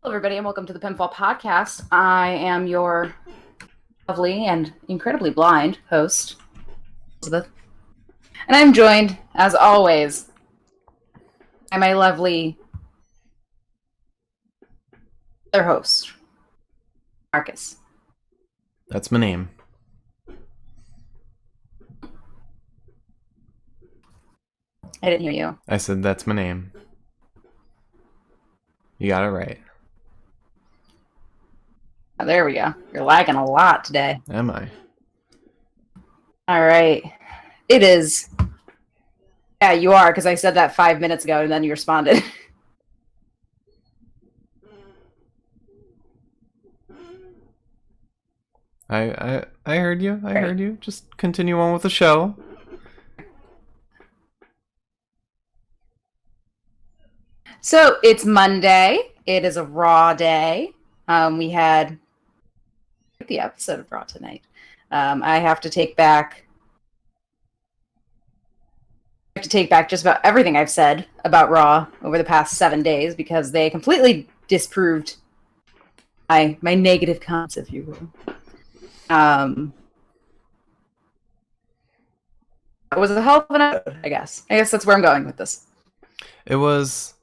Hello, everybody, and welcome to the Pinfall podcast. I am your lovely and incredibly blind host, Elizabeth, and I'm joined, as always, by my lovely other host, Marcus. That's my name. I didn't hear you. I said that's my name. You got it right. Oh, there we go. You're lagging a lot today. Am I? All right. It is. Yeah, you are, because I said that 5 minutes ago, and then you responded. I heard you. I heard you. Just continue on with the show. So it's Monday. It is a Raw day. We had the episode of Raw tonight. I have to take back just about everything I've said about Raw over the past 7 days because they completely disproved my negative comments, if you will. It was a hell of an episode, I guess. I guess that's where I'm going with this. It was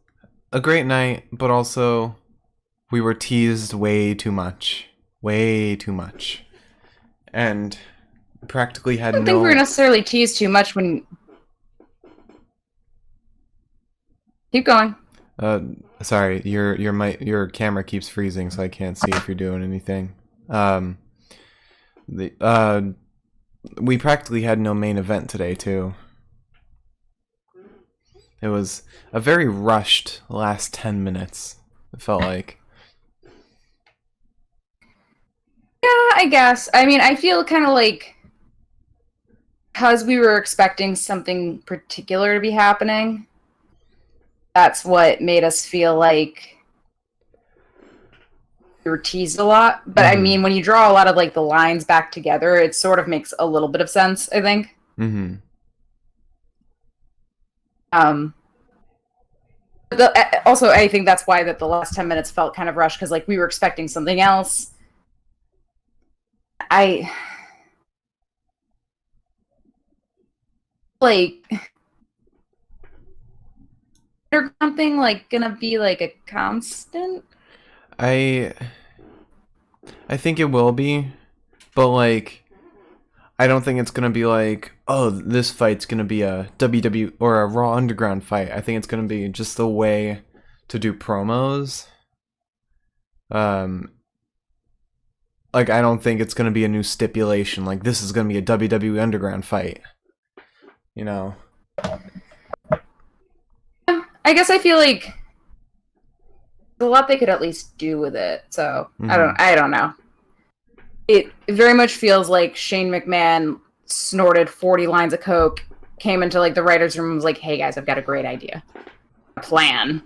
a great night, but also we were teased way too much. Way too much. And practically had I don't think we were necessarily teased too much when... Keep going. Sorry, your camera keeps freezing, so I can't see if you're doing anything. We practically had no main event today, too. It was a very rushed last 10 minutes, it felt like. Yeah, I guess. I mean, I feel kind of like because we were expecting something particular to be happening, that's what made us feel like we were teased a lot. But I mean, when you draw a lot of like the lines back together, it sort of makes a little bit of sense, I think. Also, I think that's why that the last 10 minutes felt kind of rushed because like we were expecting something else. I like something like gonna be like a constant. I think it will be, but like I don't think it's gonna be like, oh, this fight's gonna be a WW or a Raw Underground fight. I think it's gonna be just the way to do promos. Like I don't think it's gonna be a new stipulation. Like this is gonna be a WWE Underground fight. You know. I guess I feel like there's a lot they could at least do with it. So I don't know. It very much feels like Shane McMahon snorted 40 lines of coke, came into like the writers' room and was like, "Hey guys, I've got a great idea, a plan."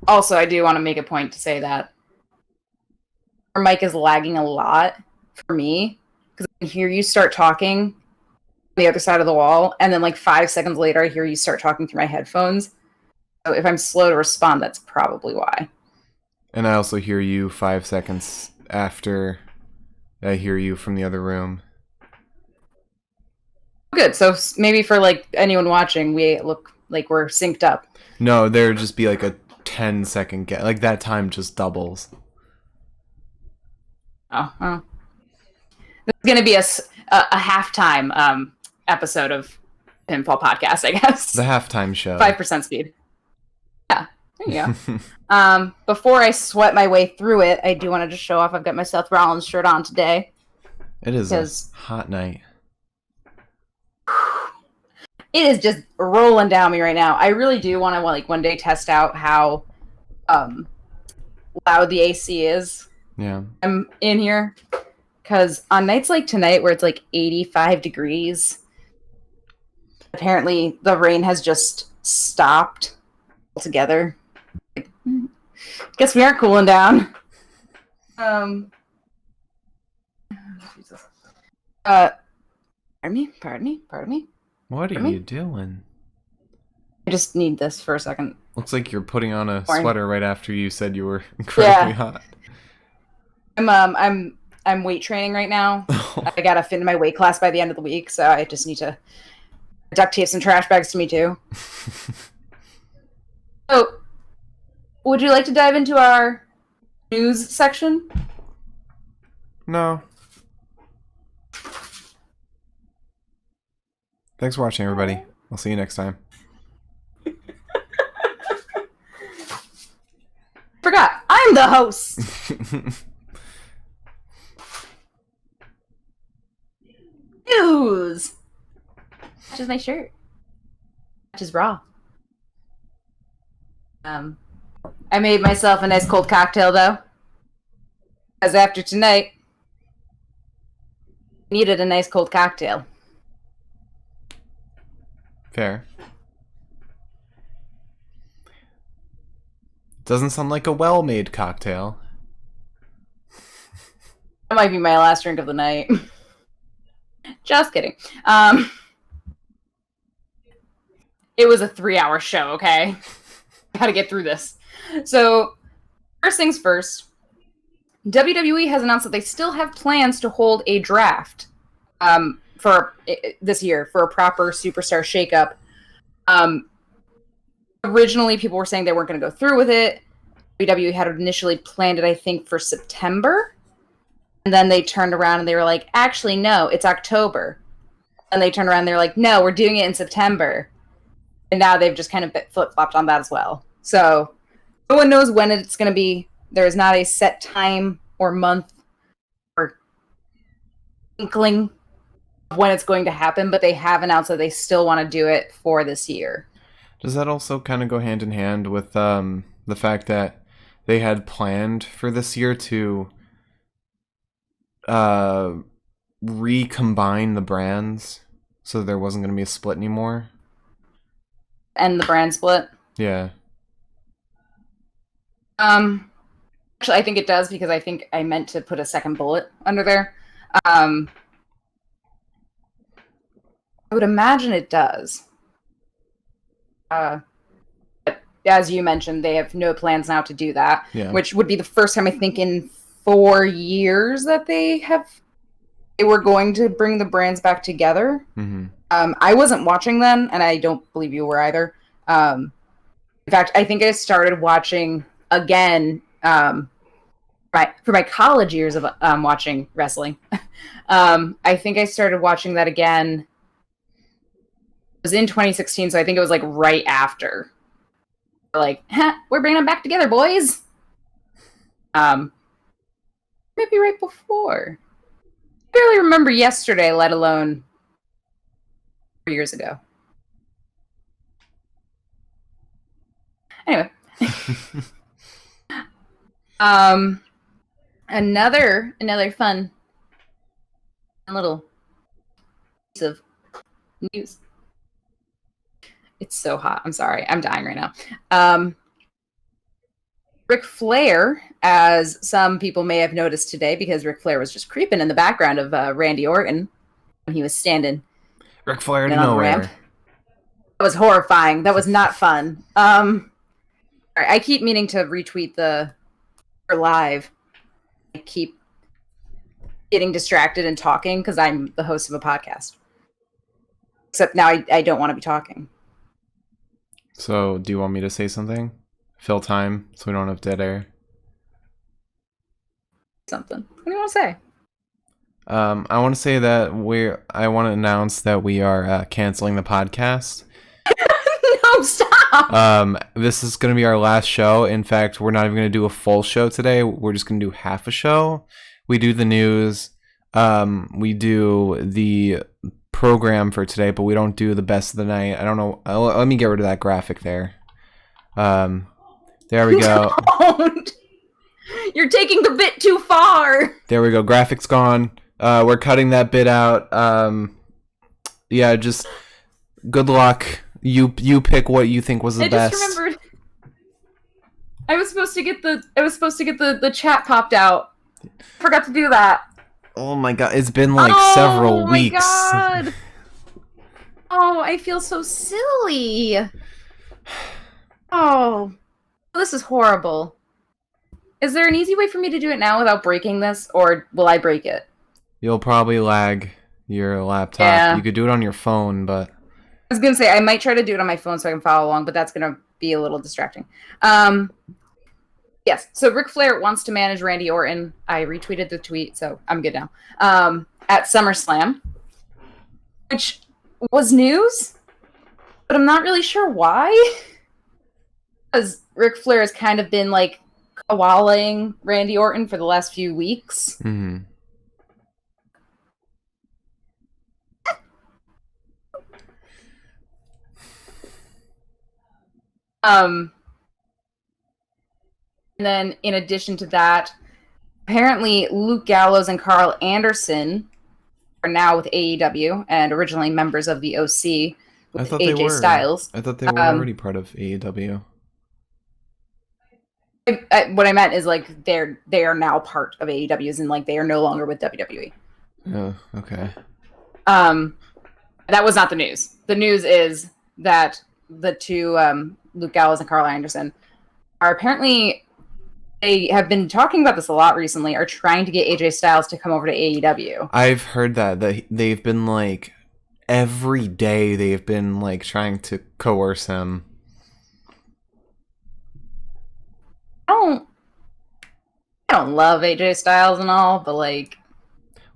Also, I do want to make a point to say that our mic is lagging a lot for me because I can hear you start talking on the other side of the wall, and then like 5 seconds later, I hear you start talking through my headphones. So if I'm slow to respond, that's probably why. And I also hear you 5 seconds after I hear you from the other room. Good. So maybe for like anyone watching, we look like we're synced up. No, there'd just be like a 10-second gap. Like that time just doubles. Oh. This is going to be a halftime episode of Pinfall Podcast, I guess. The halftime show. 5% speed. Yeah, there you go. Before I sweat my way through it, I do want to just show off I've got my Seth Rollins shirt on today. It is a hot night. It is just rolling down me right now. I really do want to like one day test out how loud the AC is. Yeah. I'm in here. Because on nights like tonight where it's like 85 degrees, apparently the rain has just stopped altogether. Guess we aren't cooling down. Jesus. Pardon me. What are you doing? I just need this for a second. Looks like you're putting on a Sorry. sweater right after you said you were incredibly hot. I'm weight training right now. I gotta fit in my weight class by the end of the week, so I just need to duct tape some trash bags to me too. So, would you like to dive into our news section? No. Thanks for watching, everybody. I'll see you next time. Forgot, I'm the host. News. Matches my shirt. Matches raw. I made myself a nice cold cocktail though, because after tonight, I needed a nice cold cocktail. Fair. Doesn't sound like a well-made cocktail. That might be my last drink of the night. Just kidding. It was a 3-hour show, okay? Gotta get through this. So, first things first, WWE has announced that they still have plans to hold a draft for this year for a proper superstar shakeup. Originally, people were saying they weren't going to go through with it. WWE had initially planned it, I think, for September. And then they turned around and they were like, actually, no, it's October. And they turned around and they're like, no, we're doing it in September. And now they've just kind of flip-flopped on that as well. So no one knows when it's going to be. There is not a set time or month or inkling of when it's going to happen, but they have announced that they still want to do it for this year. Does that also kind of go hand in hand with the fact that they had planned for this year to recombine the brands so there wasn't going to be a split anymore? And the brand split? Yeah. Actually, I think it does because I think I meant to put a second bullet under there. I would imagine it does. But as you mentioned, they have no plans now to do that, which would be the first time I think in 4 years that they were going to bring the brands back together. Mm-hmm. I wasn't watching then, and I don't believe you were either. In fact, I think I started watching again for my college years of watching wrestling. I think I started watching that again. It was in 2016, so I think it was like right after. Like, we're bringing them back together, boys. Maybe right before. I barely remember yesterday, let alone 4 years ago. Anyway. Another fun little piece of news. It's so hot. I'm sorry. I'm dying right now. Ric Flair, as some people may have noticed today, because Ric Flair was just creeping in the background of Randy Orton when he was standing. Ric Flair to nowhere. That was horrifying. That was not fun. I keep meaning to retweet the live. I keep getting distracted and talking because I'm the host of a podcast. Except now I don't want to be talking. So, do you want me to say something? Fill time so we don't have dead air. Something. What do you want to say? I want to say that I want to announce that we are canceling the podcast. No, stop! This is going to be our last show. In fact, we're not even going to do a full show today. We're just going to do half a show. We do the news. We do the program for today, but we don't do the best of the night. I don't know. Let me get rid of that graphic there. There we go. Don't. You're taking the bit too far. There we go. Graphics gone. We're cutting that bit out. Yeah, just good luck. You pick what you think was the best. I just remembered. I was supposed to get the chat popped out. Forgot to do that. Oh my god, it's been like several weeks. Oh my god. Oh, I feel so silly. Oh, this is horrible. Is there an easy way for me to do it now without breaking this, or will I break it? You'll probably lag your laptop. You Yeah. could do it on your phone, but I was gonna say I might try to do it on my phone so I can follow along, but that's gonna be a little distracting. Um, yes. So Ric Flair wants to manage Randy Orton. I retweeted the tweet, so I'm good now. At SummerSlam, which was news, but I'm not really sure why. Because Ric Flair has kind of been like koalaing Randy Orton for the last few weeks. mhm. And then in addition to that, apparently Luke Gallows and Carl Anderson are now with AEW and originally members of the OC I with thought they AJ were. Styles. I thought they were already part of AEW. What I meant is like they are now part of AEWs and like they are no longer with WWE. Oh, okay. That was not the news. The news is that the two Luke Gallows and Carl Anderson are apparently, they have been talking about this a lot recently, are trying to get AJ Styles to come over to AEW. I've heard that they've been like every day they've been like trying to coerce him. I don't love AJ Styles and all, but like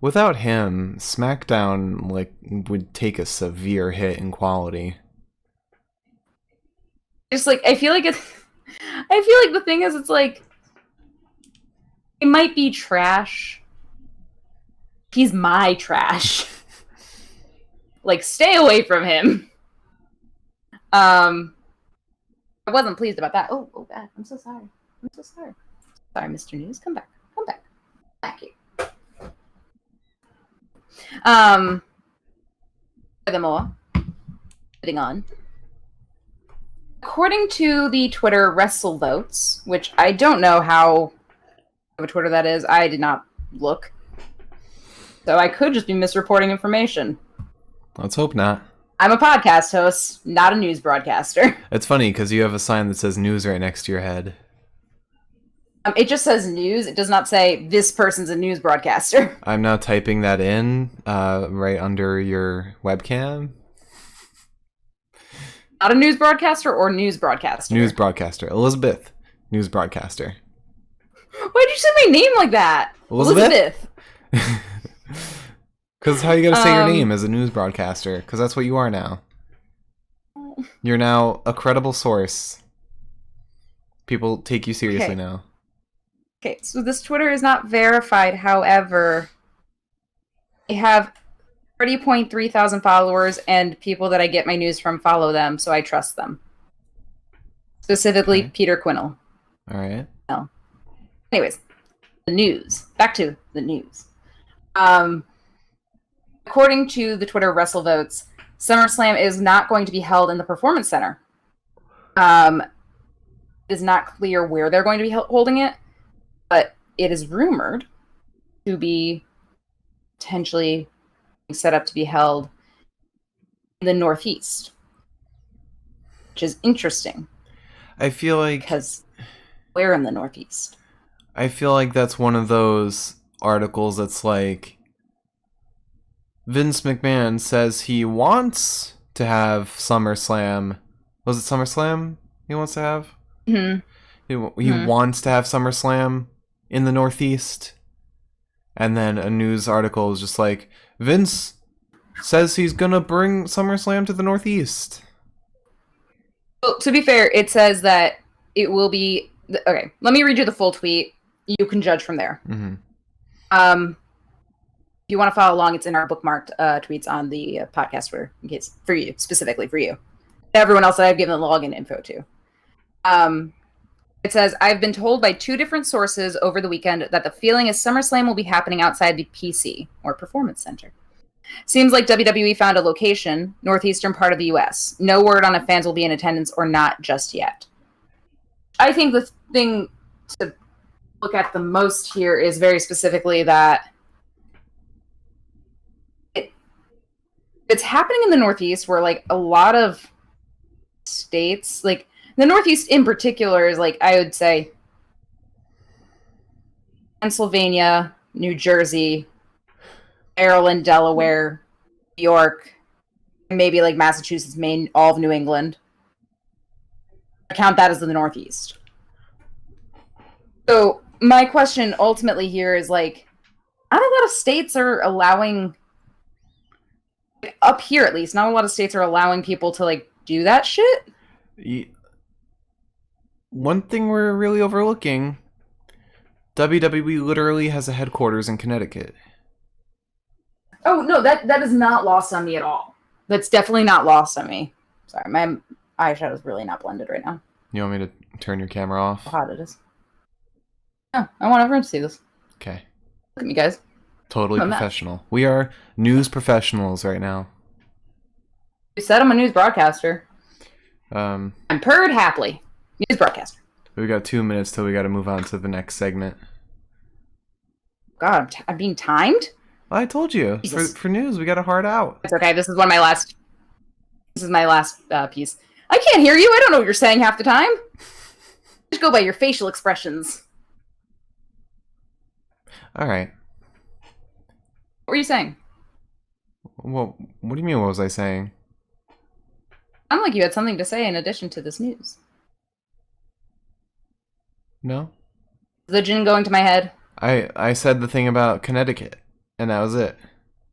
Without him, SmackDown like would take a severe hit in quality. just like I feel like the thing is it's like it might be trash. He's my trash. Like stay away from him. I wasn't pleased about that. Oh God, I'm so sorry. I'm so sorry. Sorry, Mr. News. Come back. Come back. Thank you. Furthermore, moving on. According to the Twitter Wrestle Votes, which I don't know how of a Twitter that is, I did not look. So I could just be misreporting information. Let's hope not. I'm a podcast host, not a news broadcaster. It's funny because you have a sign that says news right next to your head. It just says news. It does not say this person's a news broadcaster. I'm now typing that in right under your webcam. Not a news broadcaster or news broadcaster? News broadcaster. Elizabeth. News broadcaster. Why'd you say my name like that? Elizabeth? Because how you gotta say your name as a news broadcaster. Because that's what you are now. You're now a credible source. People take you seriously now. Okay, so this Twitter is not verified. However, I have 30.3 thousand followers, and people that I get my news from follow them, so I trust them. Specifically, okay. Peter Quinnell. All right. No. Anyways, the news. Back to the news. According to the Twitter Wrestle Votes, SummerSlam is not going to be held in the Performance Center. It is not clear where they're going to be holding it, but it is rumored to be potentially set up to be held in the Northeast, which is interesting. I feel like... Because where in the Northeast? I feel like that's one of those articles that's like, Vince McMahon says he wants to have SummerSlam. Was it SummerSlam he wants to have? Mm-hmm. He wants to have SummerSlam in the Northeast. And then a news article is just like, Vince says he's gonna bring SummerSlam to the Northeast. Well, to be fair, it says that it will be... Okay, let me read you the full tweet. You can judge from there. Mm-hmm. If you want to follow along, it's in our bookmarked tweets on the podcast in case, for you, specifically for you. Everyone else that I've given the login info to. It says, I've been told by 2 different sources over the weekend that the feeling is SummerSlam will be happening outside the PC, or Performance Center. Seems like WWE found a location, northeastern part of the U.S. No word on if fans will be in attendance or not just yet. I think the thing to look at the most here is very specifically that it's happening in the Northeast where like a lot of states, like the Northeast in particular, is like I would say Pennsylvania, New Jersey, Maryland, Delaware, New York, maybe like Massachusetts, Maine, all of New England. I count that as the Northeast. So my question ultimately here is like, not a lot of states are allowing, up here at least, not a lot of states are allowing people to like do that shit. One thing we're really overlooking, WWE literally has a headquarters in Connecticut. Oh no, that is not lost on me at all. That's definitely not lost on me. Sorry, my eyeshadow is really not blended right now. You want me to turn your camera off? How hot it is. Oh, I want everyone to see this. Okay. Look at me, guys. Totally professional. We are news professionals right now. You said I'm a news broadcaster. I'm purred happily. News broadcaster. We got 2 minutes till we got to move on to the next segment. God, I'm being timed? I told you. For news, we got to hard out. It's okay. This is my last piece. I can't hear you. I don't know what you're saying half the time. Just go by your facial expressions. All right. What were you saying? Well, what do you mean, what was I saying? Sounded like you had something to say in addition to this news. No? The gin going to my head? I said the thing about Connecticut, and that was it.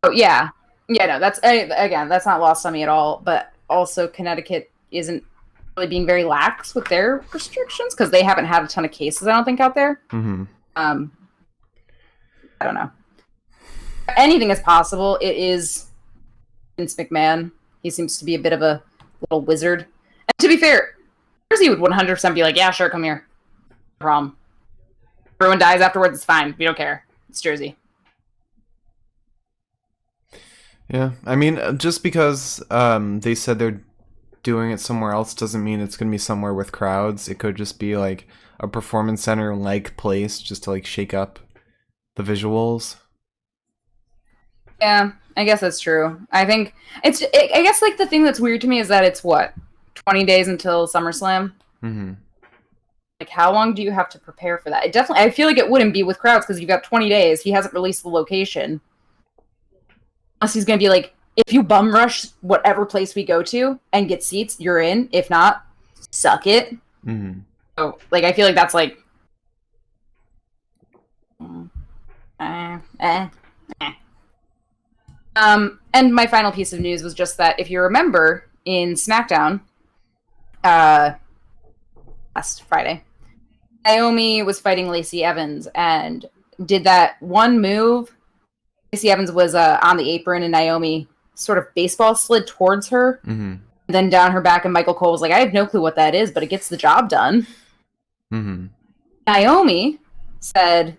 Oh, yeah. Yeah, no, that's, again, that's not lost on me at all, but also Connecticut isn't really being very lax with their restrictions, because they haven't had a ton of cases, I don't think, out there. Mm-hmm. I don't know. Anything is possible. It is Vince McMahon. He seems to be a bit of a little wizard. And to be fair, Jersey would 100% be like, yeah, sure, come here. No problem. Everyone dies afterwards, it's fine. We don't care. It's Jersey. Yeah, I mean, just because they said they're doing it somewhere else doesn't mean it's going to be somewhere with crowds. It could just be like a performance center-like place just to like shake up the visuals. Yeah, I guess that's true. I think I guess like the thing that's weird to me is that it's what, 20 days until SummerSlam? Mm-hmm. Like, how long do you have to prepare for that? I feel like it wouldn't be with crowds because you've got 20 days. He hasn't released the location. Unless he's going to be like, if you bum rush whatever place we go to and get seats, you're in. If not, suck it. Mm-hmm. So, like, I feel like that's like... And my final piece of news was just that, if you remember, in SmackDown, last Friday, Naomi was fighting Lacey Evans and did that one move. Lacey Evans was on the apron and Naomi sort of baseball slid towards her, then down her back, and Michael Cole was like, I have no clue what that is, but it gets the job done. Naomi said,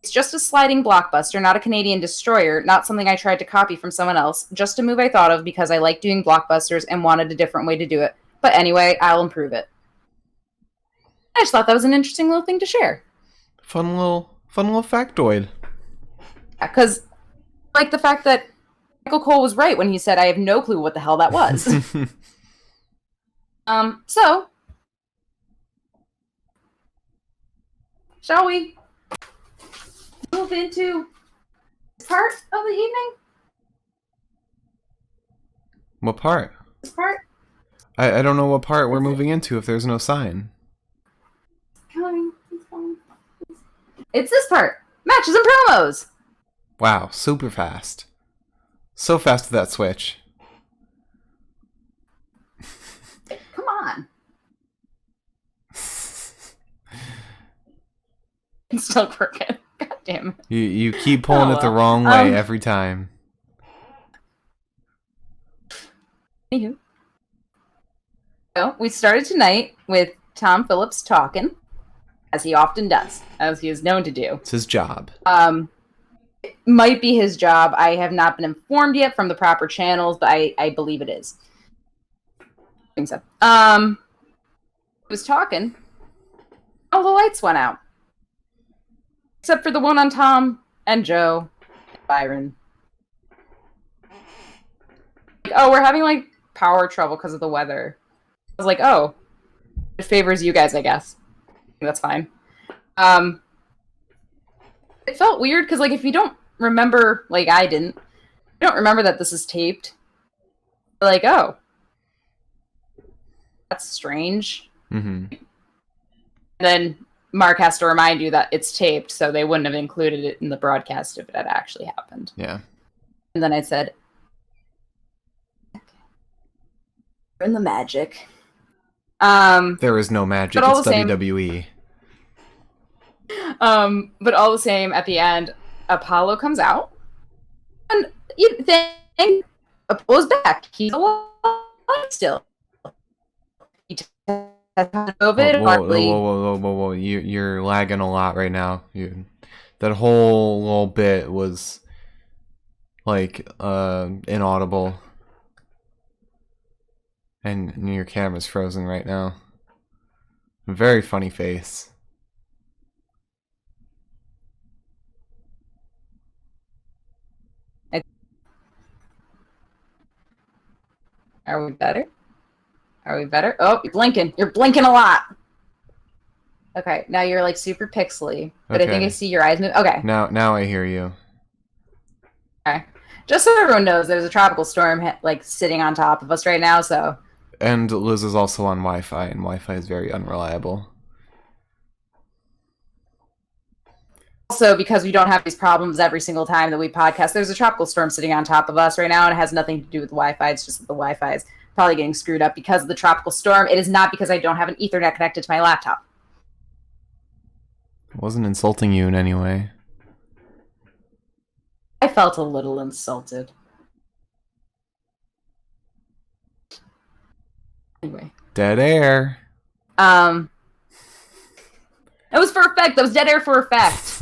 it's just a sliding blockbuster, not a Canadian destroyer, not something I tried to copy from someone else, just a move I thought of because I like doing blockbusters and wanted a different way to do it. But anyway, I'll improve it. I just thought that was an interesting little thing to share. Fun little factoid. Because, like the fact that Michael Cole was right when he said, I have no clue what the hell that was. So, shall we move into this part of the evening? What part? This part? I don't know what part we're moving into if there's no sign. It's coming. It's this part. Matches and promos. Wow, super fast. So fast with that switch. Come on. It's still crooked. God damn it. You keep pulling it the wrong way every time. Anywho. So, we started tonight with Tom Phillips talking, as he often does, as he is known to do. It's his job. It might be his job. I have not been informed yet from the proper channels, but I believe it is. I think so. He was talking. All the lights went out. Except for the one on Tom and Joe and Byron. Like, oh, we're having, like, power trouble because of the weather. was like, oh, it favors you guys, I guess. That's fine. It felt weird because, like, if you don't remember, like I didn't, you don't remember that this is taped. Like, oh, that's strange. Mm-hmm. And then Mark has to remind you that it's taped, so they wouldn't have included it in the broadcast if it had actually happened. Yeah. And then I said, "In the magic." There is no magic. It's WWE. But all the same, at the end, Apollo comes out, and you think Apollo's back. He's alive still. He tested COVID. Whoa. You're lagging a lot right now. That whole little bit was like inaudible. And your camera's frozen right now. Very funny face. Are we better? Are we better? Oh, you're blinking. You're blinking a lot. Okay, now you're like super pixely, but Okay. I think I see your eyes move. Okay. Now I hear you. Okay. Just so everyone knows, there's a tropical storm like sitting on top of us right now, so. And Liz is also on Wi-Fi, and Wi-Fi is very unreliable. Also, because we don't have these problems every single time that we podcast, there's a tropical storm sitting on top of us right now, and it has nothing to do with the Wi-Fi. It's just that the Wi-Fi is probably getting screwed up because of the tropical storm. It is not because I don't have an Ethernet connected to my laptop. I wasn't insulting you in any way. I felt a little insulted. Anyway. Dead air. That was for effect. That was dead air for effect.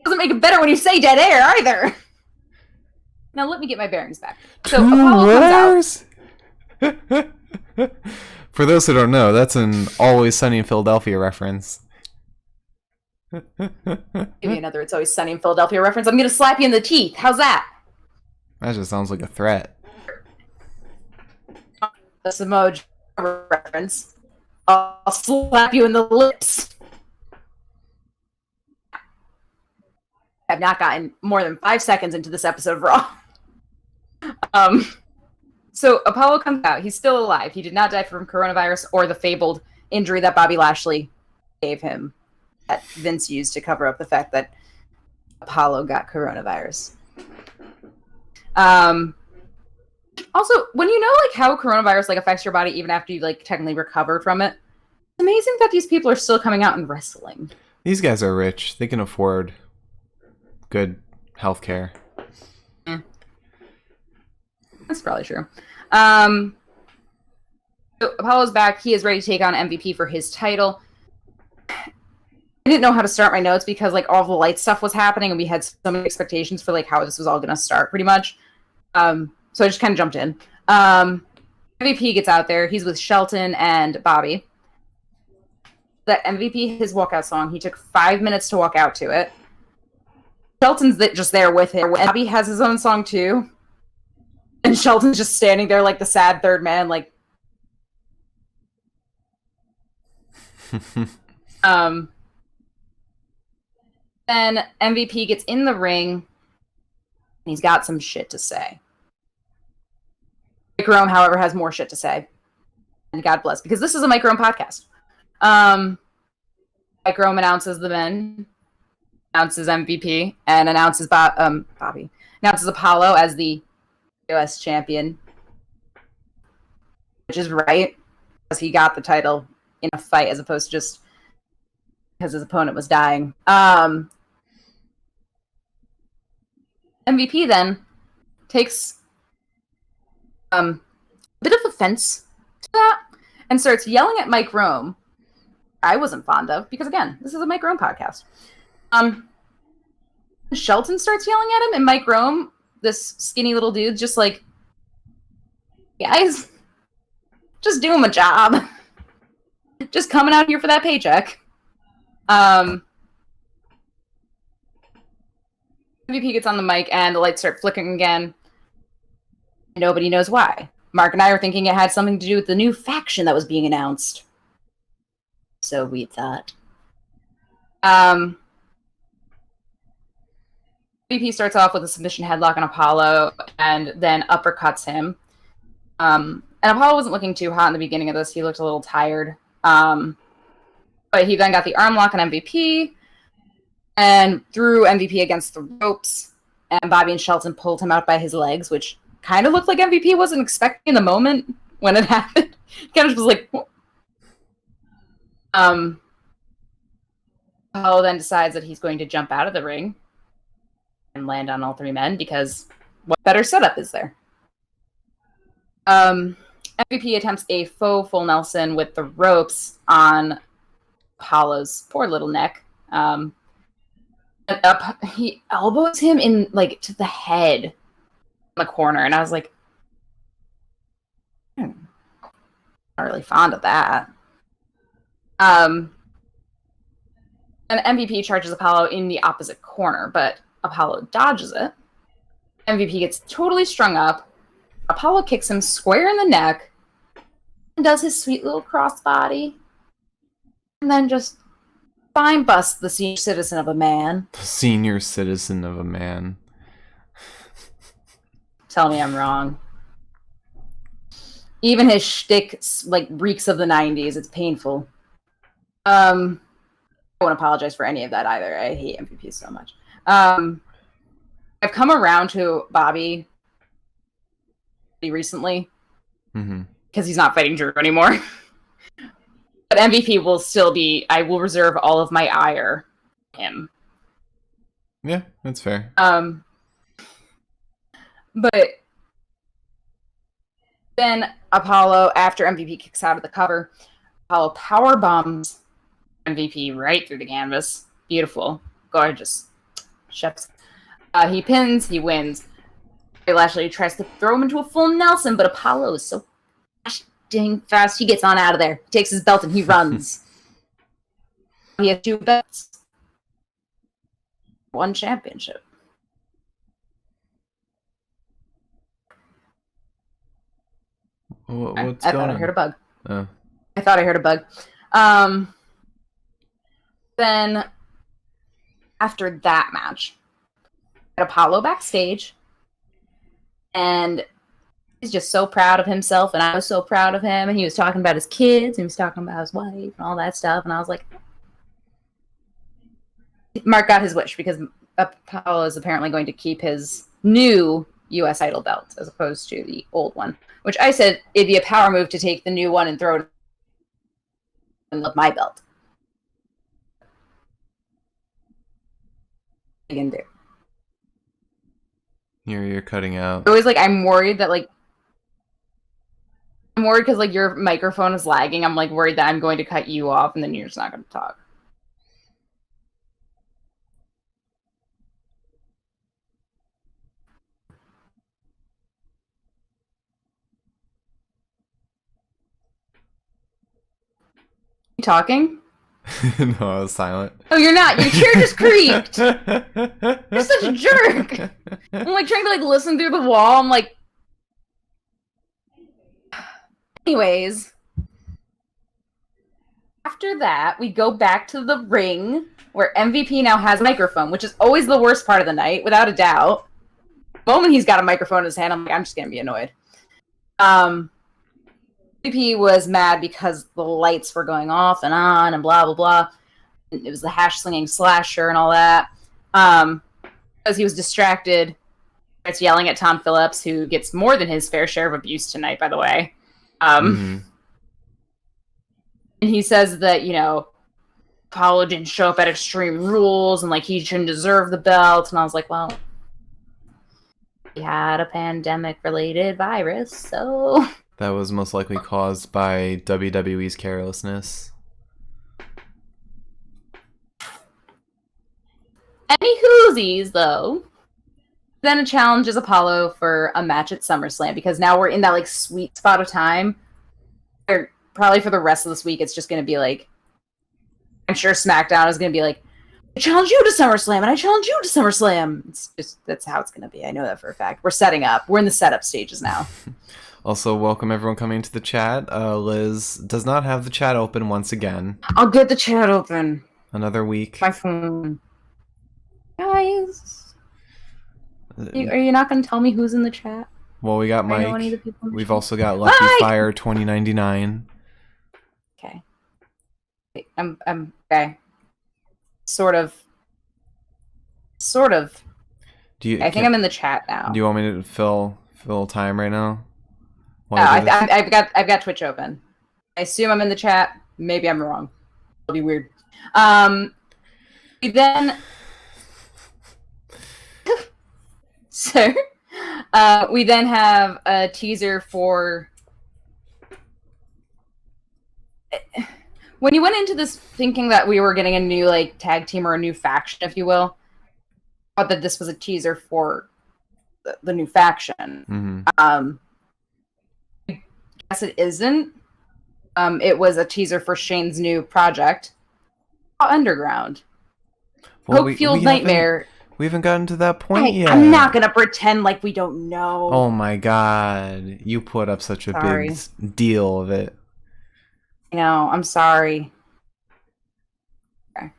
Doesn't make it better when you say dead air either. Now let me get my bearings back. So Apollo comes out. For those who don't know, that's an Always Sunny in Philadelphia reference. Give me another It's Always Sunny in Philadelphia reference. I'm gonna slap you in the teeth. How's that? That just sounds like a threat. The Samoa reference. I'll slap you in the lips. I've not gotten more than 5 seconds into this episode of Raw. So Apollo comes out. He's still alive. He did not die from coronavirus or the fabled injury that Bobby Lashley gave him that Vince used to cover up the fact that Apollo got coronavirus. Also, when you know like how coronavirus like affects your body even after you like technically recovered from it, it's amazing that these people are still coming out and wrestling. These guys are rich. They can afford good health care. Yeah. That's probably true. So Apollo's back. He is ready to take on MVP for his title. I didn't know how to start my notes because like all the light stuff was happening and we had so many expectations for like how this was all going to start pretty much. So I just kind of jumped in. MVP gets out there. He's with Shelton and Bobby. That MVP, his walkout song, he took 5 minutes to walk out to it. Shelton's just there with him. Bobby has his own song too. And Shelton's just standing there like the sad third man, like... Then MVP gets in the ring, and he's got some shit to say. Mike Rome, however, has more shit to say. And God bless, because this is a Mike Rome podcast. Mike Rome announces the men, announces MVP, and announces Bobby. Announces Apollo as the US champion. Which is right, because he got the title in a fight as opposed to just because his opponent was dying. MVP then takes a bit of offense to that and starts yelling at Mike Rome. I wasn't fond of because again, this is a Mike Rome podcast. Shelton starts yelling at him, and Mike Rome, this skinny little dude, just like, guys, just doing my job, just coming out here for that paycheck. MVP gets on the mic and the lights start flickering again. Nobody knows why. Mark and I were thinking it had something to do with the new faction that was being announced. So we thought. MVP starts off with a submission headlock on Apollo and then uppercuts him. And Apollo wasn't looking too hot in the beginning of this. He looked a little tired. But he then got the arm lock on MVP and threw MVP against the ropes. And Bobby and Shelton pulled him out by his legs, which kind of looked like MVP wasn't expecting in the moment when it happened. Kind of just was like... Apollo then decides that he's going to jump out of the ring and land on all three men because what better setup is there? MVP attempts a faux full Nelson with the ropes on Apollo's poor little neck. He elbows him in to the head in the corner, and I was like, not really fond of that. And MVP charges Apollo in the opposite corner, but Apollo dodges it. MVP gets totally strung up. Apollo kicks him square in the neck and does his sweet little crossbody. And then just spine busts the senior citizen of a man. The senior citizen of a man. Tell me I'm wrong. Even his shtick reeks of the 90s. It's painful. I won't apologize for any of that either. I hate MVP so much. I've come around to Bobby recently because he's not fighting Drew anymore. But MVP will still be... I will reserve all of my ire for him. Yeah, that's fair. But then Apollo, after MVP kicks out of the cover, Apollo power bombs MVP right through the canvas. Beautiful. Gorgeous. Chef's. He pins, he wins. Lashley tries to throw him into a full Nelson, but Apollo is so dang fast. He gets on out of there. He takes his belt and he runs. He has 2 belts. 1 championship. What's I going thought on? I heard a bug. Oh. I thought I heard a bug. Then, after that match, Apollo backstage, and he's just so proud of himself, and I was so proud of him, and he was talking about his kids, and he was talking about his wife, and all that stuff, and I was like, Mark got his wish, because Apollo is apparently going to keep his new U.S. Idol belt, as opposed to the old one, which I said it'd be a power move to take the new one and throw it in my belt. What are you gonna do? You're cutting out. Always I'm worried that I'm worried because your microphone is lagging. I'm worried that I'm going to cut you off and then you're just not going to talk. You talking? No, I was silent. Oh, you're not. Your chair just creaked. You're such a jerk. I'm trying to listen through the wall. I'm anyways. After that, we go back to the ring where MVP now has a microphone, which is always the worst part of the night, without a doubt. The moment he's got a microphone in his hand, I'm just gonna be annoyed. MVP was mad because the lights were going off and on and blah, blah, blah. It was the hash-slinging slasher and all that. Because he was distracted, starts yelling at Tom Phillips, who gets more than his fair share of abuse tonight, by the way. And he says that, Apollo didn't show up at Extreme Rules and, he shouldn't deserve the belt. And I was like, well, he had a pandemic-related virus, so... That was most likely caused by WWE's carelessness. Any whoosies, though. Then it challenges Apollo for a match at SummerSlam, because now we're in that, sweet spot of time. Where probably for the rest of this week, it's just going to be, I'm sure SmackDown is going to be I challenge you to SummerSlam, and I challenge you to SummerSlam. It's just, that's how it's going to be. I know that for a fact. We're setting up. We're in the setup stages now. Also, welcome everyone coming to the chat. Liz does not have the chat open once again. I'll get the chat open. Another week. My phone. Guys. Are you not going to tell me who's in the chat? Well, we got I know any of Mike. the people in the We've chat. also got Lucky Mike! Fire 2099. Okay. Wait, I'm okay. Sort of. I think I'm in the chat now. Do you want me to fill time right now? No, I've got Twitch open. I assume I'm in the chat. Maybe I'm wrong. It'll be weird. We then so we then have a teaser for when you went into this thinking that we were getting a new like tag team or a new faction, if you will. I thought that this was a teaser for the new faction. I guess it isn't. It was a teaser for Shane's new project, Underground. Well, Hope-Fueled Nightmare. We haven't gotten to that point yet. I'm not gonna pretend like we don't know. Oh my god. You put up such a big deal of it. I know, I'm sorry. Okay.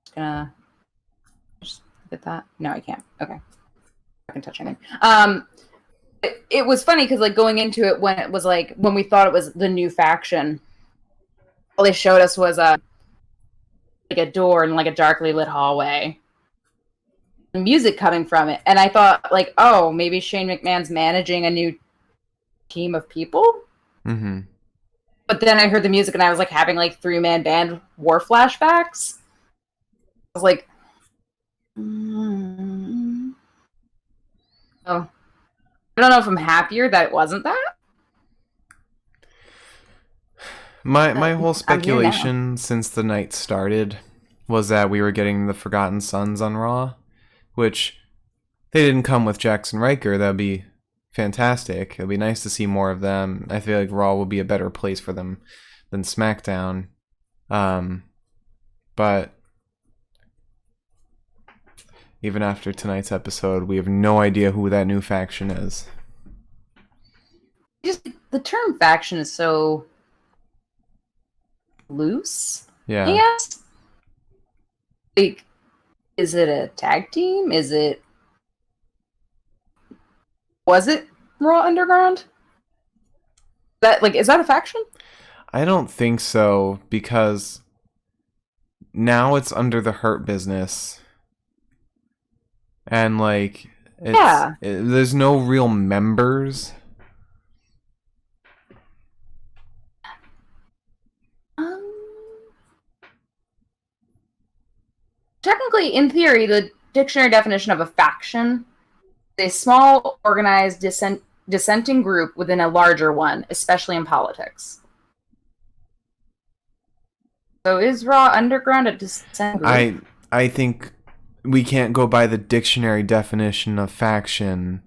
Just gonna get that. No, I can't. Okay. I can touch anything. It was funny because like going into it when it was like when we thought it was the new faction, all they showed us was like a door in like a darkly lit hallway. Music coming from it, and I thought like, oh, maybe Shane McMahon's managing a new team of people. But then I heard the music and I was like having like 3-man band war flashbacks. I was like, oh, I don't know if I'm happier that it wasn't that. My whole speculation since the night started was that we were getting the Forgotten Sons on Raw, which they didn't come with Jackson Riker. That'd be fantastic. It'd be nice to see more of them. I feel like Raw would be a better place for them than SmackDown. But even after tonight's episode, we have no idea who that new faction is. Just the term faction is so loose. Yeah. I guess. Like, is it a tag team? Was it Raw Underground? Is that a faction? I don't think so, because now it's under the Hurt Business. And like there's no real members. Technically, in theory, the dictionary definition of a faction is a small, organized, dissenting group within a larger one, especially in politics. So is Raw Underground a dissenting group? I think we can't go by the dictionary definition of faction,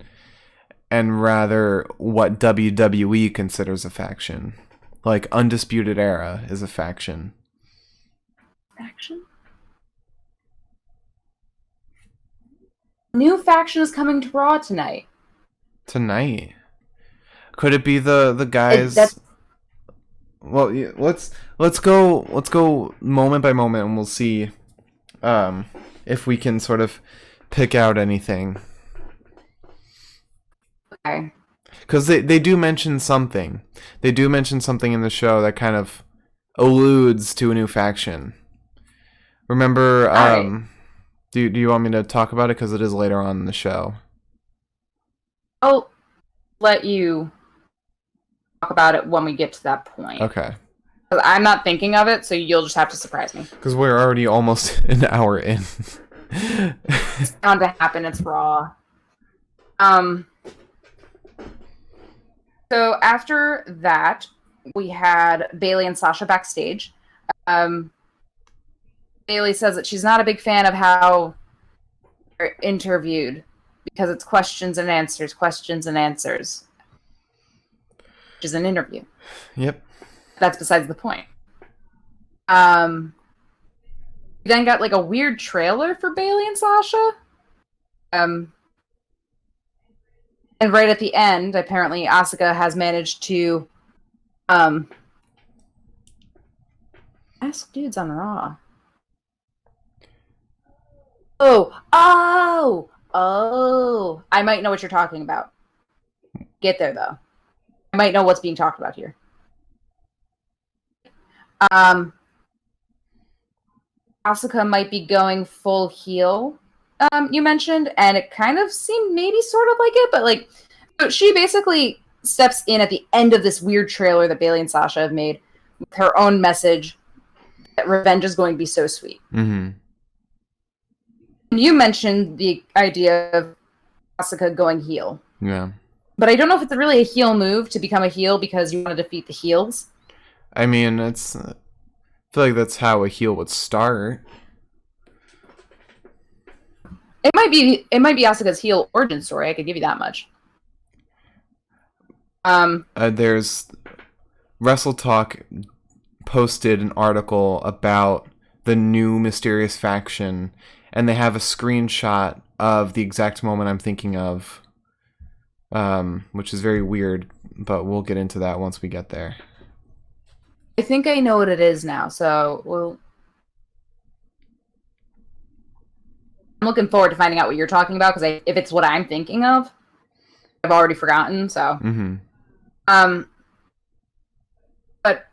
and rather what WWE considers a faction. Like Undisputed Era is a faction. Faction? New faction is coming to Raw tonight. Tonight? Could it be the guys? Well, yeah, let's go moment by moment, and we'll see if we can sort of pick out anything. Okay. Because they do mention something. They do mention something in the show that kind of alludes to a new faction. Remember, do you want me to talk about it? Because it is later on in the show. I'll let you talk about it when we get to that point. Okay. Because I'm not thinking of it, so you'll just have to surprise me. Because we're already almost an hour in. It's bound to happen. It's Raw. So after that, we had Bayley and Sasha backstage. Bayley says that she's not a big fan of how they're interviewed because it's questions and answers, which is an interview. Yep. That's besides the point. We then got like a weird trailer for Bayley and Sasha. And right at the end, apparently Asuka has managed to ask dudes on Raw. Oh! I might know what you're talking about. Get there though. I might know what's being talked about here. Asuka might be going full heel. You mentioned, and it kind of seemed maybe sort of like it, but like, so she basically steps in at the end of this weird trailer that Bayley and Sasha have made with her own message that revenge is going to be so sweet. Mm-hmm. You mentioned the idea of Asuka going heel. Yeah. But I don't know if it's really a heel move to become a heel because you want to defeat the heels. I mean, I feel like that's how a heel would start. It might be Asuka's heel origin story. I could give you that much. There's Wrestle Talk posted an article about the new mysterious faction, and they have a screenshot of the exact moment I'm thinking of, which is very weird, but we'll get into that once we get there. I think I know what it is now, so I'm looking forward to finding out what you're talking about, because if it's what I'm thinking of, I've already forgotten, so. Mm-hmm. But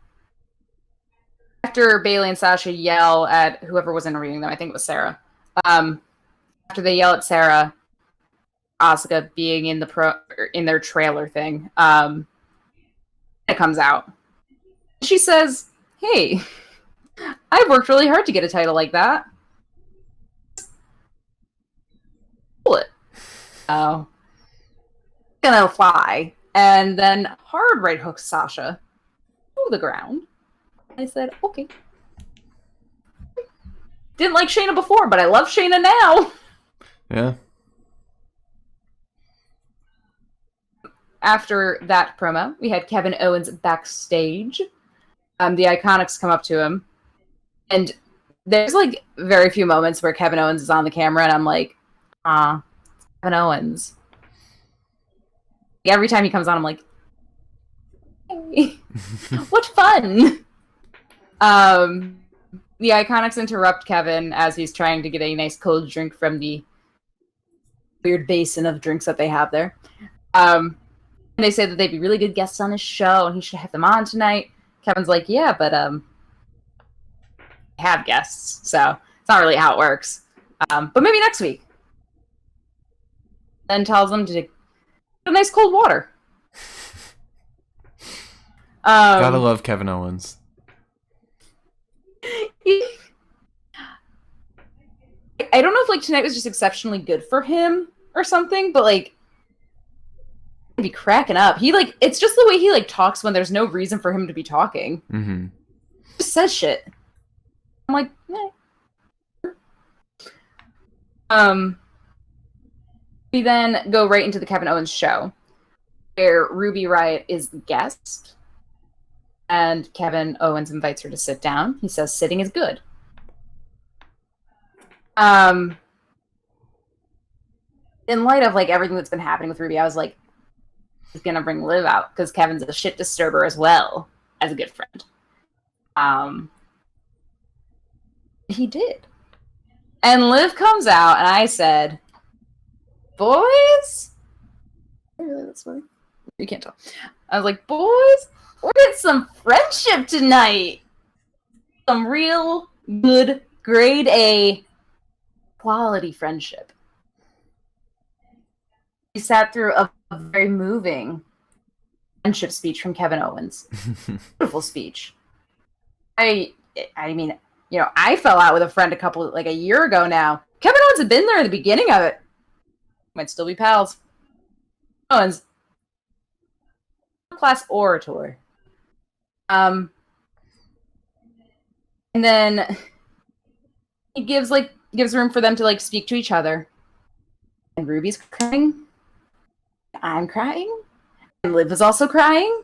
after Bayley and Sasha yell at whoever was interviewing them, I think it was Sarah, after they yell at Sarah, Asuka being in their trailer thing, it comes out. She says, "Hey, I've worked really hard to get a title like that. Pull it. Oh, gonna fly." And then hard right hooks Sasha to the ground. I said, "Okay." Didn't like Shayna before, but I love Shayna now. Yeah. After that promo, we had Kevin Owens backstage. The Iconics come up to him, and there's like very few moments where Kevin Owens is on the camera, and I'm like, Kevin Owens. Every time he comes on, I'm like, hey, what fun! The Iconics interrupt Kevin as he's trying to get a nice cold drink from the weird basin of drinks that they have there. And they say that they'd be really good guests on his show, and he should have them on tonight. Kevin's like, yeah, but I have guests, so it's not really how it works. But maybe next week. Then tells them to get a nice cold water. Gotta love Kevin Owens. I don't know if like tonight was just exceptionally good for him or something, but like be cracking up. He like it's just the way he like talks when there's no reason for him to be talking. Mm-hmm. He just says shit. I'm like, we then go right into the Kevin Owens show, where Ruby Riott is the guest, and Kevin Owens invites her to sit down. He says sitting is good. In light of like everything that's been happening with Ruby, I was like, he's gonna bring Liv out because Kevin's a shit disturber as well as a good friend. He did. And Liv comes out, and I said, boys? Really, that's funny. You can't tell. I was like, boys, we're getting some friendship tonight. Some real good, grade A, quality friendship. We sat through a very moving friendship speech from Kevin Owens. Beautiful speech. I mean, you know, I fell out with a friend a year ago now. Kevin Owens had been there in the beginning of it. Might still be pals. Owens, class orator. And then he gives room for them to like speak to each other. And Ruby's crying. I'm crying. And Liv is also crying.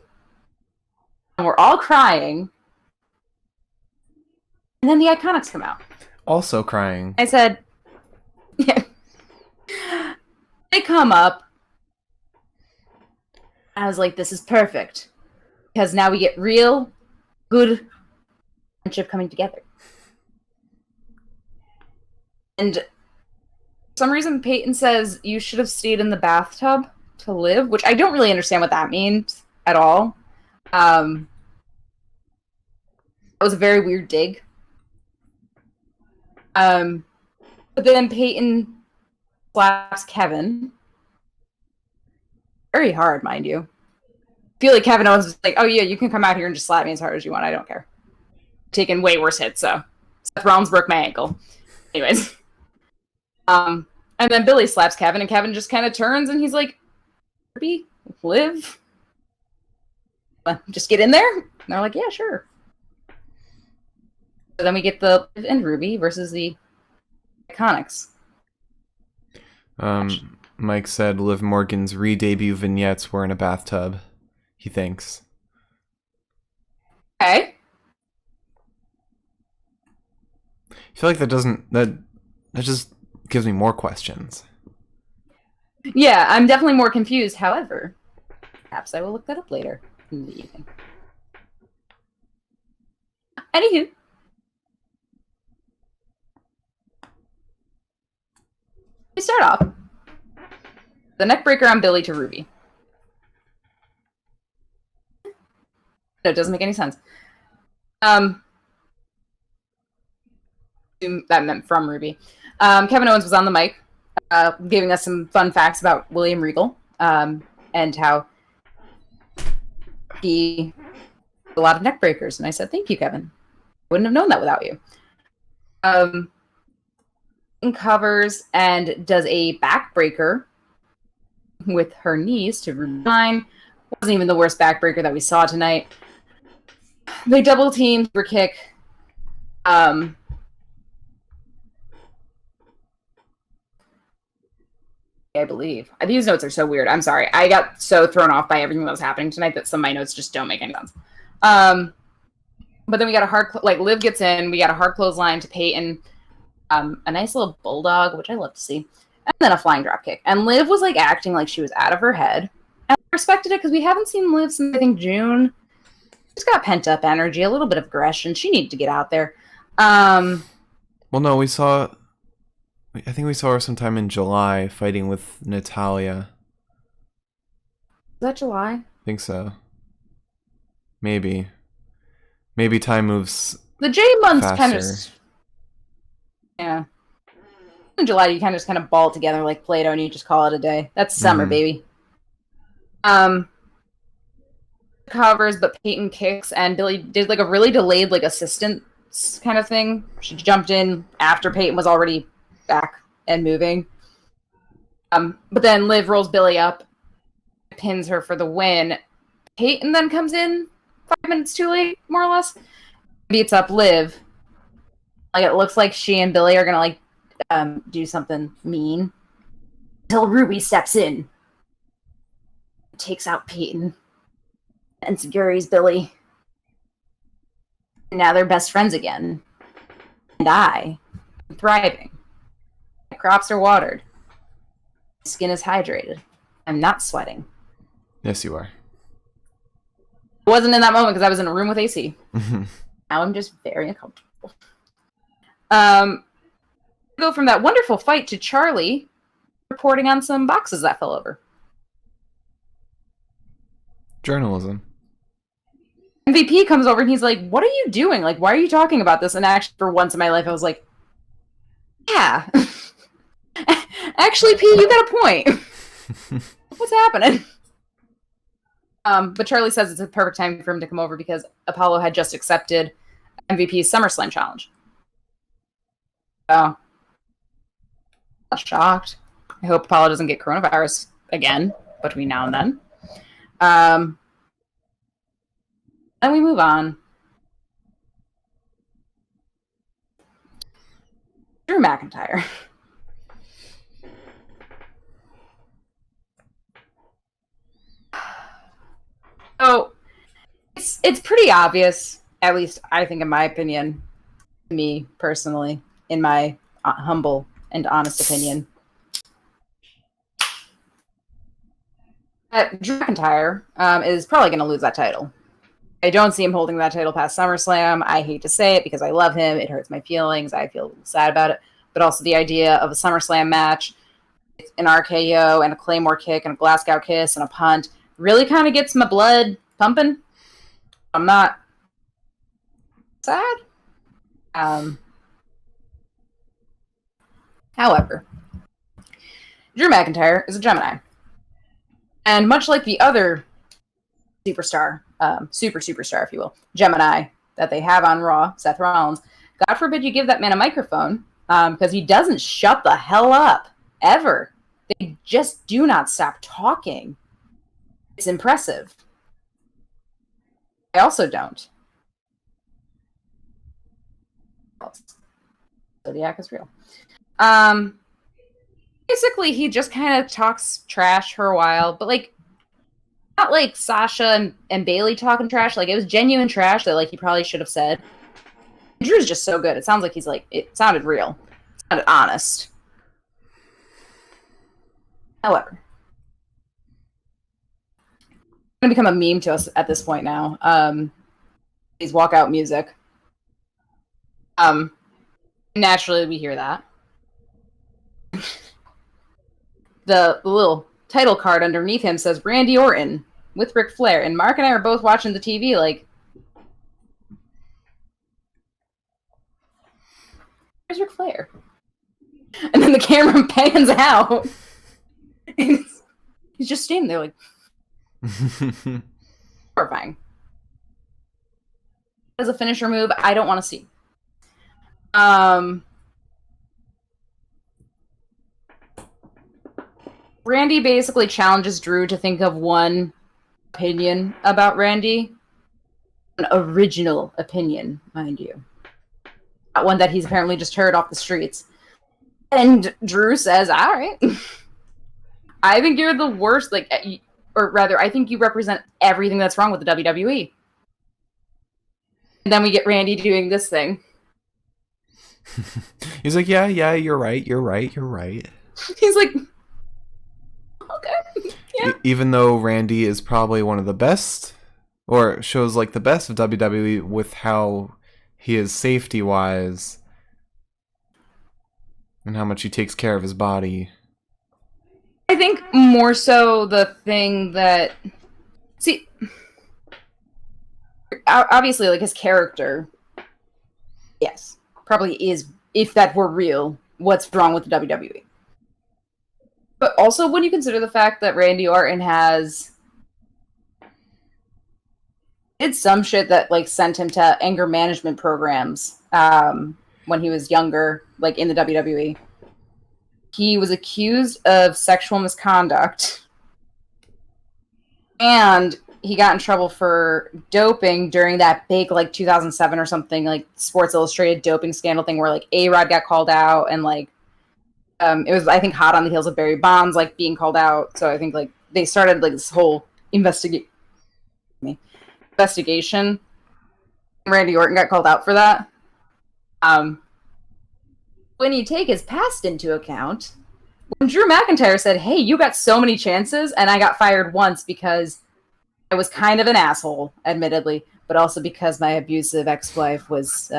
And we're all crying. And then the Iconics come out. Also crying. I said, yeah. They come up. I was like, this is perfect. Because now we get real, good friendship coming together. And for some reason, Peyton says you should have stayed in the bathtub to live, which I don't really understand what that means at all. That was a very weird dig. But then Peyton slaps Kevin. Very hard, mind you. I feel like Kevin Owens was like, oh yeah, you can come out here and just slap me as hard as you want. I don't care. Taking way worse hits, so. Seth Rollins broke my ankle. Anyways. And then Billy slaps Kevin, and Kevin just kind of turns, and he's like, Ruby, live? Just get in there? And they're like, yeah, sure. So then we get the Liv and Ruby versus the Iconics. Mike said Liv Morgan's re-debut vignettes were in a bathtub, he thinks. Okay. I feel like that just gives me more questions. Yeah, I'm definitely more confused. However, perhaps I will look that up later in the evening. Anywho. We start off. The neckbreaker on Billy to Ruby. No, it doesn't make any sense. That meant from Ruby. Kevin Owens was on the mic, giving us some fun facts about William Regal, and how he had a lot of neck breakers. And I said, thank you, Kevin. Wouldn't have known that without you. Covers and does a backbreaker with her knees to Ruby 9. Wasn't even the worst backbreaker that we saw tonight. They double team super kick. I believe. These notes are so weird. I'm sorry. I got so thrown off by everything that was happening tonight that some of my notes just don't make any sense. But then we got a hard, Liv gets in. We got a hard clothesline to Peyton. A nice little bulldog, which I love to see. And then a flying drop kick. And Liv was acting like she was out of her head. And I respected it because we haven't seen Liv since, I think, June. She's got pent up energy, a little bit of aggression. She needed to get out there. Well, no, I think we saw her sometime in July fighting with Natalia. Is that July? I think so. Maybe time moves. The J month's kind of. Yeah. In July, you kind of ball it together like Play-Doh and you just call it a day. That's summer, baby. Covers, but Peyton kicks, and Billy did a really delayed assistance kind of thing. She jumped in after Peyton was already back and moving. But then Liv rolls Billy up, pins her for the win. Peyton then comes in 5 minutes too late, more or less. Beats up Liv. It looks like she and Billy are gonna do something mean. Until Ruby steps in. Takes out Peyton. And secures Billy. And now they're best friends again. And I'm thriving. My crops are watered. My skin is hydrated. I'm not sweating. Yes, you are. I wasn't in that moment because I was in a room with AC. Now I'm just very uncomfortable. Go from that wonderful fight to Charlie reporting on some boxes that fell over. Journalism. MVP comes over and he's like, what are you doing? Why are you talking about this? And actually, for once in my life, I was like, yeah. Actually, P, you got a point. What's happening? But Charlie says it's a perfect time for him to come over because Apollo had just accepted MVP's SummerSlam challenge. So, not shocked. I hope Apollo doesn't get coronavirus again between now and then. Then we move on. Drew McIntyre. So, it's pretty obvious, at least I think in my opinion, to me personally, in my humble and honest opinion, Drew McIntyre is probably going to lose that title. I don't see him holding that title past SummerSlam. I hate to say it because I love him. It hurts my feelings. I feel sad about it. But also the idea of a SummerSlam match, an RKO and a Claymore kick and a Glasgow kiss and a punt really kind of gets my blood pumping. I'm not sad. However, Drew McIntyre is a Gemini. And much like the other superstar, superstar, if you will, Gemini that they have on Raw, Seth Rollins, God forbid you give that man a microphone because he doesn't shut the hell up, ever. They just do not stop talking. It's impressive. I also don't. Zodiac is real. Basically, he just kind of talks trash for a while, but like, not like Sasha and Bailey talking trash. Like, it was genuine trash that like he probably should have said. Drew's just so good. It sounds like he's like, it sounded real. It sounded honest. However, it's going to become a meme to us at this point now. His walkout music. Naturally, we hear that. The little title card underneath him says Randy Orton with Ric Flair. And Mark and I are both watching the TV like, where's Ric Flair? And then the camera pans out. And he's just standing there like, horrifying. As a finisher move, I don't want to see. Randy basically challenges Drew to think of one opinion about Randy. An original opinion, mind you. Not one that he's apparently just heard off the streets. And Drew says, all right. I think you're the worst, like, or rather, I think you represent everything that's wrong with the WWE. And then we get Randy doing this thing. He's like, yeah, you're right. He's like, okay. Yeah. Even though Randy is probably one of the best, or shows like the best of WWE with how he is safety-wise and how much he takes care of his body. I think more so the thing that... See, obviously, like, his character, yes, probably is, if that were real, what's wrong with the WWE. But also, when you consider the fact that Randy Orton did some shit that, like, sent him to anger management programs when he was younger, like, in the WWE. He was accused of sexual misconduct. And he got in trouble for doping during that big, like, 2007 or something, like, Sports Illustrated doping scandal thing where, like, A-Rod got called out and, like, it was, I think, hot on the heels of Barry Bonds, like, being called out. So I think, like, they started, like, this whole investigation. Randy Orton got called out for that. When you take his past into account, when Drew McIntyre said, hey, you got so many chances, and I got fired once because I was kind of an asshole, admittedly, but also because my abusive ex-wife was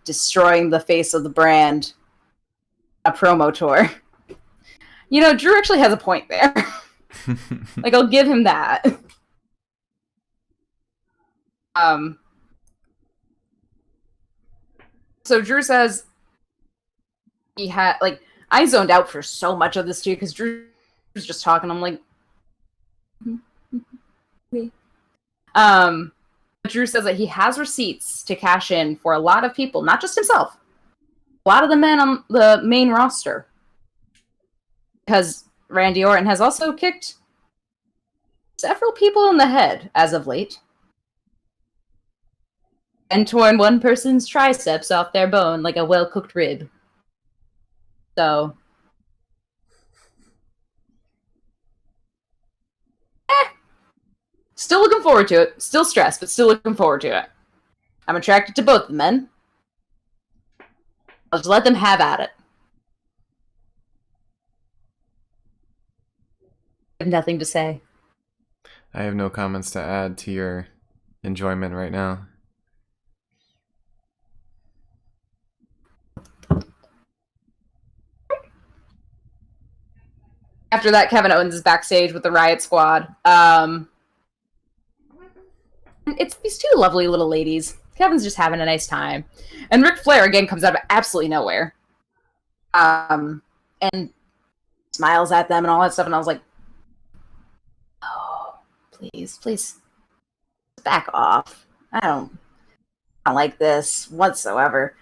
destroying the face of the brand a promo tour. You know, Drew actually has a point there. Like, I'll give him that. So Drew says he had, like, I zoned out for so much of this too because Drew was just talking. I'm like, Drew says that he has receipts to cash in for a lot of people, not just himself, a lot of the men on the main roster. Because Randy Orton has also kicked several people in the head as of late. And torn one person's triceps off their bone like a well-cooked rib. So... Still looking forward to it. Still stressed, but still looking forward to it. I'm attracted to both the men. I'll just let them have at it. I have nothing to say. I have no comments to add to your enjoyment right now. After that, Kevin Owens is backstage with the Riot Squad. It's these two lovely little ladies. Kevin's just having a nice time. And Ric Flair, again, comes out of absolutely nowhere. And smiles at them and all that stuff. And I was like, oh, please, back off. I don't like this whatsoever.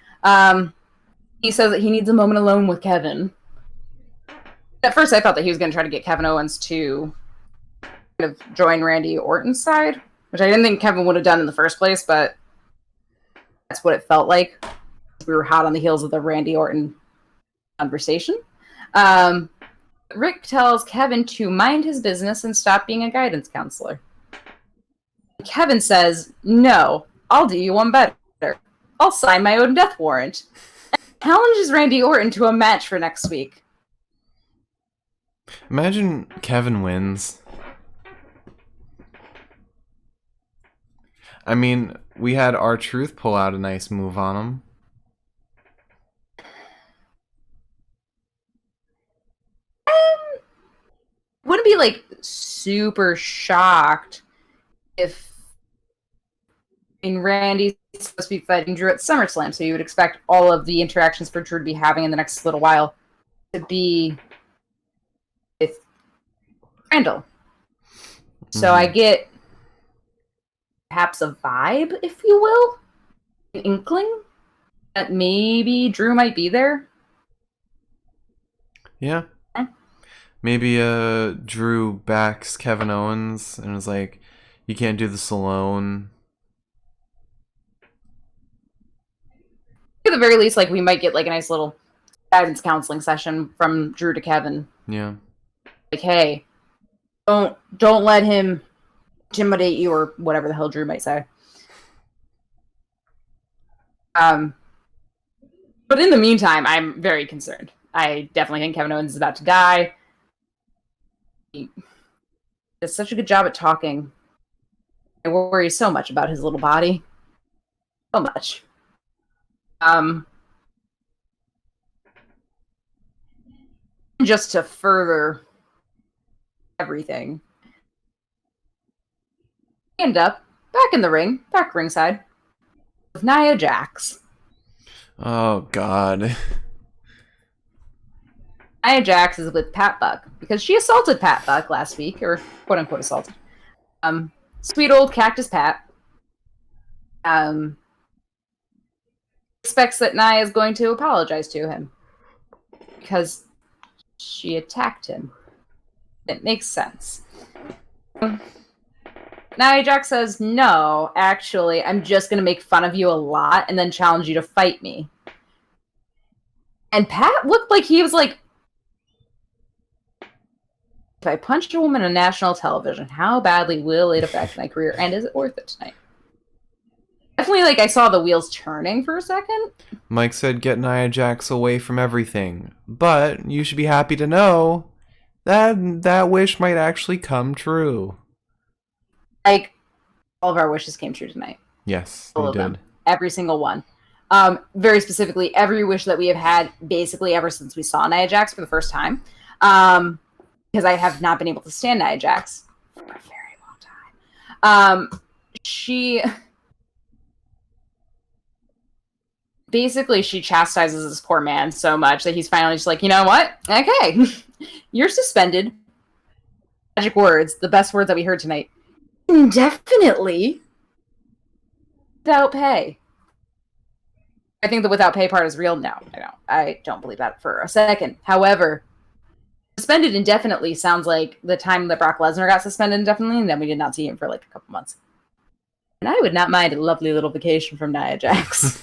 He says that he needs a moment alone with Kevin. At first, I thought that he was going to try to get Kevin Owens to kind of join Randy Orton's side, which I didn't think Kevin would have done in the first place, but that's what it felt like. We were hot on the heels of the Randy Orton conversation. Rick tells Kevin to mind his business and stop being a guidance counselor. Kevin says, no, I'll do you one better. I'll sign my own death warrant. And challenges Randy Orton to a match for next week. Imagine Kevin wins. I mean, we had R-Truth pull out a nice move on him. Wouldn't be like super shocked if Randy's supposed to be fighting Drew at SummerSlam, so you would expect all of the interactions for Drew to be having in the next little while to be with Randall. So I get perhaps a vibe, if you will, an inkling that maybe Drew might be there. Yeah. Maybe Drew backs Kevin Owens and was like, you can't do this alone. At the very least, like, we might get like a nice little guidance counseling session from Drew to Kevin. Yeah. Like, hey, don't let him intimidate you, or whatever the hell Drew might say. But in the meantime, I'm very concerned. I definitely think Kevin Owens is about to die. He does such a good job at talking. I worry so much about his little body. So much. Just to further everything, end up back in the ring, back ringside, with Nia Jax. Oh, God. Nia Jax is with Pat Buck because she assaulted Pat Buck last week, or quote unquote assaulted. Sweet old Cactus Pat. Expects that Nia is going to apologize to him because she attacked him. It makes sense. Nia Jax says, no, actually, I'm just going to make fun of you a lot and then challenge you to fight me. And Pat looked like he was like, if I punched a woman on national television, how badly will it affect my career? And is it worth it tonight? Definitely, like, I saw the wheels turning for a second. Mike said get Nia Jax away from everything. But you should be happy to know that that wish might actually come true. Like, all of our wishes came true tonight. Yes, all we of did. them. Every single one. Very specifically, every wish that we have had basically ever since we saw Nia Jax for the first time. Because I have not been able to stand Nia Jax for a very long time. She chastises this poor man so much that he's finally just like, you know what? Okay, you're suspended. Magic words, the best words that we heard tonight. Indefinitely. Without pay. I think the without pay part is real. No, I don't believe that for a second. However, suspended indefinitely sounds like the time that Brock Lesnar got suspended indefinitely, and then we did not see him for like a couple months. And I would not mind a lovely little vacation from Nia Jax.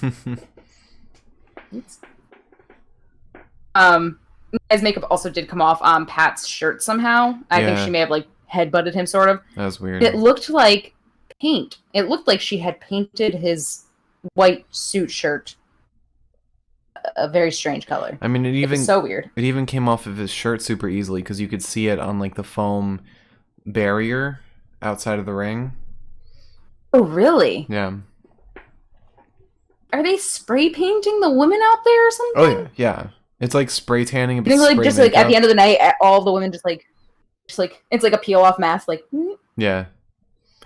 His makeup also did come off on Pat's shirt somehow. I think she may have like headbutted him, sort of. That was weird. It looked like paint. It looked like she had painted his white suit shirt a very strange color. I mean, It was so weird. It even came off of his shirt super easily because you could see it on like the foam barrier outside of the ring. Oh, really? Yeah. Are they spray painting the women out there or something? Oh yeah, yeah. It's like spray tanning. I think like spray just like at makeup. the end of the night, all the women just like it's like a peel off mask. Like Yeah,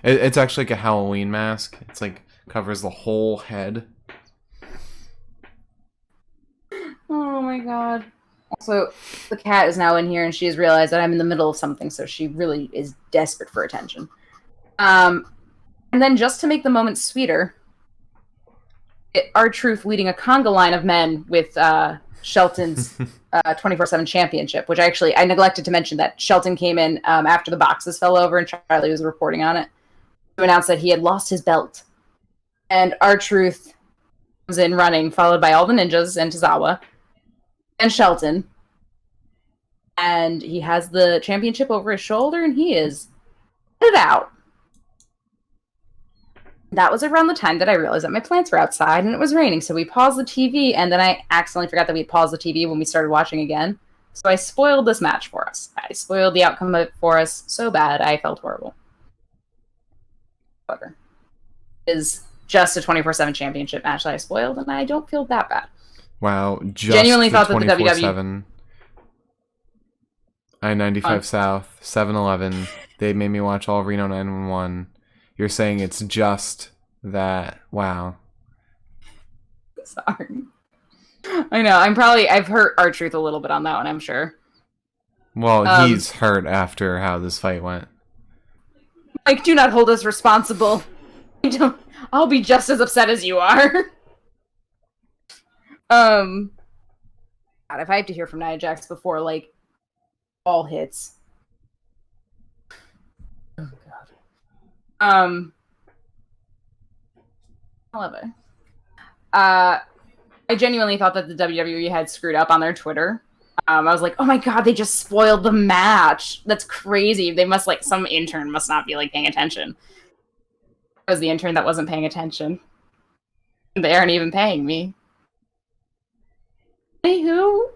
it's actually like a Halloween mask. It's like covers the whole head. oh my god. Also, the cat is now in here, and she has realized that I'm in the middle of something, so she really is desperate for attention. And then just to make the moment sweeter, R-Truth leading a conga line of men with Shelton's 24/7 championship, which I neglected to mention that Shelton came in after the boxes fell over and Charlie was reporting on it to announce that he had lost his belt. And R-Truth comes in running, followed by all the ninjas and Tozawa and Shelton. And he has the championship over his shoulder and he is it out. That was around the time that I realized that my plants were outside and it was raining. So we paused the TV, and then I accidentally forgot that we paused the TV when we started watching again. So I spoiled this match for us. I spoiled the outcome of it for us so bad I felt horrible. However, it is just a 24/7 championship match that I spoiled, and I don't feel that bad. Wow, just genuinely thought that the 24/7. I-95 South, 7-Eleven. They made me watch all Reno 911. You're saying it's just that. Wow. Sorry. I know. I've hurt R-Truth a little bit on that one, I'm sure. Well, he's hurt after how this fight went. Like, do not hold us responsible. I'll be just as upset as you are. God, if I have to hear from Nia Jax before, like, all hits. Oh, God. However, I genuinely thought that the WWE had screwed up on their Twitter. I was like, oh my god, they just spoiled the match. That's crazy. They must, like, some intern must not be, like, paying attention. It was the intern that wasn't paying attention. They aren't even paying me. Anywho.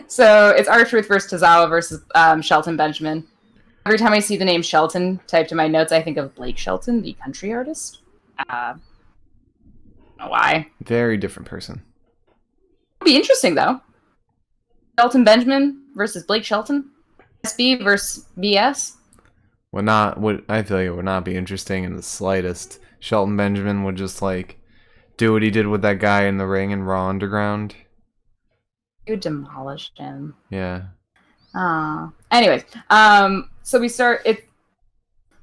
So, it's R-Truth versus Tozawa versus Shelton Benjamin. Every time I see the name Shelton typed in my notes, I think of Blake Shelton, the country artist. I don't know why. Very different person. It'd be interesting, though. Shelton Benjamin versus Blake Shelton. SB versus BS. I feel like it would not be interesting in the slightest. Shelton Benjamin would just, like, do what he did with that guy in the ring in Raw Underground. You demolished him. Yeah. Anyways, so we start. It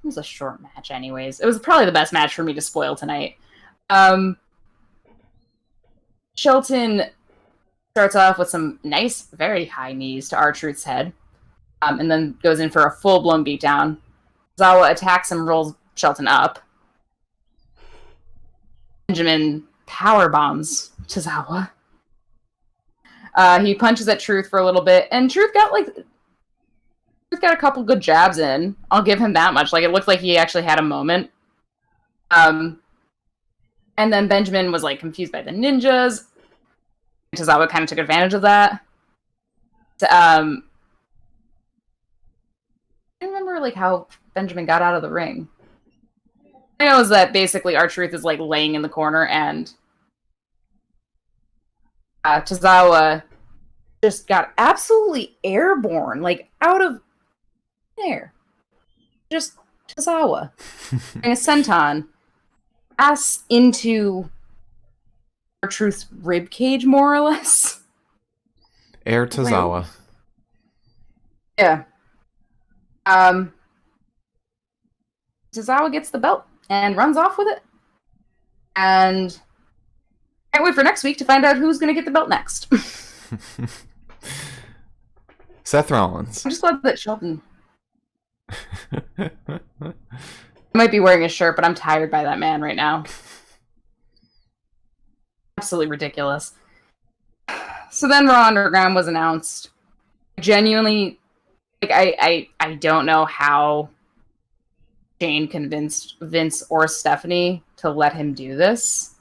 was a short match, anyways. It was probably the best match for me to spoil tonight. Shelton starts off with some nice, very high knees to R-Truth's head, and then goes in for a full-blown beatdown. Zawa attacks him, rolls Shelton up. Benjamin power bombs Tozawa. He punches at Truth for a little bit, and Truth got a couple good jabs in. I'll give him that much. Like, it looked like he actually had a moment. And then Benjamin was, like, confused by the ninjas. Tozawa kind of took advantage of that. I don't remember, like, how Benjamin got out of the ring. I know is that basically R-Truth is, like, laying in the corner, and Tozawa just got absolutely airborne, like, out of air. Just Tozawa. And a senton ass into R-Truth's rib cage, more or less. Air Tozawa. Yeah. Tozawa gets the belt and runs off with it. And can't wait for next week to find out who's going to get the belt next. Seth Rollins. I'm just glad that Shelton... I might be wearing a shirt, but I'm tired by that man right now. Absolutely ridiculous. So then Raw Underground was announced. Genuinely, like, I don't know how Shane convinced Vince or Stephanie to let him do this.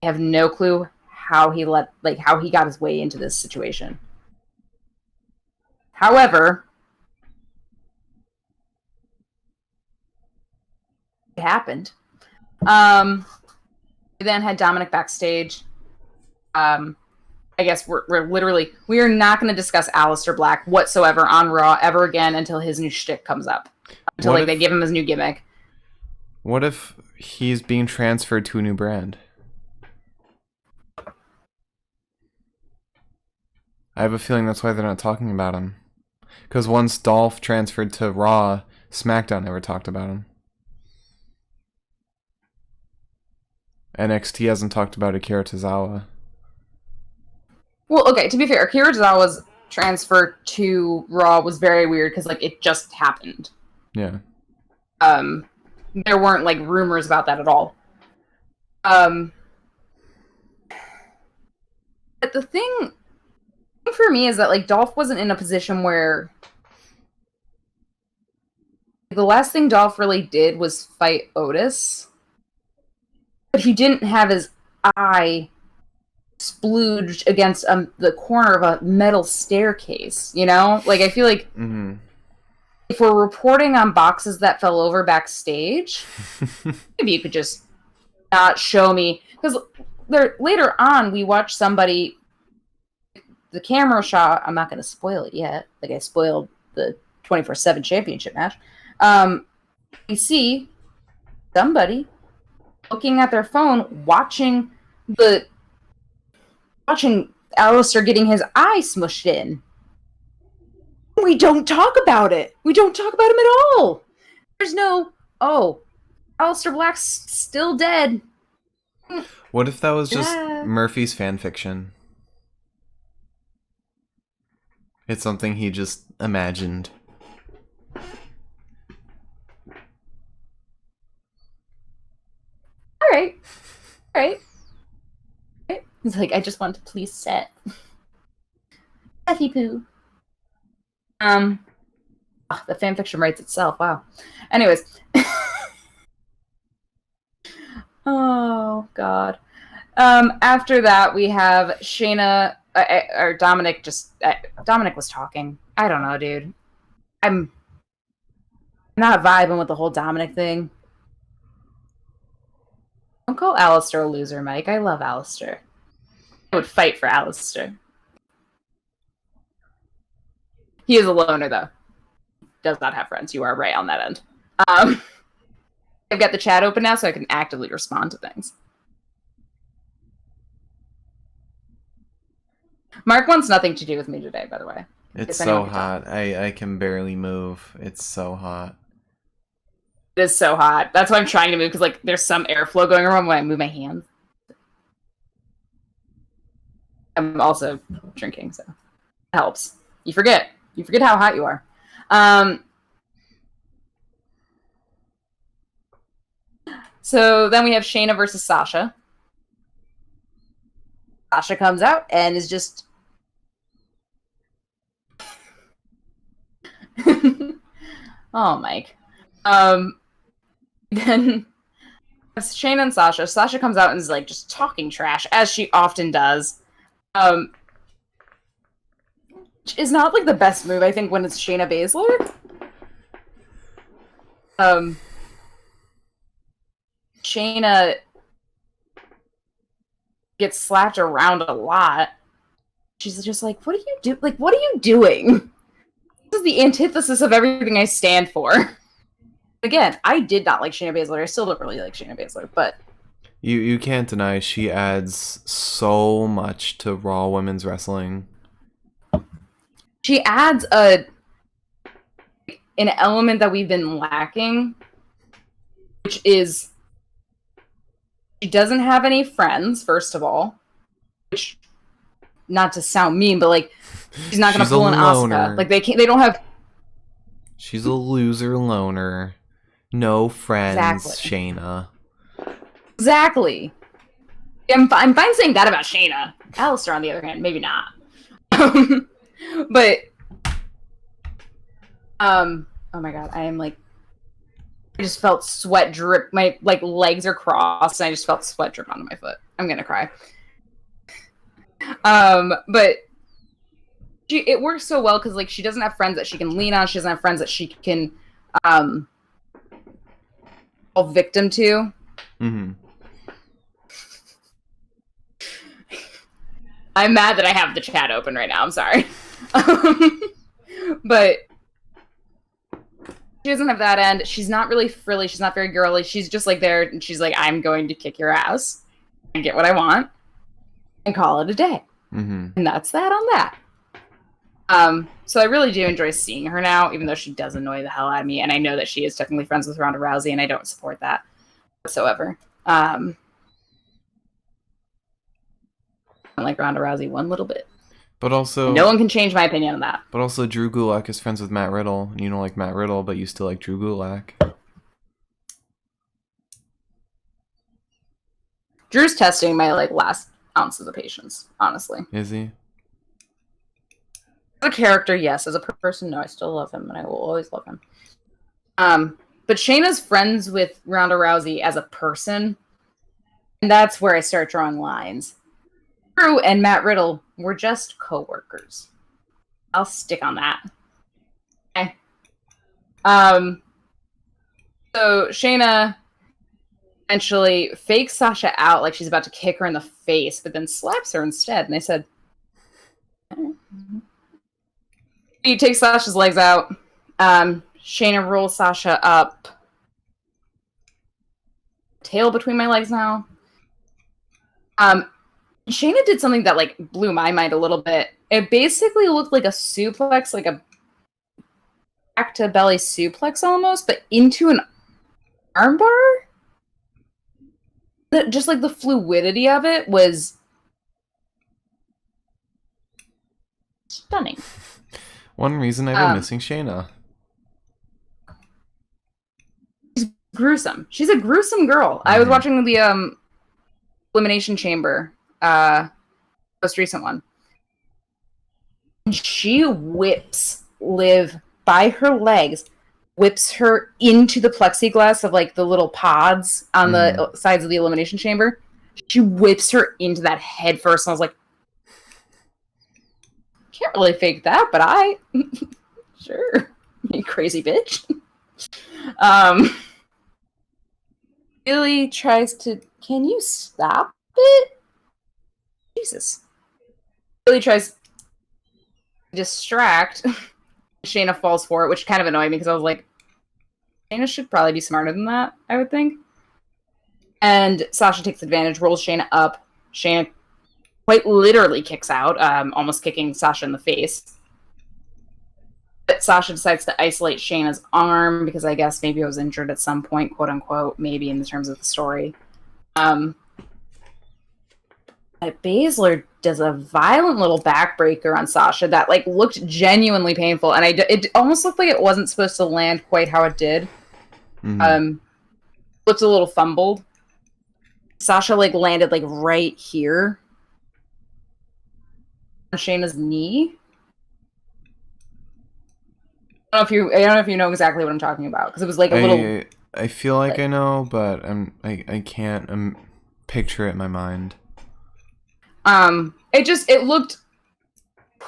I have no clue how he got his way into this situation. However, it happened. We then had Dominic backstage. I guess we are not going to discuss Aleister Black whatsoever on Raw ever again until his new shtick comes up. Until they give him his new gimmick. What if he's being transferred to a new brand? I have a feeling that's why they're not talking about him. Because once Dolph transferred to Raw, SmackDown never talked about him. NXT hasn't talked about Akira Tozawa. Well, okay, to be fair, Akira Tozawa's transfer to Raw was very weird because, like, it just happened. Yeah. There weren't, like, rumors about that at all. But the thing for me is that, like, Dolph wasn't in a position where the last thing Dolph really did was fight Otis. But he didn't have his eye splooged against the corner of a metal staircase, you know? Like, I feel like if we're reporting on boxes that fell over backstage, maybe you could just not show me. Because later on, we watched somebody, the camera shot, I'm not going to spoil it yet, like I spoiled the 24/7 championship match. We see somebody looking at their phone, watching Aleister getting his eye smushed in. We don't talk about it. We don't talk about him at all. There's no, Aleister Black's still dead. What if that was just Murphy's fan fiction? It's something he just imagined. All right. He's like, I just want to please Seth. Sethy poo. The fanfiction writes itself. Wow. Anyways. Oh, God. After that, we have Shayna, or Dominic Dominic was talking. I don't know, dude. I'm not vibing with the whole Dominic thing. Don't call Aleister a loser, Mike. I love Aleister. I would fight for Aleister. He is a loner, though. Does not have friends. You are right on that end. I've got the chat open now, so I can actively respond to things. Mark wants nothing to do with me today, by the way. It's so hot. I can barely move. It's so hot. It is so hot. That's why I'm trying to move, because like there's some airflow going around when I move my hands. I'm also drinking, so it helps. You forget how hot you are. So then we have Shayna versus Sasha. Sasha comes out and is just oh, Mike. Then Shayna and Sasha. Sasha comes out and is like just talking trash, as she often does. Is not like the best move, I think, when it's Shayna Baszler. Shayna gets slapped around a lot. She's just like, what are you do? Like, what are you doing? This is the antithesis of everything I stand for. Again, I did not like Shayna Baszler. I still don't really like Shayna Baszler, but you can't deny she adds so much to Raw women's wrestling. She adds an element that we've been lacking, which is she doesn't have any friends, first of all. Which, not to sound mean, but like she's not going to pull an Asuka. Like they don't have. She's a loser loner. No friends, exactly. Shayna. Exactly. I'm fine saying that about Shayna. Aleister, on the other hand, maybe not. But oh my god, I am like, I just felt sweat drip. My like legs are crossed, and I just felt sweat drip onto my foot. I'm gonna cry. But it works so well because like she doesn't have friends that she can lean on. She doesn't have friends that she can fall victim to. Mm-hmm. I'm mad that I have the chat open right now. I'm sorry. But she doesn't have that end. She's not really frilly. She's not very girly. She's just like there, and she's like, I'm going to kick your ass and get what I want and call it a day. Mm-hmm. And that's that on that. So I really do enjoy seeing her now, even though she does annoy the hell out of me. And I know that she is technically friends with Ronda Rousey, and I don't support that whatsoever. I don't like Ronda Rousey one little bit. But also, no one can change my opinion on that. But also, Drew Gulak is friends with Matt Riddle, and you don't like Matt Riddle, but you still like Drew Gulak. Drew's testing my like last ounces of patience, honestly. Is he? As a character, yes. As a person, no. I still love him, and I will always love him. But Shayna's friends with Ronda Rousey as a person, and that's where I start drawing lines. Drew and Matt Riddle were just co-workers. I'll stick on that. Okay. So Shayna eventually fakes Sasha out like she's about to kick her in the face, but then slaps her instead. And they said, he takes Sasha's legs out. Shayna rolls Sasha up. Tail between my legs now. Shayna did something that like blew my mind a little bit. It basically looked like a suplex, like a back to belly suplex almost, but into an armbar. Just like the fluidity of it was stunning. One reason I've been missing Shayna. She's gruesome. She's a gruesome girl. Mm-hmm. I was watching the Elimination Chamber, most recent one. And she whips Liv by her legs, whips her into the plexiglass of like the little pods on the sides of the Elimination Chamber. She whips her into that head first, and I was like, can't really fake that, but I sure, you crazy bitch. Billy tries to, can you stop it? Jesus. Billy tries to distract. Shayna falls for it, which kind of annoyed me because I was like, Shayna should probably be smarter than that, I would think. And Sasha takes advantage, rolls Shayna up. Shayna quite literally kicks out, almost kicking Sasha in the face. But Sasha decides to isolate Shayna's arm because I guess maybe it was injured at some point, quote unquote, maybe in the terms of the story. Baszler does a violent little backbreaker on Sasha that like looked genuinely painful, and it almost looked like it wasn't supposed to land quite how it did. Looked a little fumbled. Sasha like landed like right here on Shayna's knee. I don't know if you know exactly what I'm talking about because it was like a little. I feel like I know, but I can't picture it in my mind. It looked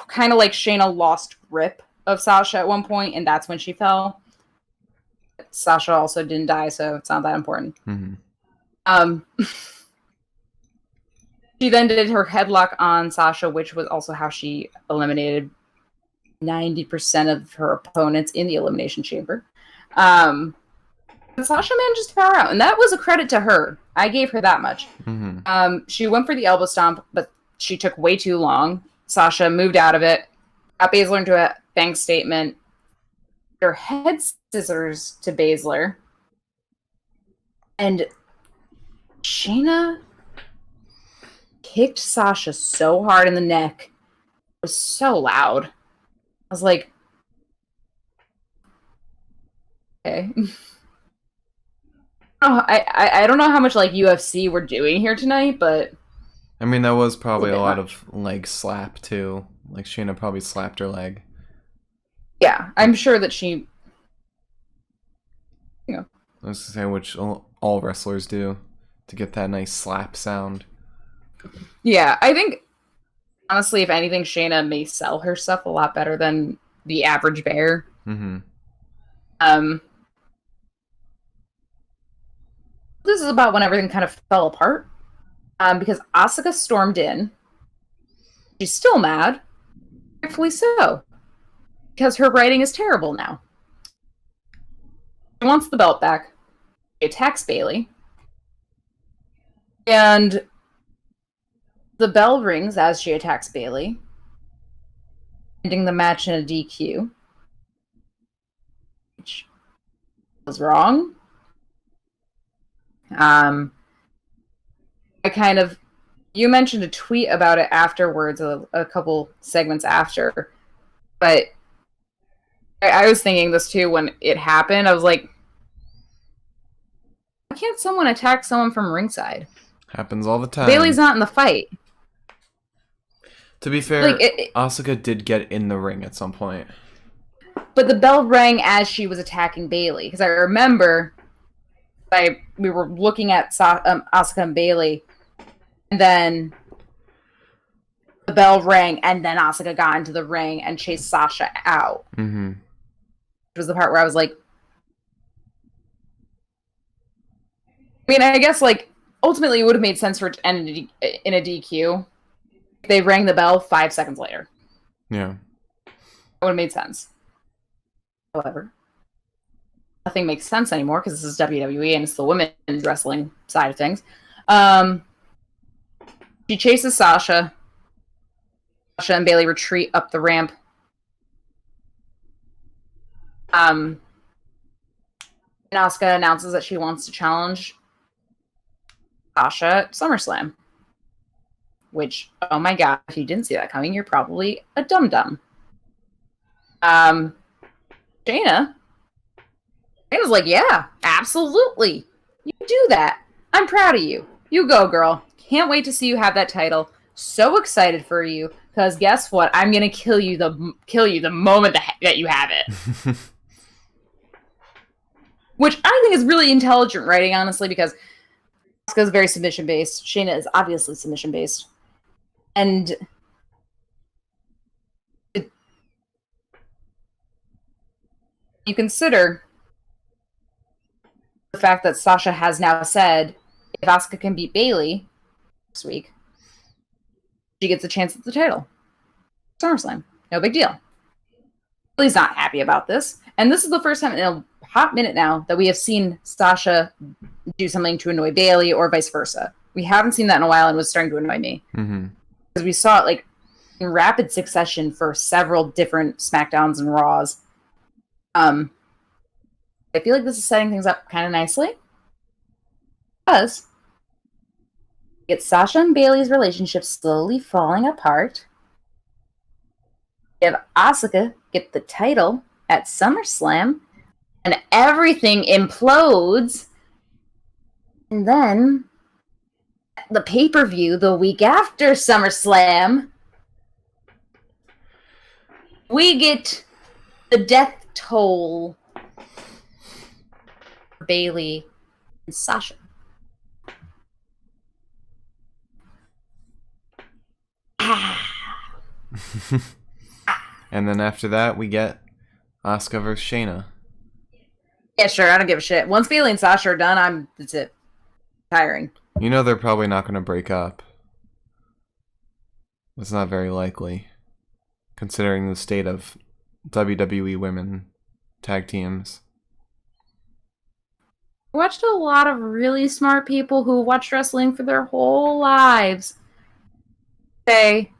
kind of like Shayna lost grip of Sasha at one point, and that's when she fell. Sasha also didn't die, so it's not that important. She then did her headlock on Sasha, which was also how she eliminated 90% of her opponents in the Elimination Chamber. Sasha manages to power out, and that was a credit to her. I gave her that much. She went for the elbow stomp, but she took way too long. Sasha moved out of it, got Baszler into a bank statement, her head scissors to Baszler, and Shayna kicked Sasha so hard in the neck. It was so loud. I was like, okay. I don't know how much like UFC we're doing here tonight, but I mean that was probably a lot of leg slap too. Like Shayna probably slapped her leg. Yeah, I'm sure that she. You know. I was gonna say which all wrestlers do to get that nice slap sound. Yeah, I think honestly, if anything, Shayna may sell her stuff a lot better than the average bear. Mm-hmm. This is about when everything kind of fell apart. Because Asuka stormed in. She's still mad. Rightfully so. Because her writing is terrible now. She wants the belt back. She attacks Bayley. And the bell rings as she attacks Bayley, ending the match in a DQ. Which was wrong. You mentioned a tweet about it afterwards, a couple segments after, but I was thinking this too when it happened. I was like, why can't someone attack someone from ringside? Happens all the time. Bayley's not in the fight. To be fair, Asuka did get in the ring at some point. But the bell rang as she was attacking Bayley. Because I remember we were looking at Asuka and Bayley, and then the bell rang, and then Asuka got into the ring and chased Sasha out. Mm-hmm. Which was the part where I was like, I mean, I guess, like, ultimately it would have made sense for it to end in a DQ. They rang the bell 5 seconds later. Yeah. It would have made sense. However, nothing makes sense anymore because this is WWE and it's the women's wrestling side of things. She chases Sasha. Sasha and Bayley retreat up the ramp. And Asuka announces that she wants to challenge Sasha at SummerSlam. Which, oh my god, if you didn't see that coming, you're probably a dum-dum. Shayna's like, yeah, absolutely. You do that. I'm proud of you. You go, girl. Can't wait to see you have that title. So excited for you, because guess what? I'm gonna kill you the moment that you have it. Which I think is really intelligent writing, honestly, because Asuka is very submission-based. Shayna is obviously submission-based. And you consider the fact that Sasha has now said if Asuka can beat Bayley next week, she gets a chance at the title. SummerSlam. No big deal. Bayley's not happy about this. And this is the first time in a hot minute now that we have seen Sasha do something to annoy Bayley or vice versa. We haven't seen that in a while and it was starting to annoy me. Mm-hmm. Because we saw it like in rapid succession for several different SmackDowns and Raws. I feel like this is setting things up kind of nicely. Because it's Sasha and Bayley's relationship slowly falling apart. If Asuka get the title at SummerSlam, and everything implodes, and then the pay-per-view the week after SummerSlam, we get the death toll for Bayley and Sasha. And then after that, we get Asuka versus Shayna. Yeah, sure. I don't give a shit. Once Bayley and Sasha are done, that's it. Tiring. You know they're probably not going to break up. It's not very likely, considering the state of WWE women tag teams. I watched a lot of really smart people who watched wrestling for their whole lives say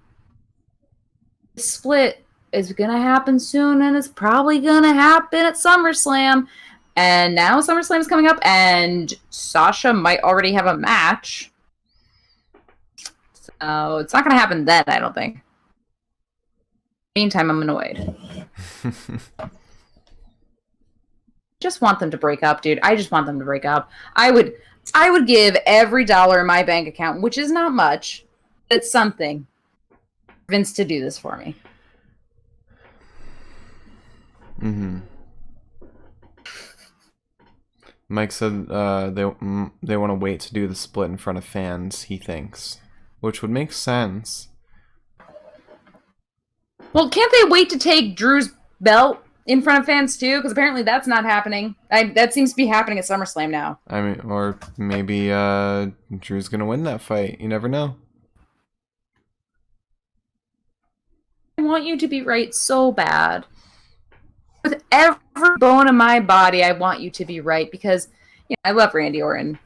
the split is gonna happen soon and it's probably gonna happen at SummerSlam. And now SummerSlam is coming up and Sasha might already have a match. So it's not gonna happen then, I don't think. Meantime, I'm annoyed. Just want them to break up, dude. I just want them to break up. I would give every dollar in my bank account, which is not much, but it's something, for Vince to do this for me. Mm-hmm. Mike said they want to wait to do the split in front of fans, he thinks. Which would make sense. Well, can't they wait to take Drew's belt in front of fans too? Because apparently that's not happening. That seems to be happening at SummerSlam now. I mean, or maybe Drew's gonna win that fight. You never know. I want you to be right so bad. With every bone in my body, I want you to be right because I love Randy Orton.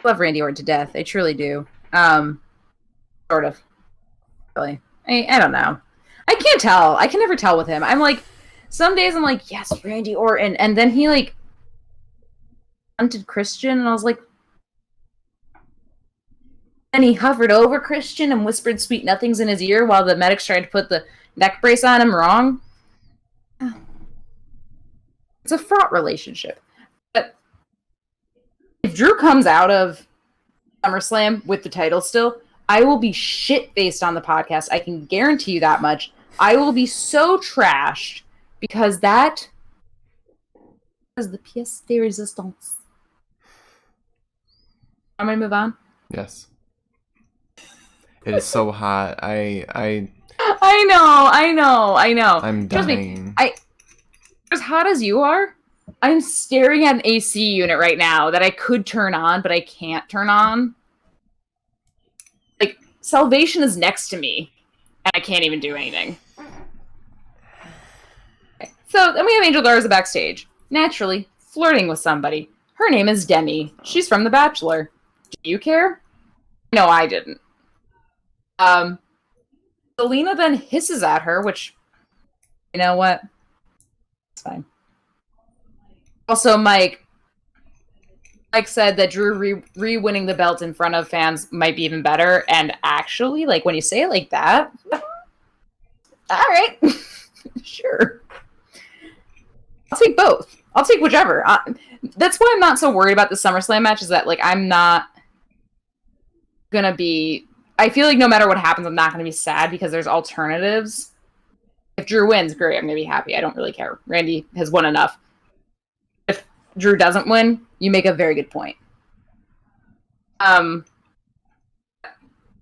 I love Randy Orton to death. I truly do. Sort of. Really. I don't know. I can't tell. I can never tell with him. I'm like, some days I'm like, yes, Randy Orton. And then he like hunted Christian and I was like, and he hovered over Christian and whispered sweet nothings in his ear while the medics tried to put the neck brace on him wrong. It's a fraught relationship. But if Drew comes out of SummerSlam with the title still, I will be shit-faced on the podcast. I can guarantee you that much. I will be so trashed because that was the pièce de résistance. I'm going to move on? Yes. It is so hot. I know. I'm Trust dying. me, as hot as you are, I'm staring at an AC unit right now that I could turn on, but I can't turn on. Like, Salvation is next to me, and I can't even do anything. Okay. So, then we have Angel Garza backstage. Naturally, flirting with somebody. Her name is Demi. She's from The Bachelor. Do you care? No, I didn't. Selena then hisses at her, which, you know what? It's fine. Also, Mike said that Drew re-winning the belt in front of fans might be even better. And actually, like, when you say it like that, all right, sure. I'll take both. I'll take whichever. That's why I'm not so worried about the SummerSlam match, is that, like, I'm not gonna be... I feel like no matter what happens, I'm not gonna be sad because there's alternatives. If Drew wins, great, I'm gonna be happy. I don't really care. Randy has won enough. If Drew doesn't win, you make a very good point. Angel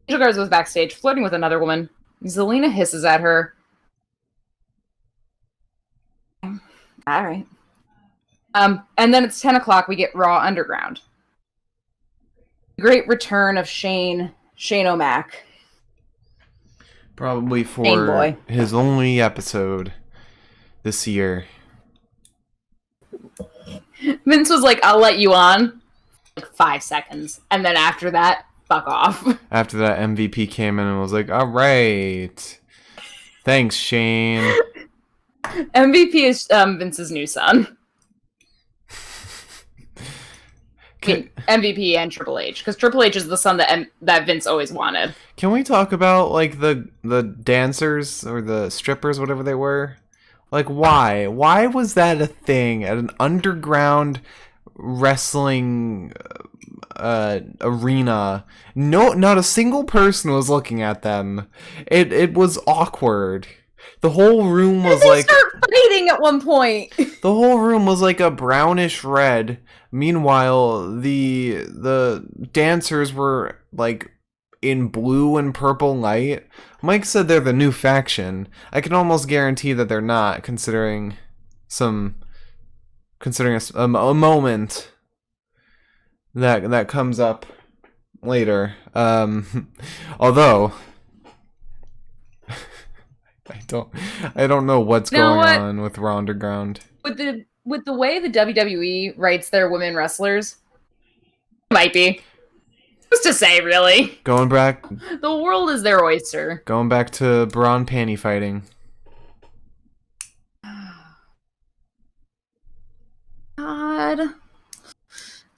Garza was backstage flirting with another woman. Zelina hisses at her. All right. And then it's 10 o'clock. We get Raw Underground. Great return of Shane O'Mac. Probably for his only episode this year. Vince was like, I'll let you on. Like 5 seconds. And then after that, fuck off. After that, MVP came in and was like, all right. Thanks, Shane. MVP is Vince's new son. MVP and Triple H, because Triple H is the son that Vince always wanted. Can we talk about like the dancers or the strippers, whatever they were? Like, why was that a thing at an underground wrestling arena? No, not a single person was looking at them. It was awkward. The whole room was they like start fighting at one point. The whole room was like a brownish red. Meanwhile, the dancers were like in blue and purple light. Mike said they're the new faction. I can almost guarantee that they're not, considering a moment that comes up later. Although I don't know what's going on with Raw Underground. With the way the WWE writes their women wrestlers, might be. Who's to say, really? Going back... The world is their oyster. Going back to bra and panty fighting. God.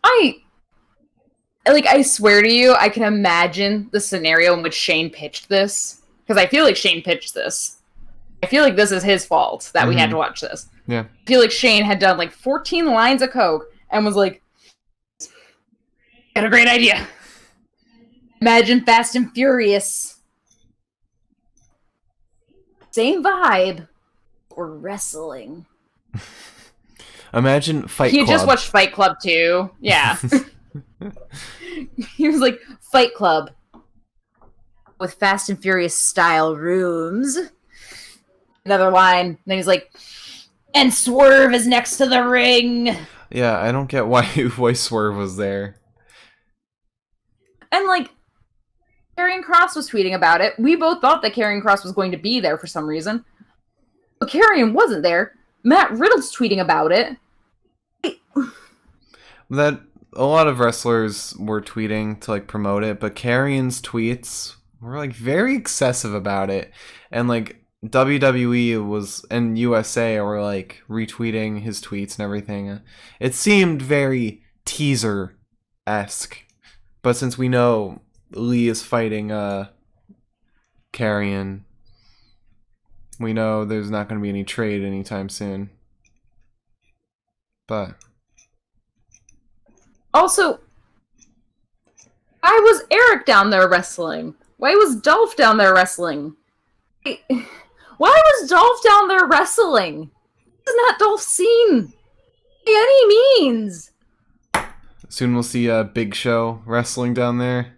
I swear to you, I can imagine the scenario in which Shane pitched this. Because I feel like Shane pitched this. I feel like this is his fault that we had to watch this. Yeah. I feel like Shane had done like 14 lines of coke and was like, got a great idea. Imagine Fast and Furious. Same vibe. Or wrestling. Imagine Fight Club. He just watched Fight Club too. Yeah. He was like, Fight Club. With Fast and Furious style rooms. Another line. And then he's like, and Swerve is next to the ring. Yeah, I don't get why Swerve was there. And like, Karrion Kross was tweeting about it. We both thought that Karrion Kross was going to be there for some reason. But Karrion wasn't there. Matt Riddle's tweeting about it. That a lot of wrestlers were tweeting to like promote it, but Karrion's tweets were like very excessive about it. And like WWE was and USA were like retweeting his tweets and everything. It seemed very teaser-esque. But since we know Lee is fighting Karrion, we know there's not going to be any trade anytime soon. But also, why was Eric down there wrestling? Why was Dolph down there wrestling? Why was Dolph down there wrestling? This is not Dolph's scene by any means. Soon we'll see a Big Show wrestling down there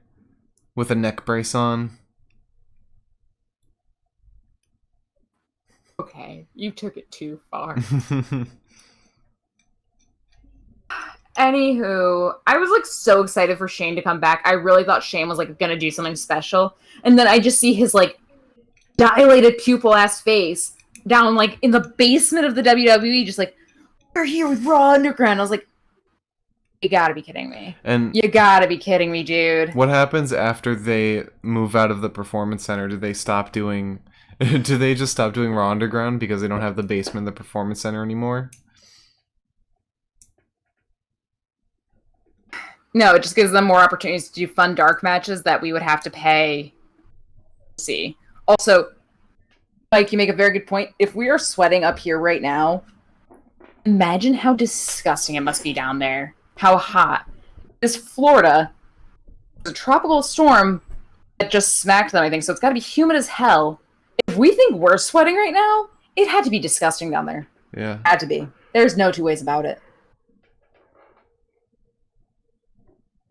with a neck brace on. Okay, you took it too far. Anywho, I was like so excited for Shane to come back. I really thought Shane was like gonna do something special, and then I just see his like dilated pupil ass face down like in the basement of the WWE, just like, we're here with Raw Underground. I was like, you gotta be kidding me. And you gotta be kidding me, dude. What happens after they move out of the Performance Center? Do they stop doing? Do they just stop doing Raw Underground because they don't have the basement of the Performance Center anymore? No, it just gives them more opportunities to do fun dark matches that we would have to pay to see. Also, Mike, you make a very good point. If we are sweating up here right now, imagine how disgusting it must be down there. How hot. This Florida is a tropical storm that just smacked them, I think, so it's got to be humid as hell. If we think we're sweating right now, it had to be disgusting down there. Yeah. Had to be. There's no two ways about it.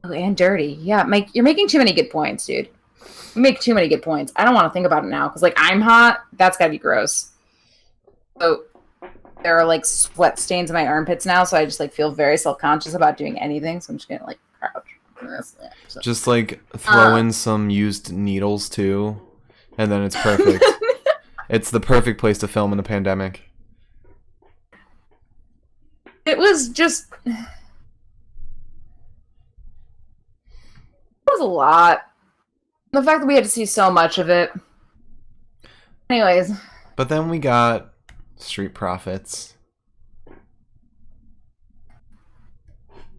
Oh, and dirty. Yeah, Mike, you're making too many good points, dude. You make too many good points. I don't want to think about it now, because, like, I'm hot. That's got to be gross. So, there are, like, sweat stains in my armpits now, so I just, like, feel very self-conscious about doing anything, so I'm just gonna, like, crouch. So. Just, like, throw in some used needles, too, and then it's perfect. It's the perfect place to film in a pandemic. It was just... It was a lot. The fact that we had to see so much of it. Anyways. But then we got Street Profits.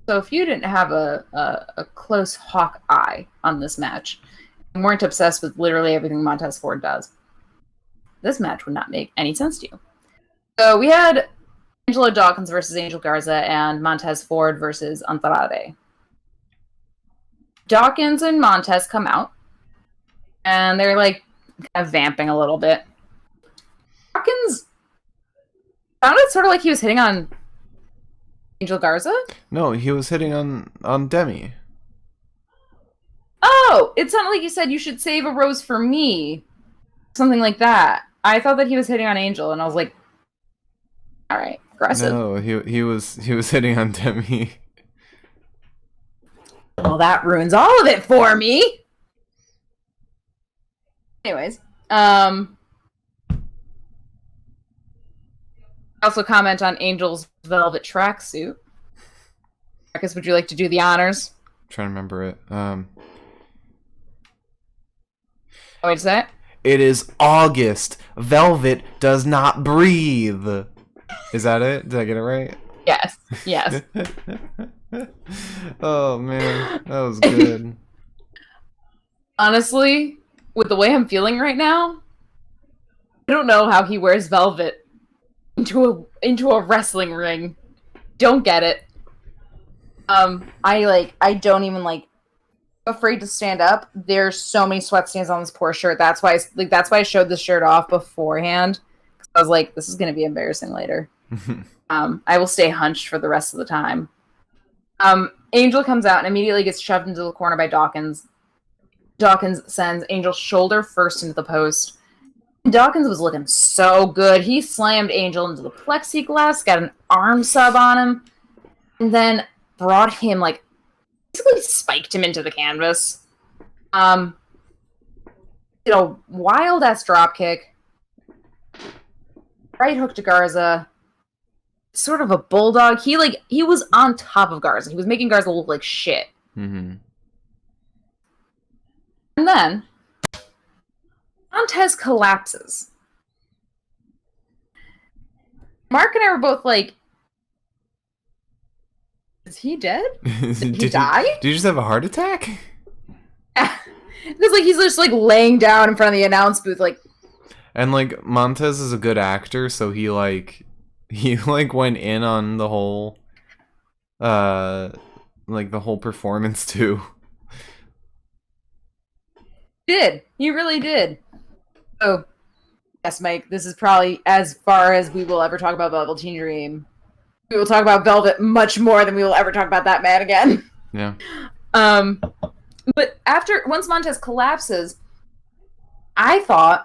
So if you didn't have a close hawk eye on this match, and weren't obsessed with literally everything Montez Ford does, this match would not make any sense to you. So we had Angelo Dawkins versus Angel Garza and Montez Ford versus Andrade. Dawkins and Montez come out, and they're like kind of vamping a little bit. Dawkins sounded sort of like he was hitting on Angel Garza. No, he was hitting on Demi. Oh, it sounded like you said you should save a rose for me, something like that. I thought that he was hitting on Angel, and I was like, all right, aggressive. No, he was hitting on Demi. Well, that ruins all of it for me. Anyways, also comment on Angel's velvet tracksuit. Marcus, would you like to do the honors? I'm trying to remember it. Wait a sec. It is August. Velvet does not breathe. Is that it? Did I get it right? Yes. Yes. Oh man, that was good. Honestly, with the way I'm feeling right now, I don't know how he wears velvet into a wrestling ring. Don't get it. I don't even like afraid to stand up. There's so many sweat stains on this poor shirt. That's why I showed this shirt off beforehand. I was like, this is gonna be embarrassing later. I will stay hunched for the rest of the time. Angel comes out and immediately gets shoved into the corner by Dawkins. Dawkins sends Angel's shoulder first into the post. Dawkins was looking so good. He slammed Angel into the plexiglass, got an arm sub on him, and then brought him, like, basically spiked him into the canvas. Did a wild-ass dropkick. Right hook to Garza. Sort of a bulldog. He was on top of Garza. He was making Garza look like shit. Mm-hmm. And then Montez collapses. Mark and I were both like, is he dead? Did he die? Did you just have a heart attack? Because, like, he's just, like, laying down in front of the announce booth, like... And, like, Montez is a good actor, so he went in on the whole, like, the whole performance, too. He really did. So, yes, Mike, this is probably as far as we will ever talk about Velveteen Dream. We will talk about Velvet much more than we will ever talk about that man again. Yeah. But once Montez collapses, I thought,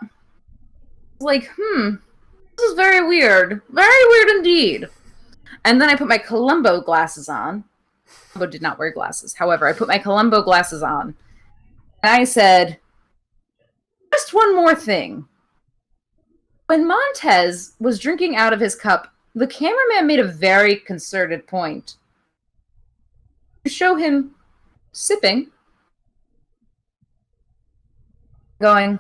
like, this is very weird. Very weird indeed. And then I put my Columbo glasses on. Columbo did not wear glasses. However, I put my Columbo glasses on. And I said, just one more thing. When Montez was drinking out of his cup, the cameraman made a very concerted point to show him sipping, going,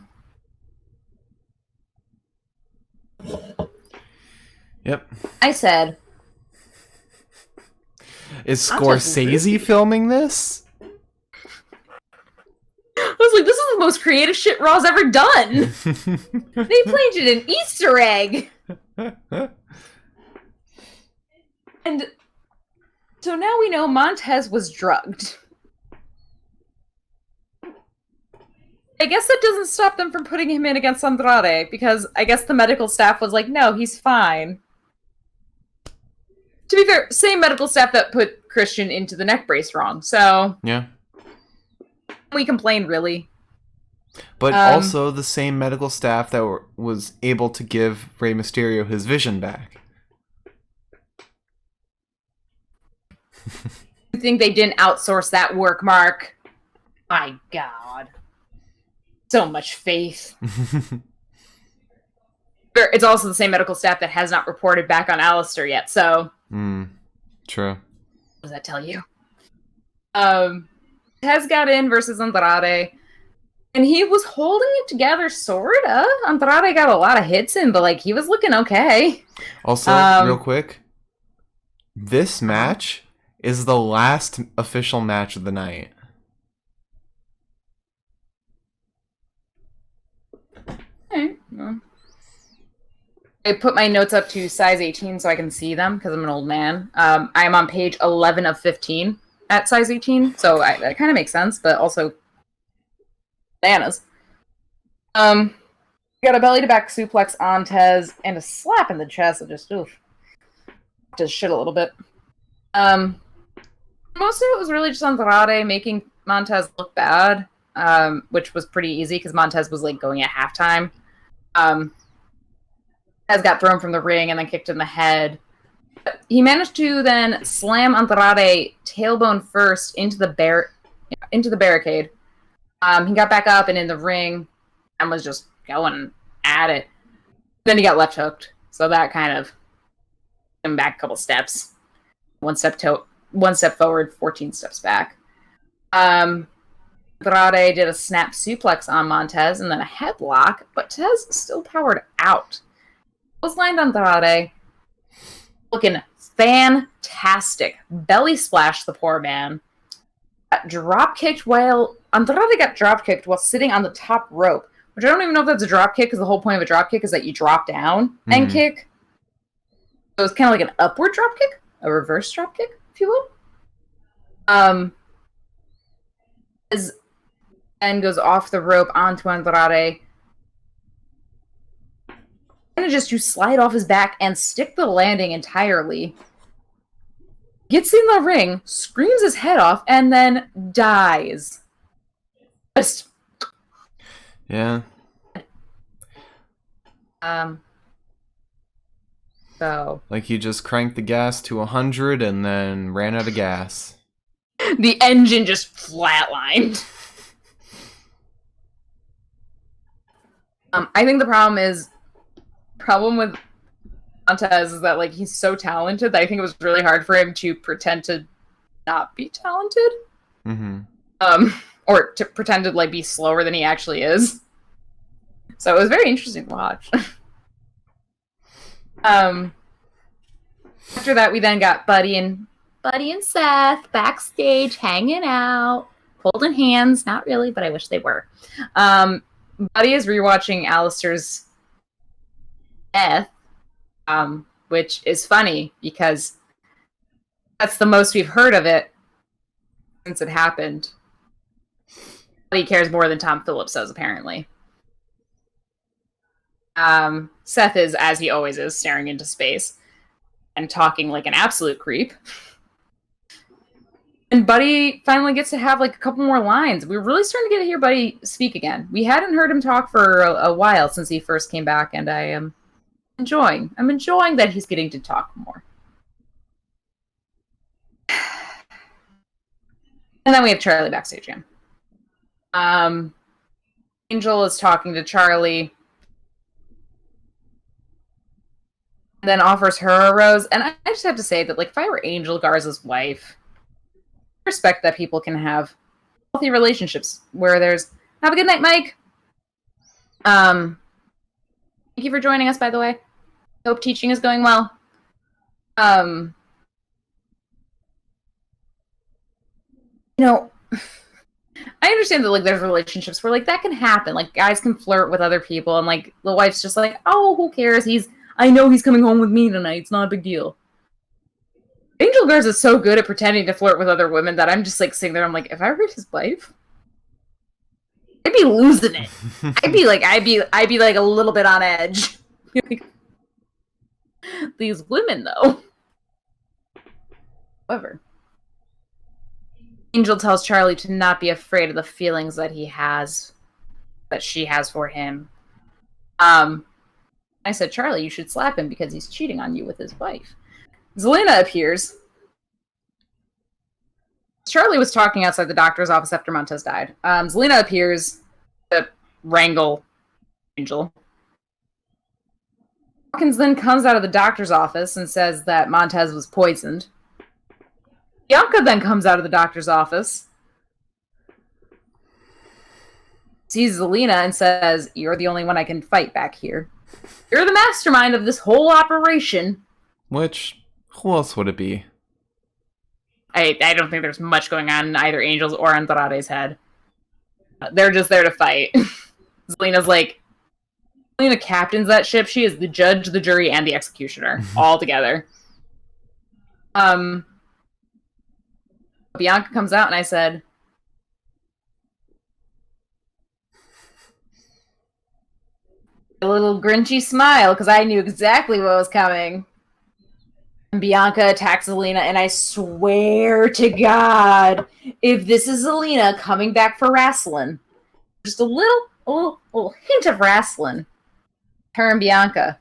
Yep. I said, is Scorsese filming this? I was like, this is the most creative shit Raw's ever done. They planted an Easter egg. And so now we know Montez was drugged. I guess that doesn't stop them from putting him in against Andrade, because I guess the medical staff was like, no, he's fine. To be fair, same medical staff that put Christian into the neck brace wrong, so... Yeah. We complain, really. But also the same medical staff that was able to give Rey Mysterio his vision back. You think they didn't outsource that work, Mark? My God. So much faith. It's also the same medical staff that has not reported back on Alistair yet, so... True. What does that tell you? Tez got in versus Andrade, and he was holding it together, sorta. Andrade got a lot of hits in, but, like, he was looking okay. Also, real quick, this match is the last official match of the night. Okay. Well, I put my notes up to size 18 so I can see them, because I'm an old man. I'm on page 11 of 15 at size 18, so that kind of makes sense, but also bananas. Got a belly-to-back suplex on Tez, and a slap in the chest that just, does shit a little bit. Most of it was really just Andrade making Montez look bad, which was pretty easy, because Montez was, like, going at halftime. Tez got thrown from the ring and then kicked in the head. But he managed to then slam Andrade tailbone first into the barricade. He got back up and in the ring and was just going at it. Then he got left hooked, so that kind of him back a couple steps. One step forward, 14 steps back. Andrade did a snap suplex on Montez and then a headlock, but Tez still powered out. Clotheslined Andrade, looking fantastic. Belly splashed the poor man. Andrade got drop kicked while sitting on the top rope, which I don't even know if that's a drop kick, because the whole point of a drop kick is that you drop down and kick. So it's kind of like an upward drop kick, a reverse drop kick, if you will. And goes off the rope onto Andrade. Manages to slide off his back and stick the landing entirely. Gets in the ring, screams his head off, and then dies. Just... Yeah. Um, so Like he just cranked the gas to 100 and then ran out of gas. the engine just flatlined. I think the problem with Montez is that like he's so talented that I think it was really hard for him to pretend to not be talented. Mm-hmm. Or to pretend to like be slower than he actually is. So it was very interesting to watch. After that, we then got Buddy and Seth backstage hanging out, holding hands. Not really, but I wish they were. Buddy is rewatching Alistair's death, which is funny because that's the most we've heard of it since it happened. Buddy cares more than Tom Phillips does, apparently. Seth is, as he always is, staring into space and talking like an absolute creep. And Buddy finally gets to have like a couple more lines. We're really starting to get to hear Buddy speak again. We hadn't heard him talk for a while since he first came back, and I am enjoying that he's getting to talk more. And then we have Charlie backstage again. Angel is talking to Charlie, and then offers her a rose. And I just have to say that, like, if I were Angel Garza's wife, I respect that people can have healthy relationships where there's have a good night, Mike. Thank you for joining us, by the way. Hope teaching is going well. You know, I understand that like there's relationships where like that can happen. Like guys can flirt with other people, and like the wife's just like, oh, who cares? I know he's coming home with me tonight. It's not a big deal. Angel Garza is so good at pretending to flirt with other women that I'm just like sitting there. I'm like, if I were his wife, I'd be losing it. I'd be like a little bit on edge. These women, though. However, Angel tells Charlie to not be afraid of the feelings that she has for him. I said, Charlie, you should slap him because he's cheating on you with his wife. Zelina appears. Charlie was talking outside the doctor's office after Montez died. Zelina appears to wrangle Angel. Hawkins then comes out of the doctor's office and says that Montez was poisoned. Bianca then comes out of the doctor's office, sees Zelina, and says, you're the only one I can fight back here. You're the mastermind of this whole operation. Which, who else would it be? I don't think there's much going on in either Angel's or Andrade's head. They're just there to fight. Zelina's like, Zelina captains that ship. She is the judge, the jury, and the executioner, all together. Bianca comes out, and I said, a little grinchy smile, because I knew exactly what was coming. And Bianca attacks Zelina, and I swear to God, if this is Zelina coming back for wrestling, just a little hint of wrestling, her and Bianca.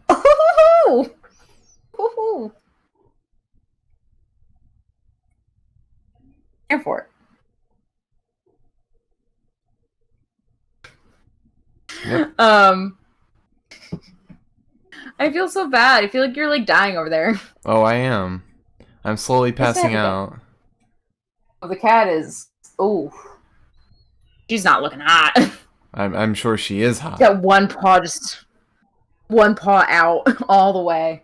Oh! Woohoo! Here for it. Yep. I feel so bad. I feel like you're like dying over there. Oh, I am. I'm slowly passing out. Oh, the cat is. Oh, she's not looking hot. I'm sure she is hot. Got one paw out all the way.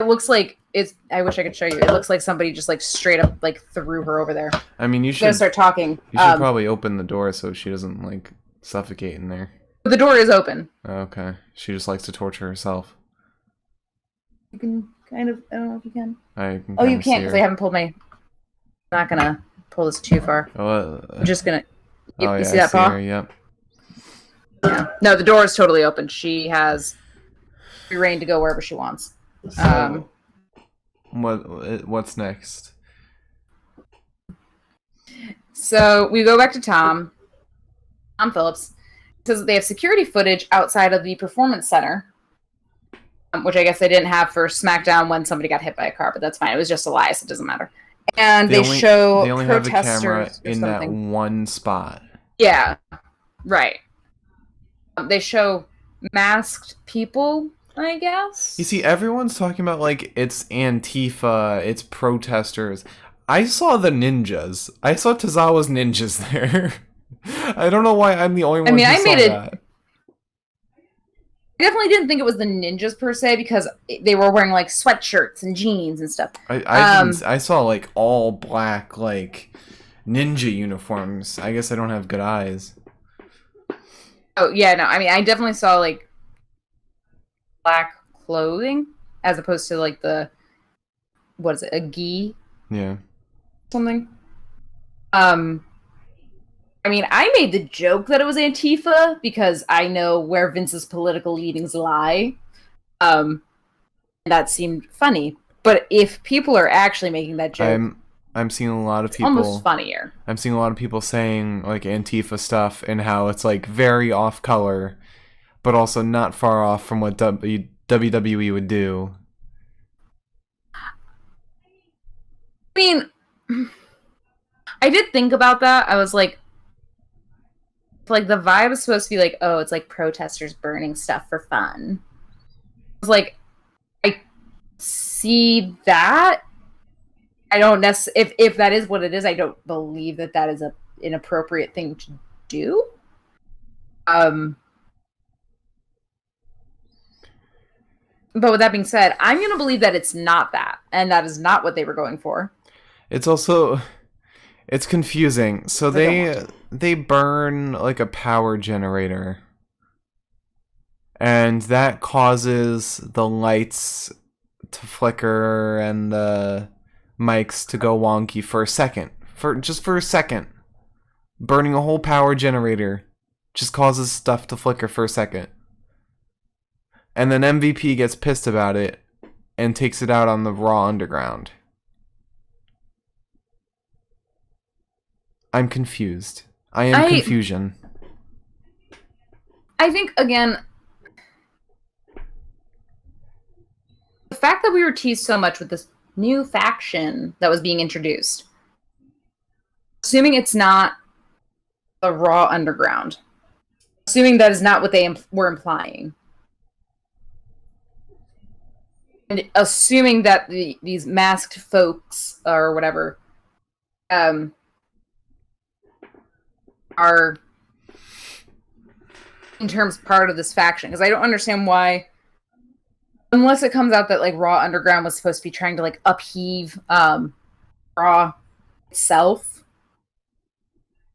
It looks like it's. I wish I could show you. It looks like somebody just like straight up like threw her over there. I mean, you She's gonna should start talking. You should probably open the door so she doesn't like suffocate in there. The door is open. Okay, she just likes to torture herself. You can kind of. I don't know if you can. I can Oh, you can't because I haven't pulled my. I'm not gonna pull this too far. I'm just gonna. You see that paw? Her, yep. Yeah. No, the door is totally open. She has free reign to go wherever she wants. So, what's next? So we go back to Tom. Tom Phillips, says that they have security footage outside of the Performance Center, which I guess they didn't have for SmackDown when somebody got hit by a car, but that's fine. It was just a lie, so it doesn't matter. And they show only have a camera protesters or in that something. one spot. Yeah, right. They show masked people, I guess. You see, everyone's talking about like it's Antifa, it's protesters. I saw the ninjas. I saw Tozawa's ninjas there. I don't know why I'm the only one who saw that. I definitely didn't think it was the ninjas per se because they were wearing like sweatshirts and jeans and stuff. I saw like all black like ninja uniforms. I guess I don't have good eyes. Oh yeah, no. I mean, I definitely saw like black clothing as opposed to like the what is it, a gi? Yeah. Something. I mean, I made the joke that it was Antifa because I know where Vince's political leanings lie. That seemed funny. But if people are actually making that joke, I'm seeing a lot of people almost funnier. I'm seeing a lot of people saying like Antifa stuff and how it's like very off color, but also not far off from what WWE would do. I mean, I did think about that. I was like the vibe is supposed to be like, oh, it's like protesters burning stuff for fun. I was like, I see that. I don't necessarily, if that is what it is, I don't believe that that is an inappropriate thing to do. But with that being said, I'm going to believe that it's not that, and that is not what they were going for. It's also, it's confusing. So they burn like a power generator, and that causes the lights to flicker and the mics to go wonky for a second. Just for a second. Burning a whole power generator just causes stuff to flicker for a second. And then MVP gets pissed about it and takes it out on the Raw Underground. I'm confused. I am confusion. I think, again, the fact that we were teased so much with this new faction that was being introduced, assuming it's not the Raw Underground, assuming that is not what they were implying, and assuming that these masked folks or whatever are in terms part of this faction, because I don't understand why, unless it comes out that like Raw Underground was supposed to be trying to like upheave Raw itself.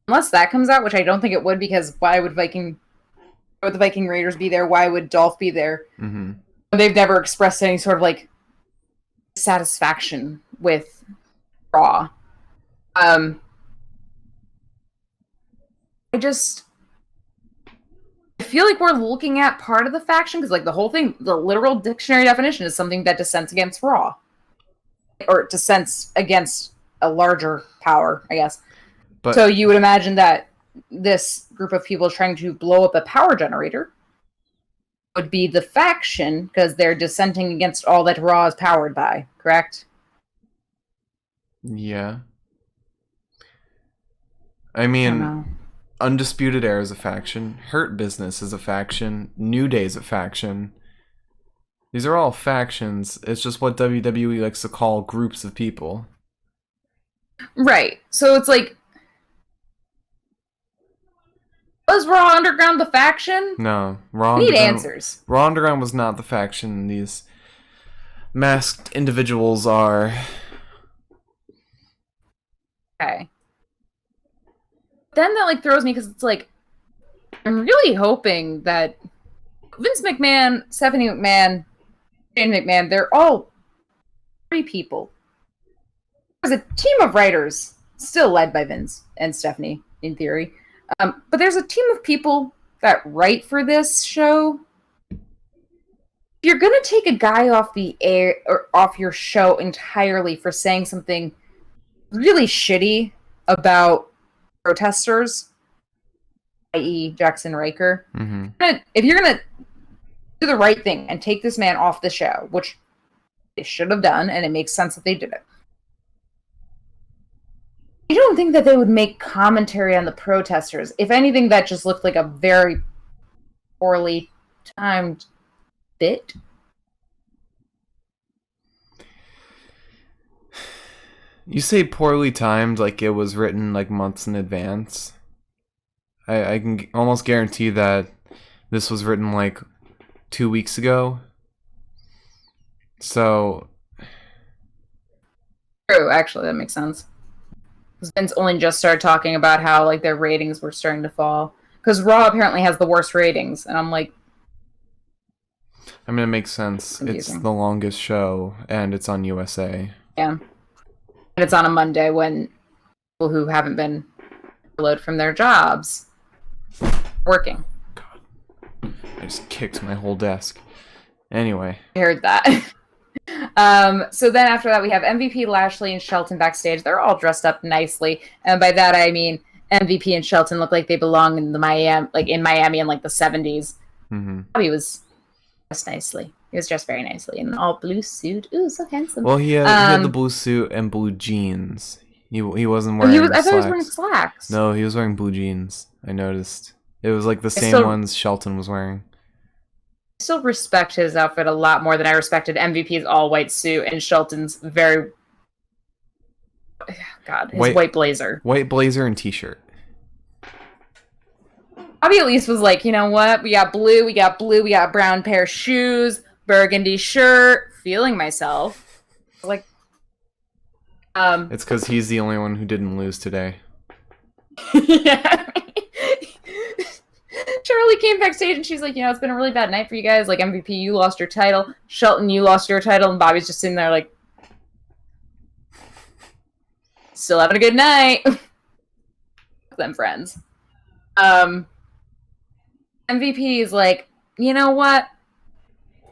Unless that comes out, which I don't think it would, because why would the Viking Raiders be there? Why would Dolph be there? Mm-hmm. They've never expressed any sort of like satisfaction with Raw. I feel like we're looking at part of the faction because like the whole thing, the literal dictionary definition is something that dissents against Raw. Or dissents against a larger power, I guess. But, so you would imagine that this group of people trying to blow up a power generator would be the faction because they're dissenting against all that Raw is powered by, correct? Yeah. I mean, Undisputed Era is a faction. Hurt Business is a faction. New Day is a faction. These are all factions. It's just what WWE likes to call groups of people. Right. So it's like, was Raw Underground the faction? No. Need answers. Raw Underground was not the faction. These masked individuals are. Okay. Then that like throws me because it's like, I'm really hoping that Vince McMahon, Stephanie McMahon, Shane McMahon, they're all three people. There's a team of writers, still led by Vince and Stephanie, in theory. But there's a team of people that write for this show. If you're gonna take a guy off the air or off your show entirely for saying something really shitty about protesters, i.e. Jackson Riker. Mm-hmm. If you're gonna do the right thing and take this man off the show, which they should have done, and it makes sense that they did it, I don't think that they would make commentary on the protesters. If anything, that just looked like a very poorly timed bit. You say poorly timed, like it was written like months in advance. I can almost guarantee that this was written like 2 weeks ago. So True, actually, that makes sense. Because Vince only just started talking about how like their ratings were starting to fall. Because Raw apparently has the worst ratings, and I'm like, I mean, it makes sense. Confusing. It's the longest show, and it's on USA. yeah. And it's on a Monday when people who haven't been furloughed from their jobs are working. God, I just kicked my whole desk. Anyway. I heard that. So then after that, we have MVP, Lashley, and Shelton backstage. They're all dressed up nicely, and by that I mean MVP and Shelton look like they belong in the Miami in like the 70s. Mm-hmm. Bobby was dressed nicely. He was dressed very nicely in an all blue suit. Ooh, so handsome. Well, he had the blue suit and blue jeans. He wasn't wearing. I thought he was wearing slacks. No, he was wearing blue jeans. I noticed. It was like the same ones Shelton was wearing. I still respect his outfit a lot more than I respected MVP's all-white suit and Shelton's very... God, his white blazer. White blazer and t-shirt. Bobby at least was like, you know what? We got blue, we got brown pair of shoes, burgundy shirt, feeling myself. Like, it's because he's the only one who didn't lose today. Yeah. Charlie came backstage and she's like, you know, it's been a really bad night for you guys. Like, MVP, you lost your title. Shelton, you lost your title. And Bobby's just sitting there like, still having a good night. Them friends. MVP is like, you know what?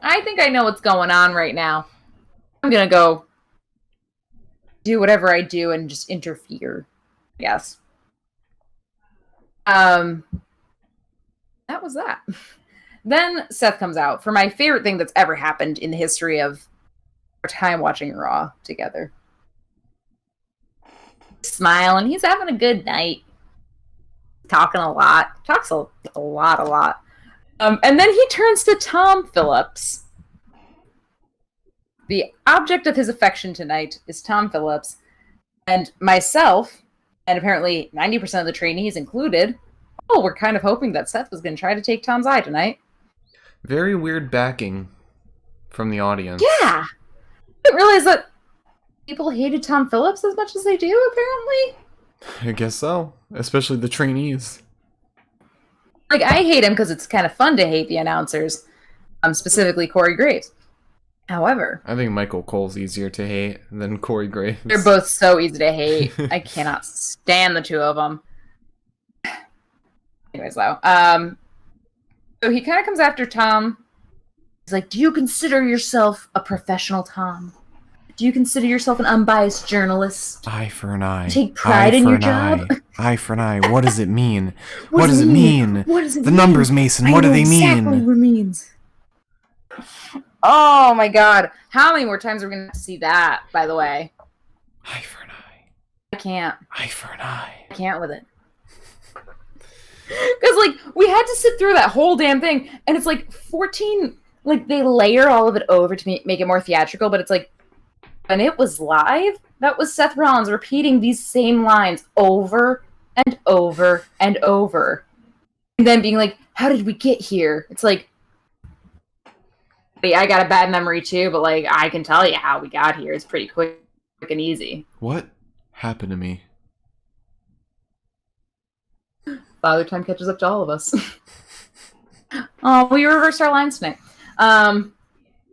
I think I know what's going on right now. I'm going to go do whatever I do and just interfere, I guess. That was that. Then Seth comes out for my favorite thing that's ever happened in the history of our time watching Raw together. Smiling. He's having a good night. Talking a lot. Talks a lot. And then he turns to Tom Phillips. The object of his affection tonight is Tom Phillips. And myself, and apparently 90% of the trainees included, we're kind of hoping that Seth was going to try to take Tom's eye tonight. Very weird backing from the audience. Yeah. I didn't realize that people hated Tom Phillips as much as they do, apparently. I guess so. Especially the trainees. Like, I hate him because it's kind of fun to hate the announcers. Specifically Corey Graves. However... I think Michael Cole's easier to hate than Corey Graves. They're both so easy to hate. I cannot stand the two of them. Anyways, though. So he kind of comes after Tom. He's like, do you consider yourself a professional, Tom? Do you consider yourself an unbiased journalist? Eye for an eye. Take pride in your job? Eye for an eye. What does it mean? What does it mean? What does it the mean? numbers, Mason. What do they mean? Exactly what it means. Oh my god. How many more times are we going to see that, by the way? Eye for an eye. I can't. Eye for an eye. I can't with it. Because, like, we had to sit through that whole damn thing, and it's like 14, like, they layer all of it over to make it more theatrical, but it's like, when it was live, that was Seth Rollins repeating these same lines over and over and over. And then being like, how did we get here? It's like, I got a bad memory too, but, like, I can tell you how we got here. It's pretty quick and easy. What happened to me? Father Time catches up to all of us. Oh, we reversed our lines tonight.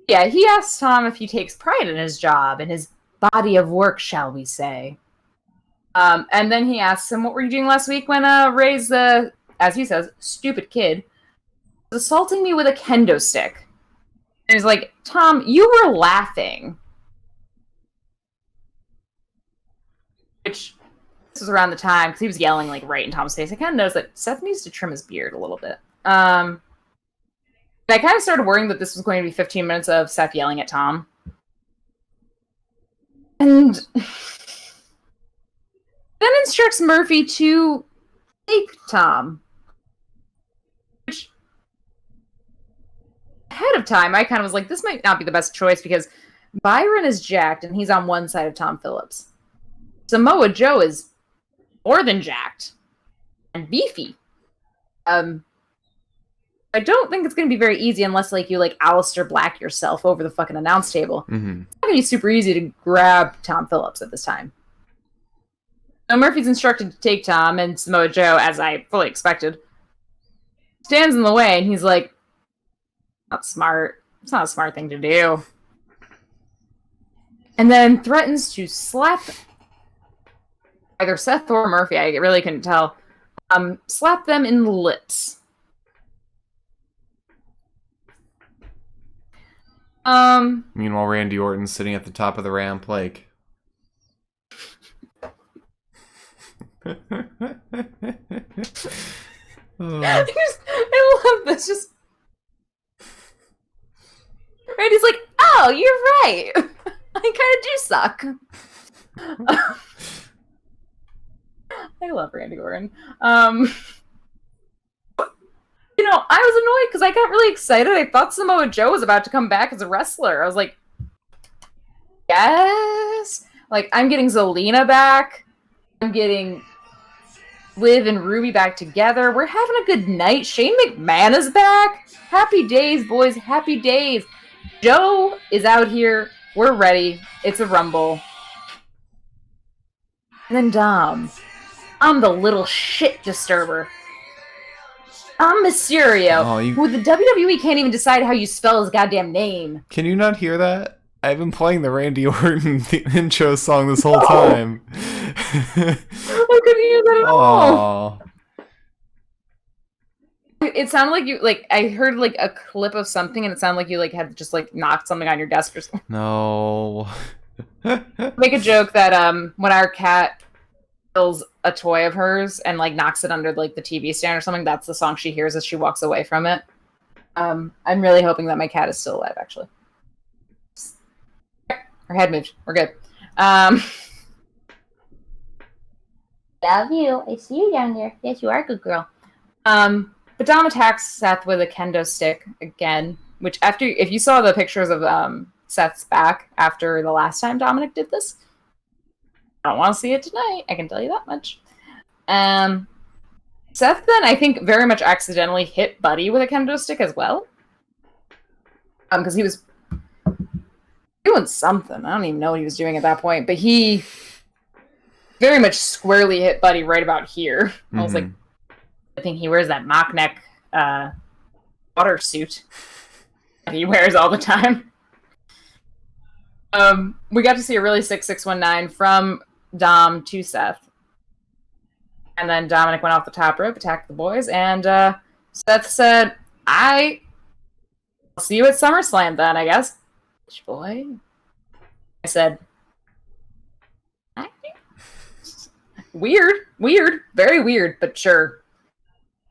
Yeah, he asks Tom if he takes pride in his job, in his body of work, shall we say. And then he asks him, what were you doing last week when Ray's, as he says, stupid kid, was assaulting me with a kendo stick? And he's like, Tom, you were laughing. Which this was around the time, because he was yelling, like, right in Tom's face. I kind of noticed that Seth needs to trim his beard a little bit. I kind of started worrying that this was going to be 15 minutes of Seth yelling at Tom. And then instructs Murphy to take Tom. Which, ahead of time, I kind of was like, this might not be the best choice because Byron is jacked and he's on one side of Tom Phillips. Samoa Joe is more than jacked and beefy. I don't think it's going to be very easy unless, like, you, like, Aleister Black yourself over the fucking announce table. Mm-hmm. It's not going to be super easy to grab Tom Phillips at this time. So Murphy's instructed to take Tom, and Samoa Joe, as I fully expected, stands in the way, and he's like, not smart. It's not a smart thing to do. And then threatens to slap either Seth or Murphy, I really couldn't tell, slap them in the lips. Meanwhile, Randy Orton's sitting at the top of the ramp, like... I love this. Just Randy's like, oh, you're right. I kind of do suck. I love Randy Orton. You know, I was annoyed because I got really excited. I thought Samoa Joe was about to come back as a wrestler. I was like, yes. Like, I'm getting Zelina back. I'm getting Liv and Ruby back together. We're having a good night. Shane McMahon is back. Happy days, boys. Happy days. Joe is out here. We're ready. It's a Rumble. And then Dom. I'm the little shit disturber. I'm Mysterio, who the WWE can't even decide how you spell his goddamn name. Can you not hear that? I've been playing the Randy Orton intro song this whole time. I couldn't hear that at all. It sounded like you, like, I heard, like, a clip of something, and it sounded like you, like, had just, like, knocked something on your desk or something. No. Make a joke that, when our cat steals a toy of hers and, like, knocks it under, like, the TV stand or something, that's the song she hears as she walks away from it. I'm really hoping that my cat is still alive, actually. Her head moved. We're good. Love you. I see you down there. Yes, you are a good girl. But Dom attacks Seth with a kendo stick again, which after, if you saw the pictures of Seth's back after the last time Dominic did this, I don't want to see it tonight. I can tell you that much. Seth then, I think, very much accidentally hit Buddy with a kendo stick as well. Because he was doing something. I don't even know what he was doing at that point, but he very much squarely hit Buddy right about here. I was like, I think he wears that mock neck water suit that he wears all the time. We got to see a really sick 619 from Dom to Seth. And then Dominic went off the top rope, attacked the boys, and Seth said, I'll see you at SummerSlam then, I guess. Boy. I said, weird, very weird, but sure.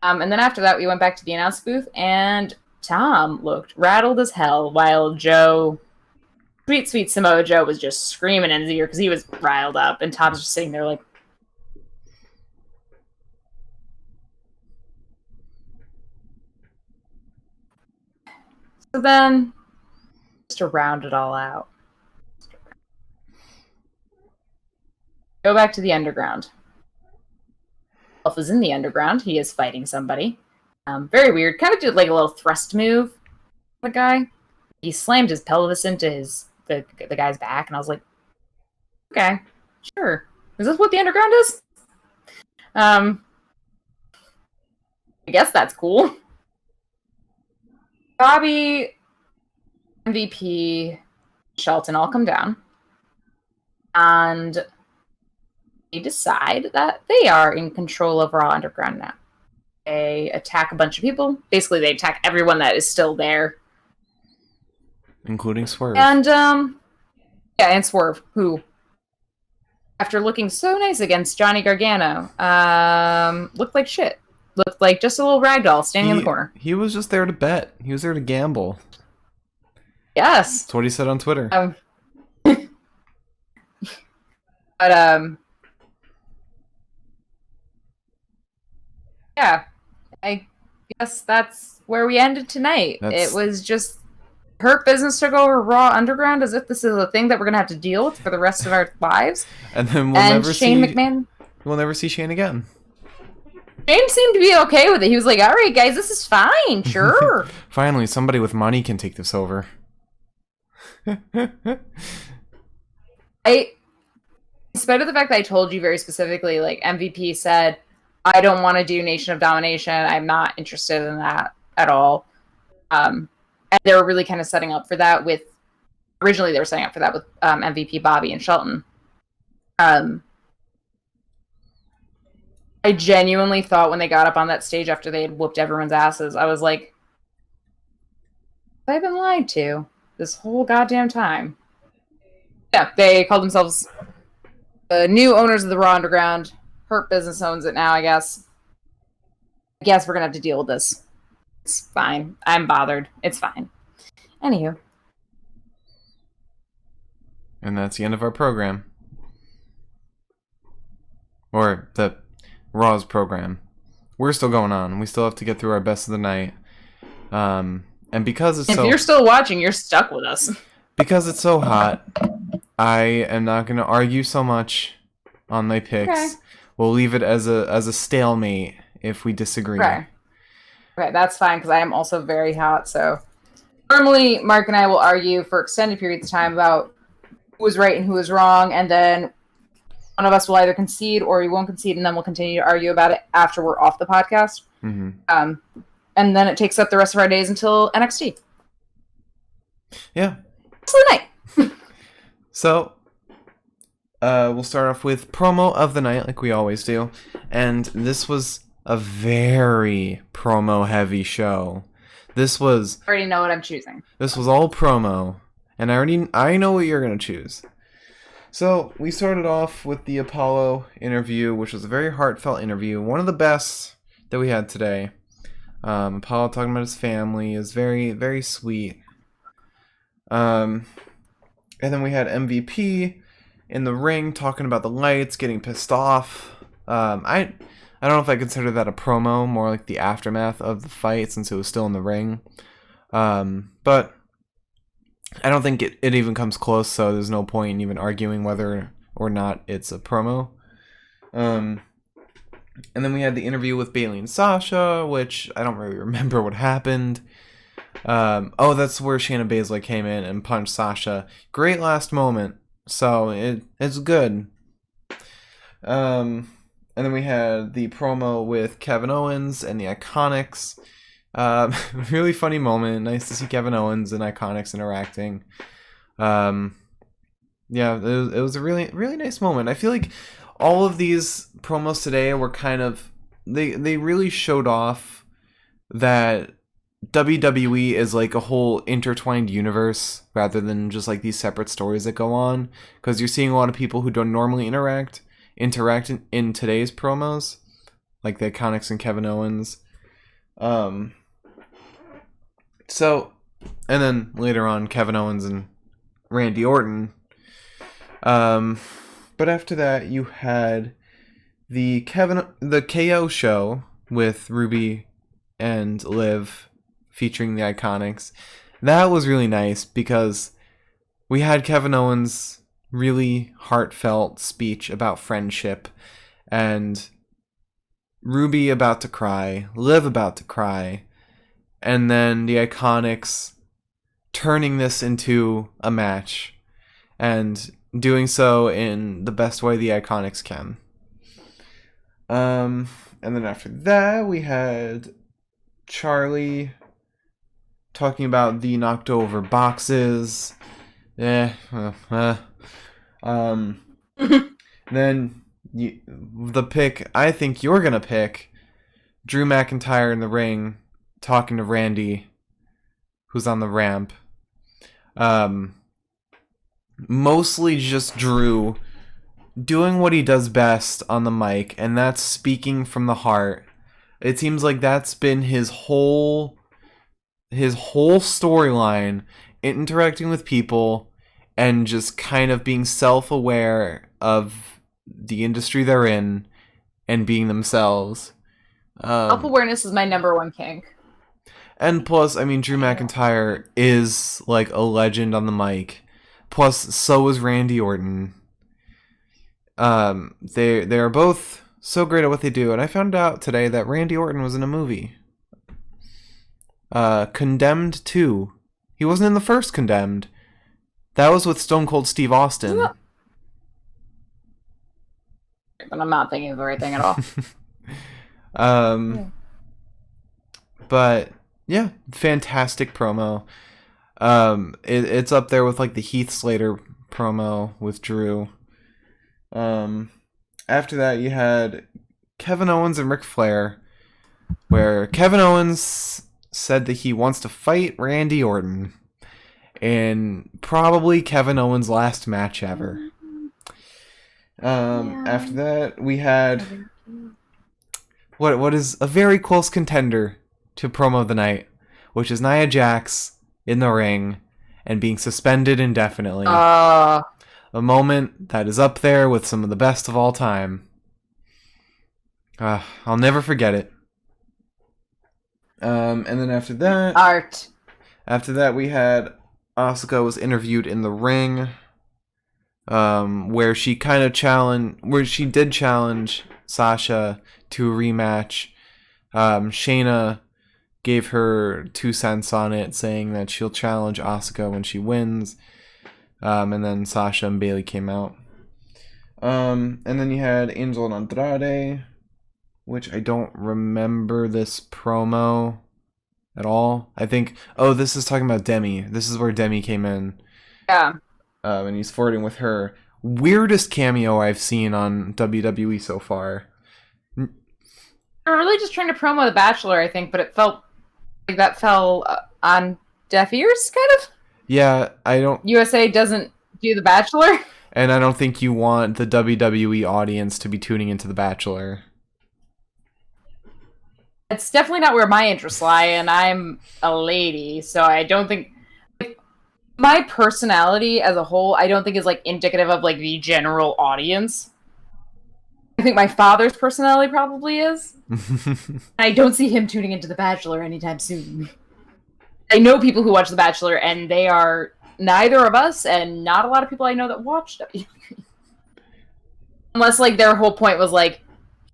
And then after that, we went back to the announce booth, and Tom looked rattled as hell, while Joe, sweet Samoa Joe, was just screaming in his ear because he was riled up, and Tom's just sitting there like, so then, just to round it all out, go back to the underground. Elf is in the underground. He is fighting somebody. Very weird. Kind of did like a little thrust move. The guy. He slammed his pelvis into the guy's back, and I was like, okay, sure. Is this what the underground is? I guess that's cool. Bobby, MVP, Shelton all come down, and they decide that they are in control of Raw Underground now. They attack a bunch of people. Basically, they attack everyone that is still there. Including Swerve. And, yeah, and Swerve, who after looking so nice against Johnny Gargano, looked like shit. Looked like just a little ragdoll standing in the corner. He was just there to bet. He was there to gamble. Yes. That's what he said on Twitter. But yeah, I guess that's where we ended tonight. It was just Hurt Business took over Raw Underground as if this is a thing that we're gonna have to deal with for the rest of our lives. And then we'll never see Shane again. Shane seemed to be okay with it. He was like, "All right, guys, this is fine. Sure." Finally, somebody with money can take this over. In spite of the fact that I told you very specifically, like MVP said, I don't want to do Nation of Domination. I'm not interested in that at all. And they were really kind of setting up for that with, originally they were setting up for that with MVP Bobby and Shelton. I genuinely thought when they got up on that stage after they had whooped everyone's asses, I was like, I've been lied to this whole goddamn time. Yeah, they called themselves the new owners of the Raw Underground. Hurt Business owns it now, I guess. I guess we're going to have to deal with this. It's fine. I'm bothered. It's fine. Anywho. And that's the end of our program. Or the Raw's program. We're still going on. We still have to get through our best of the night. And because it's if you're still watching, you're stuck with us. Because it's so hot, I am not going to argue so much on my picks. Okay. We'll leave it as a stalemate if we disagree. Okay, that's fine, because I am also very hot, so... Normally, Mark and I will argue for extended periods of time about who was right and who was wrong, and then one of us will either concede or we won't concede, and then we'll continue to argue about it after we're off the podcast. Mm-hmm. And then it takes up the rest of our days until NXT. Yeah. It's the night. So, we'll start off with promo of the night, like we always do. And this was a very promo-heavy show. This was... I already know what I'm choosing. This was all promo. And I know what you're going to choose. So, we started off with the Apollo interview, which was a very heartfelt interview. One of the best that we had today. Apollo talking about his family is very, very sweet. And then we had MVP in the ring talking about the lights, getting pissed off. I don't know if I consider that a promo, more like the aftermath of the fight since it was still in the ring. But I don't think it even comes close, so there's no point in even arguing whether or not it's a promo. And then we had the interview with Bayley and Sasha, which I don't really remember what happened. That's where Shayna Baszler came in and punched Sasha. Great last moment, so it's good. And then we had the promo with Kevin Owens and the Iconics. Really funny moment. Nice to see Kevin Owens and Iconics interacting. Yeah, it was a really, really nice moment. I feel like all of these promos today were kind of... They really showed off that WWE is like a whole intertwined universe rather than just like these separate stories that go on. Because you're seeing a lot of people who don't normally interact in today's promos, like the Iconics and Kevin Owens. So, and then later on, Kevin Owens and Randy Orton. But after that, you had the KO show with Ruby and Liv featuring the Iconics. That was really nice because we had Kevin Owens' really heartfelt speech about friendship and Ruby about to cry, Liv about to cry, and then the Iconics turning this into a match and doing so in the best way the Iconics can. And then after that, we had Charlie talking about the knocked over boxes. Then the pick I think you're gonna pick, Drew McIntyre in the ring talking to Randy, who's on the ramp. Mostly just Drew doing what he does best on the mic, and that's speaking from the heart. It seems like that's been his whole storyline, interacting with people and just kind of being self-aware of the industry they're in and being themselves. Self-awareness is my number one kink. And plus, I mean, Drew McIntyre is like a legend on the mic. Plus, so is Randy Orton. They are both so great at what they do, and I found out today that Randy Orton was in a movie. Condemned 2. He wasn't in the first Condemned. That was with Stone Cold Steve Austin. But I'm not thinking of the right thing at all. But yeah, fantastic promo. It's up there with like the Heath Slater promo with Drew. After that, you had Kevin Owens and Ric Flair, where Kevin Owens said that he wants to fight Randy Orton, and probably Kevin Owens' last match ever. After that, we had what is a very close contender to promo of the night, which is Nia Jax in the ring and being suspended indefinitely. A moment that is up there with some of the best of all time. I'll never forget it. And then after that... Art. After that, we had Asuka was interviewed in the ring, where she did challenge Sasha to a rematch. Shayna gave her 2 cents on it, saying that she'll challenge Asuka when she wins. And then Sasha and Bayley came out. And then you had Angel and Andrade, which I don't remember this promo at all. I think, this is talking about Demi. This is where Demi came in. Yeah. And he's flirting with her. Weirdest cameo I've seen on WWE so far. They're really just trying to promo The Bachelor, I think, but it felt like that fell on deaf ears, kind of. Yeah, I don't... USA doesn't do The Bachelor. And I don't think you want the WWE audience to be tuning into The Bachelor. It's definitely not where my interests lie, and I'm a lady, so I don't think... my personality as a whole, I don't think is, like, indicative of, like, the general audience. I think my father's personality probably is. I don't see him tuning into The Bachelor anytime soon. I know people who watch The Bachelor, and they are neither of us, and not a lot of people I know that watch WWE. Unless, like, their whole point was, like,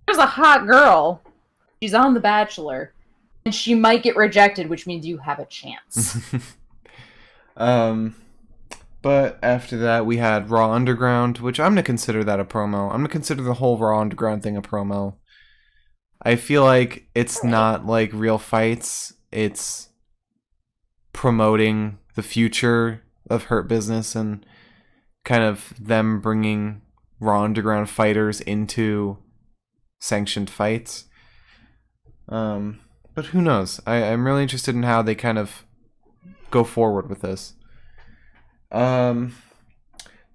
there's a hot girl. She's on The Bachelor. And she might get rejected, which means you have a chance. But after that, we had Raw Underground, which I'm going to consider that a promo. I'm going to consider the whole Raw Underground thing a promo. I feel like it's not like real fights. It's promoting the future of Hurt Business and kind of them bringing Raw Underground fighters into sanctioned fights. But who knows? I'm really interested in how they kind of go forward with this. Then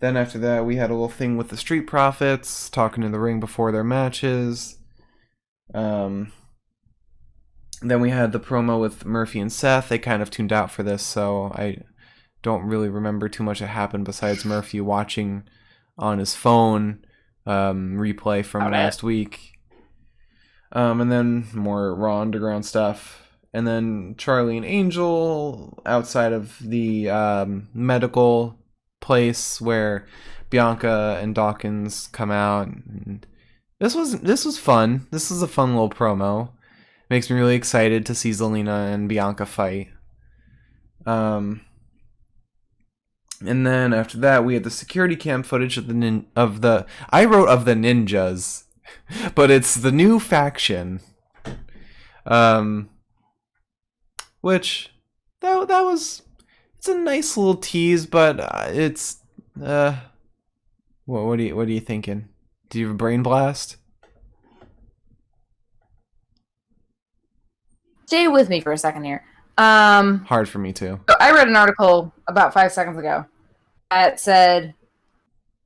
after that, we had a little thing with the Street Profits talking in the ring before their matches. Then we had the promo with Murphy and Seth. They kind of tuned out for this, so I don't really remember too much that happened besides Murphy watching on his phone replay from last week. And then more Raw Underground stuff. And then Charlie and Angel outside of the medical place where Bianca and Dawkins come out. And this was fun. This was a fun little promo. Makes me really excited to see Zelina and Bianca fight. And then after that, we had the security cam footage of the I wrote of the ninjas, but it's the new faction. Which that was, it's a nice little tease, but it's what are you thinking? Do you have a brain blast? Stay with me for a second here. Hard for me too. So I read an article about 5 seconds ago that said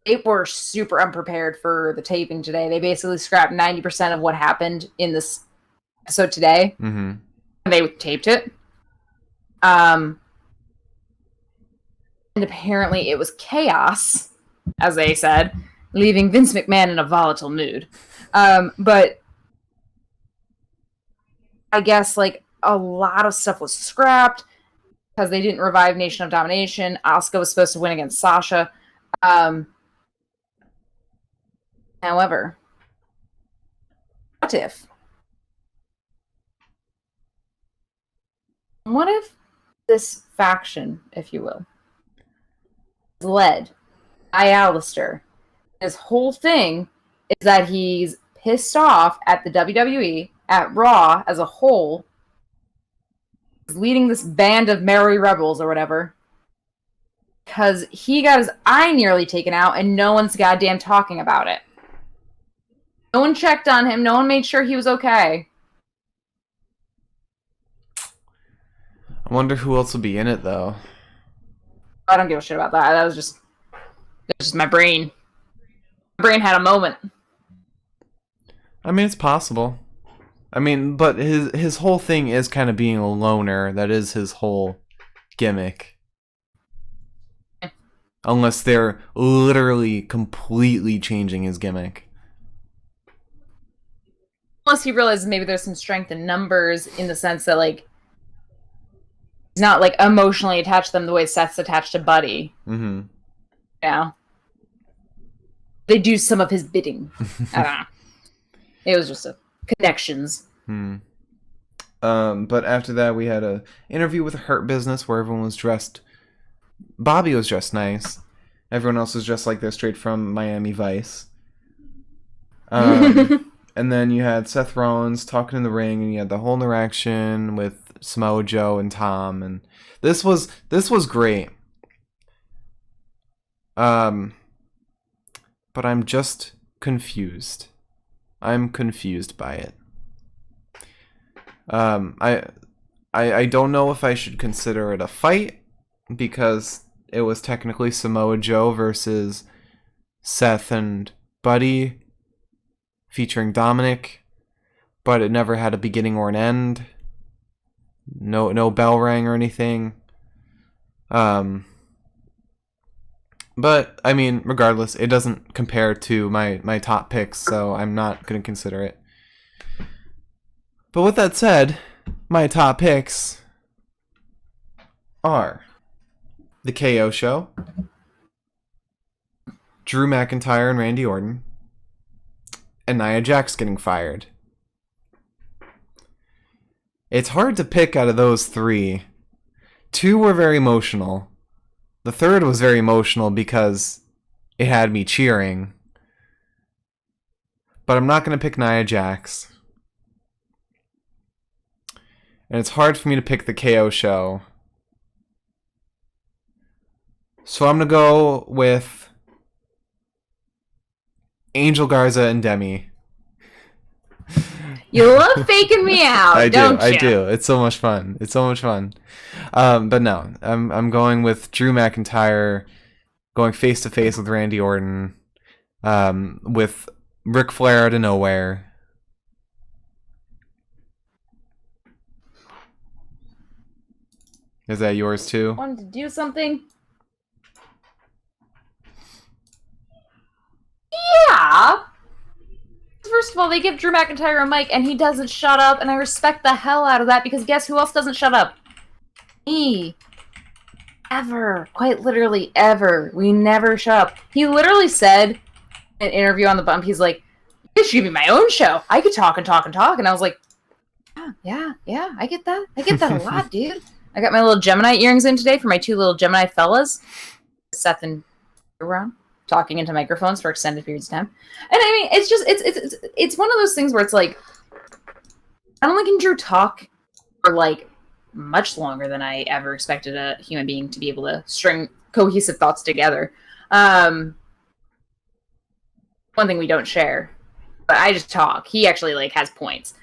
they were super unprepared for the taping today. They basically scrapped 90% of what happened in this episode today. Mm-hmm. And they taped it. And apparently it was chaos, as they said, leaving Vince McMahon in a volatile mood. But I guess like a lot of stuff was scrapped because they didn't revive Nation of Domination. Asuka was supposed to win against Sasha. However, what if this faction, if you will, is led by Alistair? His whole thing is that he's pissed off at the WWE, at Raw as a whole. He's leading this band of merry rebels or whatever. Because he got his eye nearly taken out and no one's goddamn talking about it. No one checked on him. No one made sure he was okay. I wonder who else will be in it, though. I don't give a shit about that. That was just my brain. My brain had a moment. I mean, it's possible. I mean, but his whole thing is kind of being a loner. That is his whole gimmick. Unless they're literally completely changing his gimmick. Unless he realizes maybe there's some strength in numbers in the sense that, like, he's not, like, emotionally attached to them the way Seth's attached to Buddy. Mm-hmm. Yeah. They do some of his bidding. I don't know. It was just connections. But after that, we had a interview with Hurt Business where everyone was dressed. Bobby was dressed nice. Everyone else was dressed like they're straight from Miami Vice. And then you had Seth Rollins talking in the ring, and you had the whole interaction with Samoa Joe and Tom, and this was great. But I'm just confused. I'm confused by it. I don't know if I should consider it a fight because it was technically Samoa Joe versus Seth and Buddy featuring Dominic, but it never had a beginning or an end. No bell rang or anything. But I mean, regardless, it doesn't compare to my top picks, so I'm not going to consider it. But with that said, my top picks are the KO Show, Drew McIntyre and Randy Orton, and Nia Jax getting fired. It's hard to pick out of those three. Two were very emotional. The third was very emotional because it had me cheering. But I'm not going to pick Nia Jax. And it's hard for me to pick the KO Show. So I'm going to go with Angel Garza and Demi. You love faking me out, don't you? I do. It's so much fun. But no, I'm going with Drew McIntyre going face to face with Randy Orton, with Ric Flair out of nowhere. Is that yours too? Wanted to do something? Yeah. First of all, they give Drew McIntyre a mic and he doesn't shut up, and I respect the hell out of that because guess who else doesn't shut up? Me. Ever. Quite literally, ever. We never shut up. He literally said in an interview on The Bump, he's like, this should be my own show. I could talk and talk and talk. And I was like, yeah, I get that. I get that a lot, dude. I got my little Gemini earrings in today for my two little Gemini fellas, Seth and around, talking into microphones for extended periods of time. And I mean, it's just, it's one of those things where it's like, I don't think Drew talk for like much longer than I ever expected a human being to be able to string cohesive thoughts together. One thing we don't share, but I just talk. He actually like has points.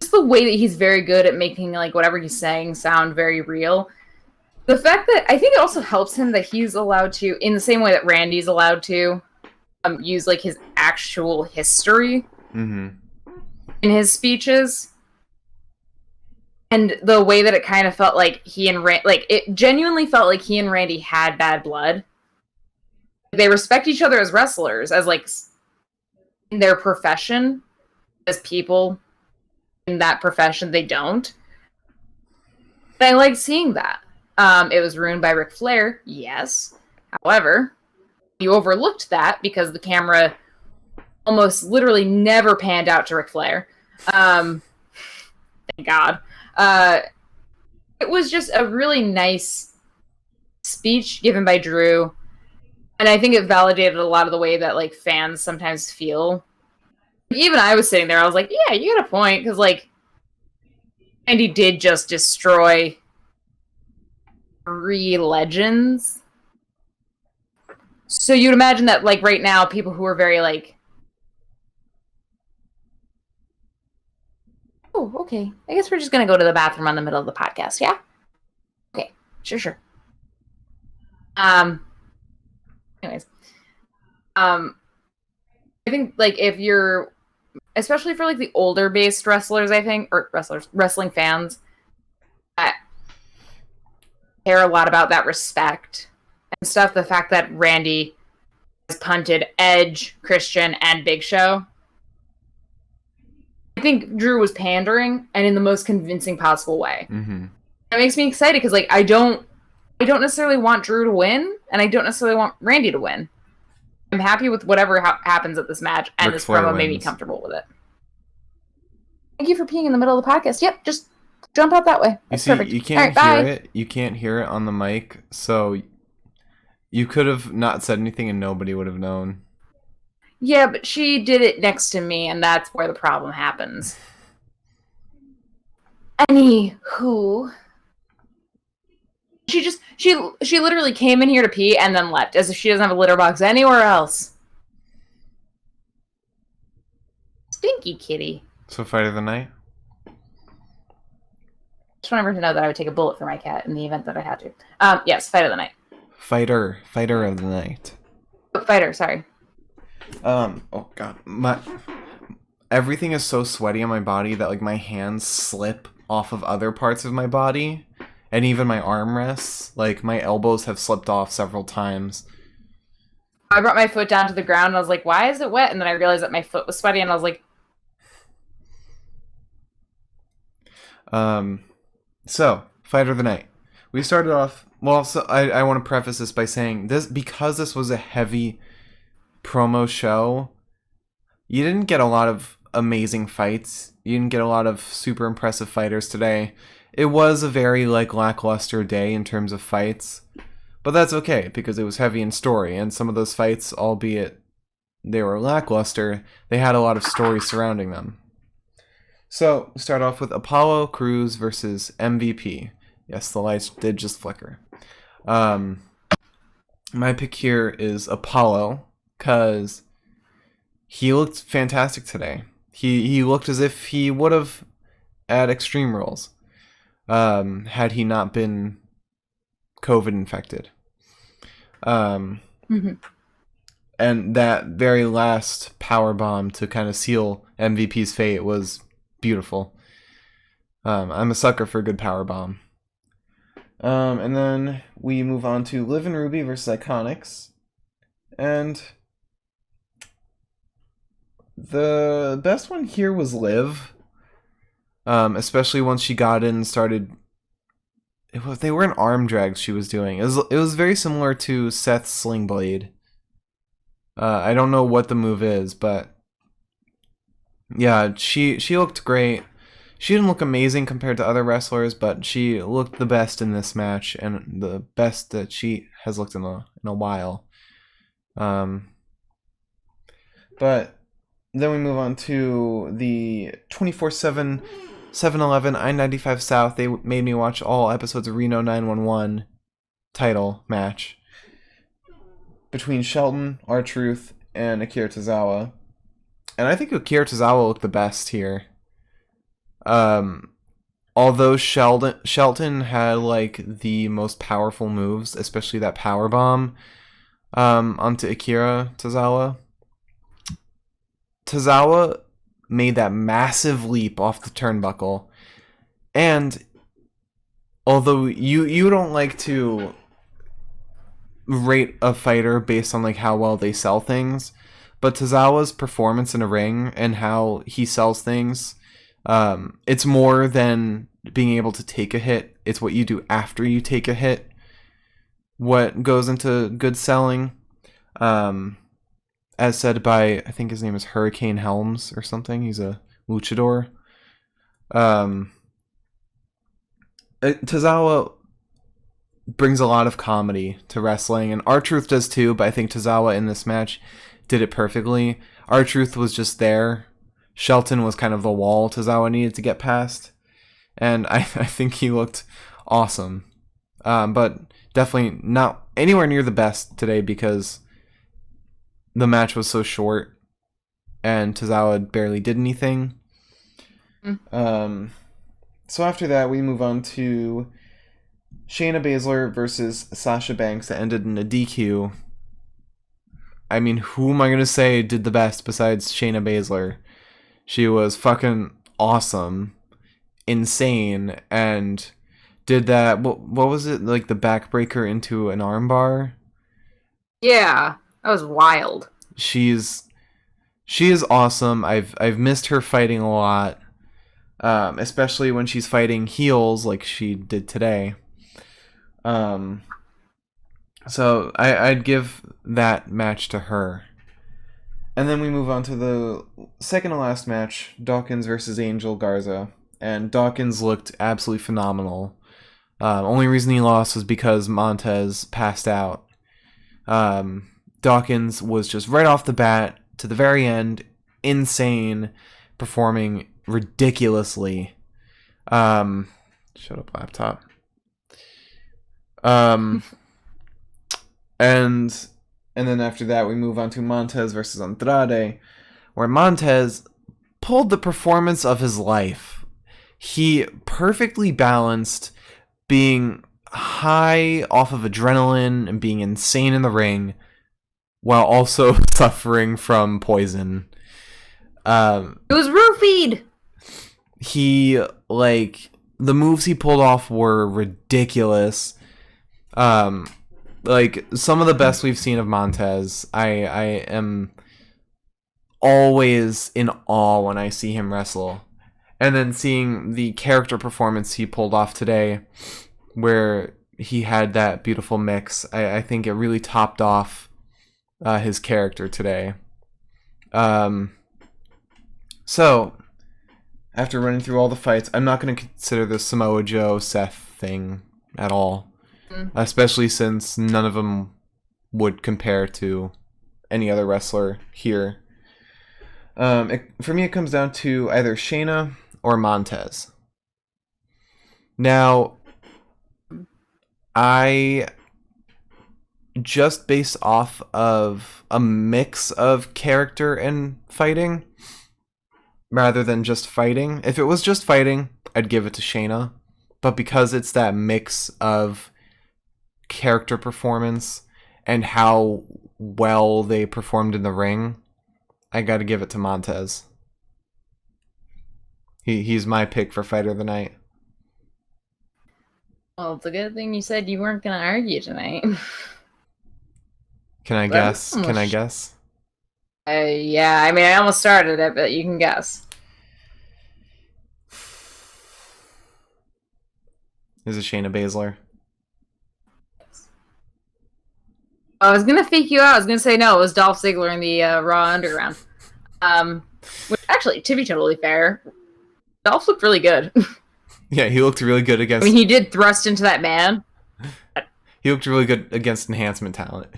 Just the way that he's very good at making like whatever he's saying sound very real. The fact that I think it also helps him that he's allowed to, in the same way that Randy's allowed to, use like his actual history in his speeches, and the way that it kind of felt like it genuinely felt like he and Randy had bad blood. They respect each other as wrestlers, as like in their profession, as people in that profession, they don't. But I like seeing that. It was ruined by Ric Flair, yes. However, you overlooked that because the camera almost literally never panned out to Ric Flair. Thank God. It was just a really nice speech given by Drew, and I think it validated a lot of the way that like fans sometimes feel. Even I was sitting there, I was like, "Yeah, you got a point," because like Andy did just destroy 3 legends. So you'd imagine that like right now, people who are very like, "Oh, okay, I guess we're just gonna go to the bathroom on the middle of the podcast." Yeah. Okay. Sure. Anyways, I think like if you're, especially for like the older based wrestlers, I think, or wrestling fans, that care a lot about that respect and stuff. The fact that Randy has punted Edge, Christian, and Big Show. I think Drew was pandering, and in the most convincing possible way. It makes me excited because like I don't necessarily want Drew to win, and I don't necessarily want Randy to win. I'm happy with whatever happens at this match, and this promo made me comfortable with it. Thank you for peeing in the middle of the podcast. Yep, just jump out that way. That's perfect. You can't hear it. You can't hear it on the mic, so you could have not said anything and nobody would have known. Yeah, but she did it next to me, and that's where the problem happens. Anywho, she literally came in here to pee and then left, as if she doesn't have a litter box anywhere else. Stinky kitty. So fight of the night? Just want everyone to know that I would take a bullet for my cat in the event that I had to. Yes, fight of the night. Fighter of the night. Fighter, sorry. Oh god, everything is so sweaty on my body that like my hands slip off of other parts of my body, and even my armrests. Like my elbows have slipped off several times. I brought my foot down to the ground and I was like, "Why is it wet?" And then I realized that my foot was sweaty, and I was like, So fight of the night. We started off well. So I want to preface this by saying this, because this was a heavy promo show, you didn't get a lot of amazing fights. You didn't get a lot of super impressive fighters today. It was a very like lackluster day in terms of fights, but that's okay because it was heavy in story, and some of those fights, albeit they were lackluster, they had a lot of story surrounding them. So we start off with Apollo Crews versus MVP. Yes, the lights did just flicker. My pick here is Apollo, because he looked fantastic today. He looked as if he would have at Extreme Rules, had he not been COVID infected. And that very last power bomb to kind of seal MVP's fate was beautiful. I'm a sucker for a good power bomb. And then we move on to Liv and Ruby versus Iconics, and the best one here was Liv, especially once she got in and started. They weren't arm drags she was doing. It was very similar to Seth's Sling Blade. I don't know what the move is, but yeah, she looked great. She didn't look amazing compared to other wrestlers, but she looked the best in this match, and the best that she has looked in a while. But then we move on to the 24/7 7-Eleven I-95 South. They made me watch all episodes of Reno 911 title match between Shelton, R-Truth, and Akira Tozawa. And I think Akira Tozawa looked the best here. although Shelton had like the most powerful moves, especially that power bomb onto Akira Tozawa. Tozawa made that massive leap off the turnbuckle, and although you don't like to rate a fighter based on like how well they sell things, but Tozawa's performance in a ring and how he sells things, it's more than being able to take a hit. It's what you do after you take a hit, what goes into good selling. As said by, I think his name is Hurricane Helms or something. He's a luchador. Tozawa brings a lot of comedy to wrestling, and R-Truth does too, but I think Tozawa in this match did it perfectly. R-Truth was just there. Shelton was kind of the wall Tozawa needed to get past, and I think he looked awesome. But definitely not anywhere near the best today because the match was so short, and Tozawa barely did anything. So after that, we move on to Shayna Baszler versus Sasha Banks that ended in a DQ. I mean, who am I going to say did the best besides Shayna Baszler? She was fucking awesome, insane, and did that, what was it, like the backbreaker into an armbar? Yeah, that was wild. She is awesome. I've missed her fighting a lot, especially when she's fighting heels like she did today. So I'd give that match to her. And then we move on to the second to last match, Dawkins versus Angel Garza. And Dawkins looked absolutely phenomenal. Only reason he lost was because Montez passed out. Dawkins was just right off the bat to the very end, insane, performing ridiculously. Shut up, laptop. And then after that, we move on to Montez versus Andrade, where Montez pulled the performance of his life. He perfectly balanced being high off of adrenaline and being insane in the ring while also suffering from poison. It was roofied! He, like, the moves he pulled off were ridiculous. Like, some of the best we've seen of Montez. I am always in awe when I see him wrestle. And then seeing the character performance he pulled off today, where he had that beautiful mix, I think it really topped off his character today. So, after running through all the fights, I'm not going to consider the Samoa Joe Seth thing at all. Especially since none of them would compare to any other wrestler here. For me, it comes down to either Shayna or Montez. Now, I just based off of a mix of character and fighting, rather than just fighting. If it was just fighting, I'd give it to Shayna. But because it's that mix of character performance and how well they performed in the ring, I gotta give it to Montez. He's my pick for fighter of the night. Well, it's a good thing you said you weren't going to argue tonight. Can I guess? Can I guess? Yeah, I mean, I almost started it, but you can guess. Is it Shayna Baszler? I was gonna fake you out. I was gonna say no. It was Dolph Ziggler in the Raw Underground. Which actually, to be totally fair, Dolph looked really good. Yeah, he looked really good against. I mean, he did thrust into that man. He looked really good against enhancement talent.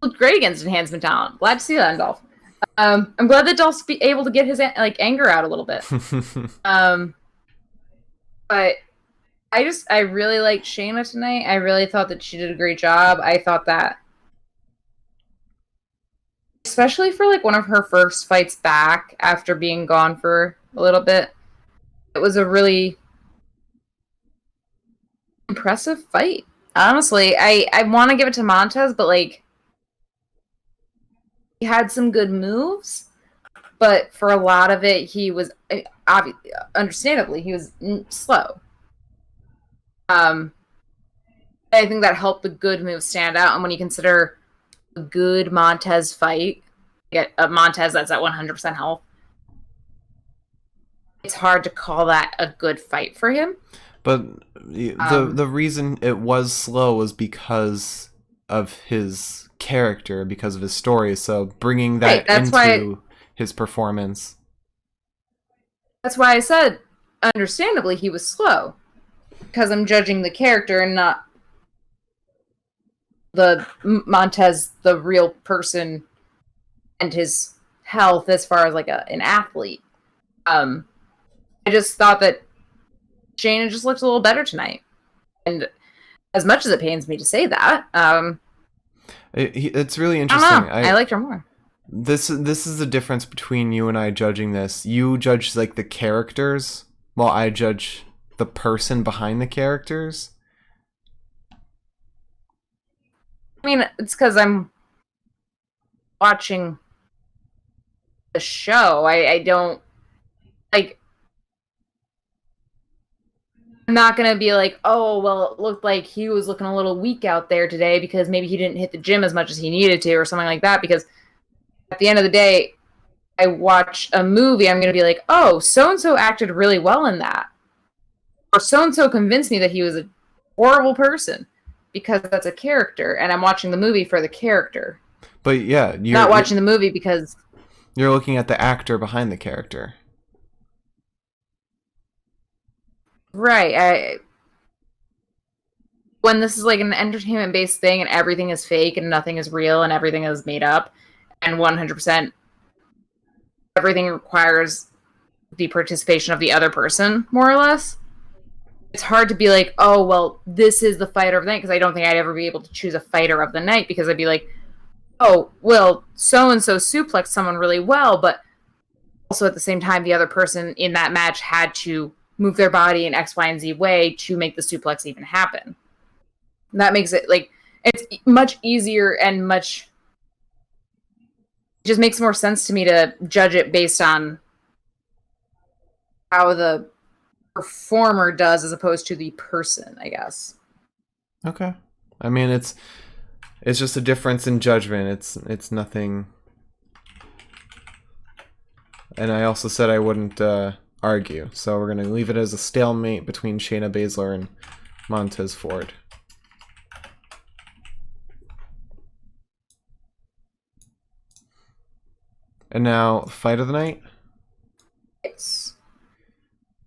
Looked great against enhancement talent. Glad to see that in Dolph. I'm glad that Dolph's able to get his anger out a little bit. But I really liked Shayna tonight. I really thought that she did a great job. I thought that, especially for like one of her first fights back after being gone for a little bit, it was a really impressive fight. Honestly, I want to give it to Montez, but like he had some good moves, but for a lot of it, he was understandably he was slow. Um, I think that helped the good moves stand out, and when you consider a good Montez fight, get a Montez that's at 100% health, it's hard to call that a good fight for him. But the reason it was slow was because of his character, because of his story. So bringing that into his performance. That's why I said, understandably, he was slow. Because I'm judging the character and not the Montez, the real person, and his health as far as like an athlete. I just thought that Shayna just looked a little better tonight. And as much as it pains me to say that, it's really interesting. I liked her more. This is the difference between you and I judging this. You judge like the characters, while I judge the person behind the characters. I mean, it's because I'm watching the show. I don't like. I'm not gonna be like, oh well, it looked like he was looking a little weak out there today because maybe he didn't hit the gym as much as he needed to, or something like that. Because at the end of the day, I watch a movie, I'm gonna be like, oh, so and so acted really well in that, or so and so convinced me that he was a horrible person, because that's a character, and I'm watching the movie for the character. But yeah, you're not watching the movie because you're looking at the actor behind the character. Right. When this is like an entertainment-based thing and everything is fake and nothing is real and everything is made up and 100% everything requires the participation of the other person, more or less, it's hard to be like, oh, well, this is the fighter of the night, because I don't think I'd ever be able to choose a fighter of the night, because I'd be like, oh, well, so-and-so suplexed someone really well, but also at the same time, the other person in that match had to move their body in X, Y, and Z way to make the suplex even happen. And that makes it, like, it's much easier and much... It just makes more sense to me to judge it based on how the performer does as opposed to the person, I guess. Okay. I mean, it's just a difference in judgment. It's nothing... And I also said I wouldn't argue, so we're going to leave it as a stalemate between Shayna Baszler and Montez Ford. And now, fight of the night? Yes.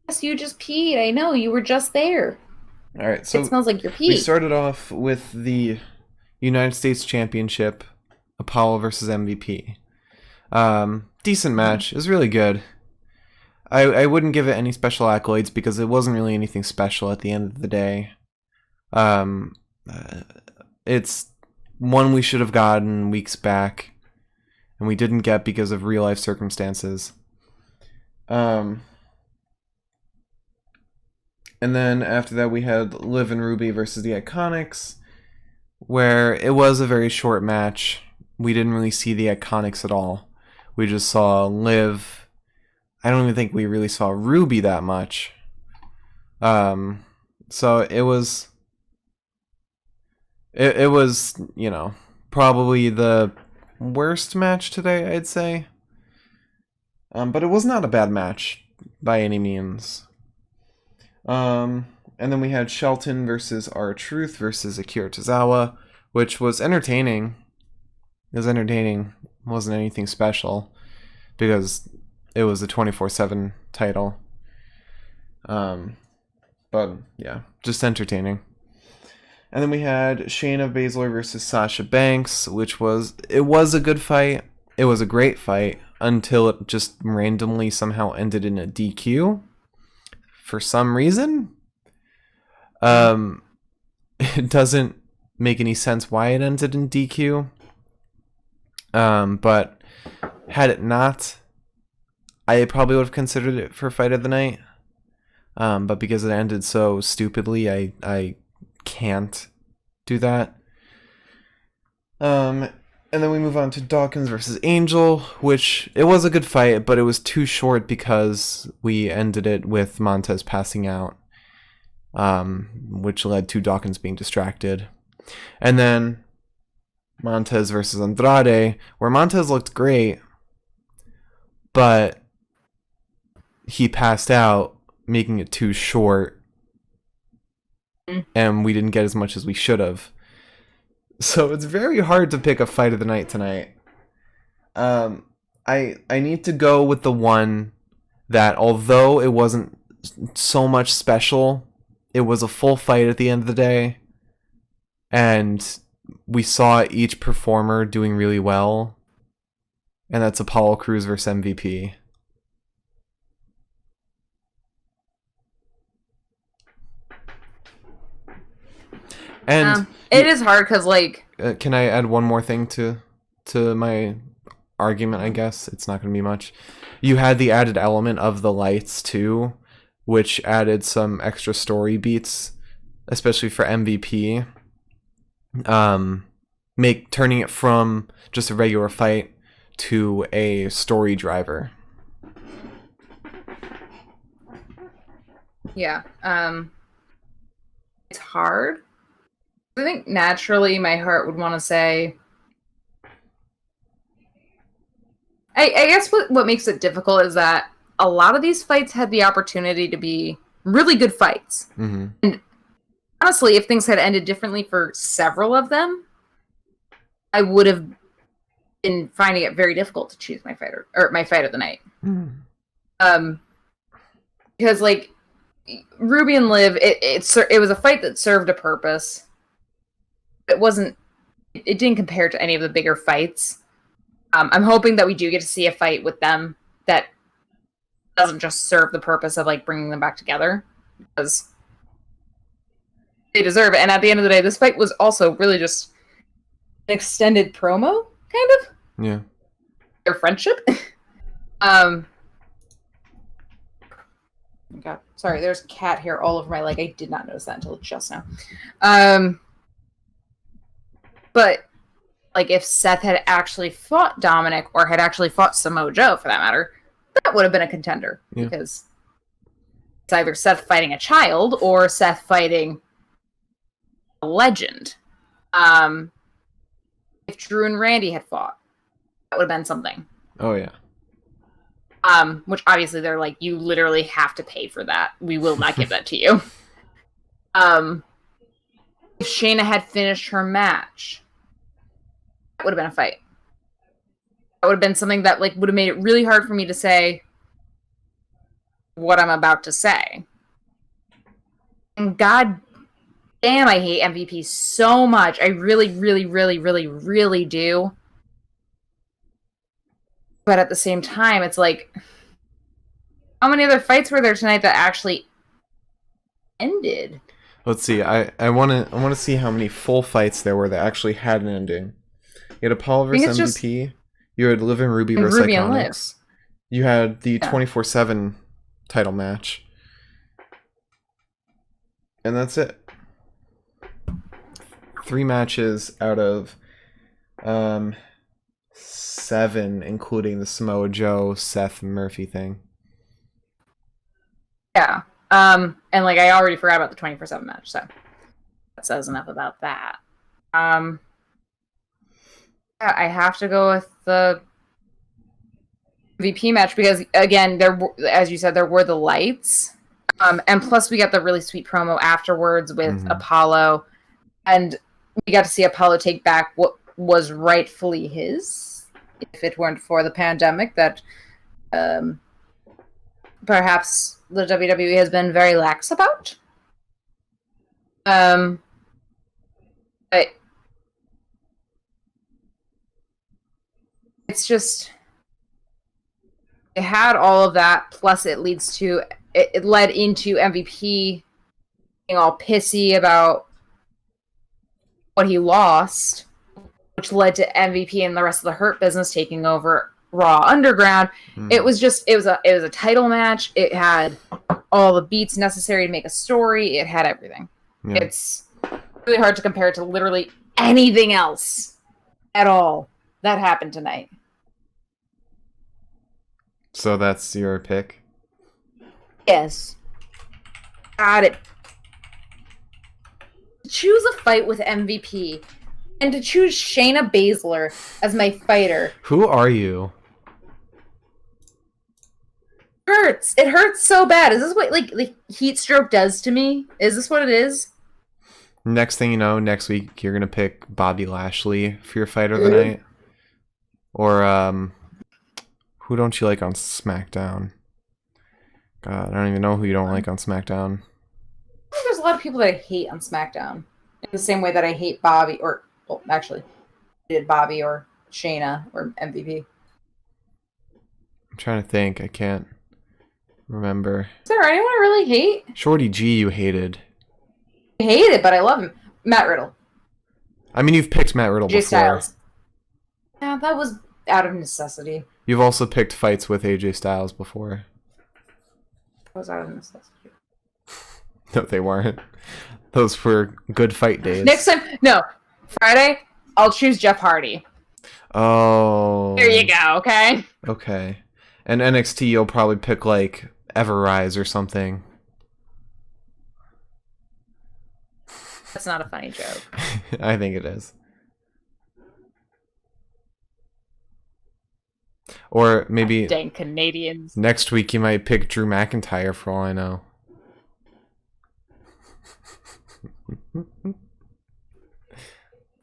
Yes, you just peed. I know, you were just there. Alright, so it smells like your pee. We started off with the United States Championship, Apollo versus MVP. Decent match. It was really good. I wouldn't give it any special accolades because it wasn't really anything special at the end of the day. It's one we should have gotten weeks back, and we didn't get because of real life circumstances. And then after that we had Liv and Ruby versus the Iconics, where it was a very short match. We didn't really see the Iconics at all. We just saw Liv. I don't even think we really saw Ruby that much. So it was, you know, probably the worst match today, I'd say. But it was not a bad match by any means. And then we had Shelton versus R-Truth versus Akira Tozawa, which was entertaining. It was entertaining. It wasn't anything special because it was a 24/7 title. But yeah, just entertaining. And then we had Shayna Baszler versus Sasha Banks, which was a good fight. It was a great fight until it just randomly somehow ended in a DQ for some reason. It doesn't make any sense why it ended in DQ. But had it not, I probably would have considered it for fight of the night. But because it ended so stupidly, I can't do that. And then we move on to Dawkins versus Angel, which it was a good fight, but it was too short because we ended it with Montez passing out, which led to Dawkins being distracted. And then Montez versus Andrade, where Montez looked great, but he passed out, making it too short, and we didn't get as much as we should have. So it's very hard to pick a fight of the night tonight. I need to go with the one that, although it wasn't so much special, it was a full fight at the end of the day, and we saw each performer doing really well, and that's Apollo Crews versus MVP. And it is hard because, like, can I add one more thing to my argument? I guess it's not going to be much. You had the added element of the lights too, which added some extra story beats, especially for MVP. Turning it from just a regular fight to a story driver. Yeah. It's hard. I think naturally my heart would want to say... I guess what makes it difficult is that a lot of these fights had the opportunity to be really good fights. Mm-hmm. And honestly, if things had ended differently for several of them, I would have been finding it very difficult to choose my fighter or my fight of the night. Mm. Because, like, Ruby and Liv, it was a fight that served a purpose. It didn't compare to any of the bigger fights. I'm hoping that we do get to see a fight with them that doesn't just serve the purpose of, like, bringing them back together, because they deserve it. And at the end of the day, this fight was also really just an extended promo, kind of. Yeah. Their friendship. Oh my God, sorry, there's cat hair all over my leg. I did not notice that until just now. But, like, if Seth had actually fought Dominic, or had actually fought Samoa Joe, for that matter, that would have been a contender. Yeah. Because it's either Seth fighting a child, or Seth fighting a legend. If Drew and Randy had fought, that would have been something. Oh, yeah. Which obviously they're like, you literally have to pay for that. We will not give that to you. If Shayna had finished her match, that would have been a fight. That would have been something that, like, would have made it really hard for me to say what I'm about to say. And god damn, I hate MVP so much. I really, really, really, really, really do. But at the same time, it's like, how many other fights were there tonight that actually ended? Let's see. I want to see how many full fights there were that actually had an ending. You had Apollo versus MVP. You had Liv and Ruby versus Iconics. You had the 24/7 title match. And that's it. 3 matches out of 7, including the Samoa Joe, Seth Murphy thing. Yeah. And, like, I already forgot about the 24/7 match, so that says enough about that. I have to go with the MVP match because, again, as you said, there were the lights. And plus we got the really sweet promo afterwards with Apollo, and we got to see Apollo take back what was rightfully his, if it weren't for the pandemic that perhaps the WWE has been very lax about. But it's just, it had all of that, plus it led into MVP being all pissy about what he lost, which led to MVP and the rest of the Hurt Business taking over Raw Underground. It was a title match. It had all the beats necessary to make a story. It had everything. Yeah. It's really hard to compare it to literally anything else at all that happened tonight. So that's your pick? Yes. Got it. To choose a fight with MVP and to choose Shayna Baszler as my fighter. Who are you? Hurts. It hurts so bad. Is this what like heat stroke does to me? Is this what it is? Next thing you know, next week you're gonna pick Bobby Lashley for your fighter of the night. Or who don't you like on SmackDown? God, I don't even know who you don't like on SmackDown. I think there's a lot of people that I hate on SmackDown. In the same way that I hate Bobby, or well, actually, I did Bobby or Shayna or MVP. I'm trying to think. I can't remember. Is there anyone I really hate? Shorty G, you hated. I hate it, but I love him. Matt Riddle. I mean, you've picked Matt Riddle AJ before. Styles. Yeah, that was out of necessity. You've also picked fights with AJ Styles before. That was out of necessity. No, they weren't. Those were good fight days. Next time, no. Friday, I'll choose Jeff Hardy. Oh. There you go, okay? Okay. And NXT, you'll probably pick, like, Everrise or something. That's not a funny joke. I think it is. Or maybe dang Canadians. Next week you might pick Drew McIntyre for all I know.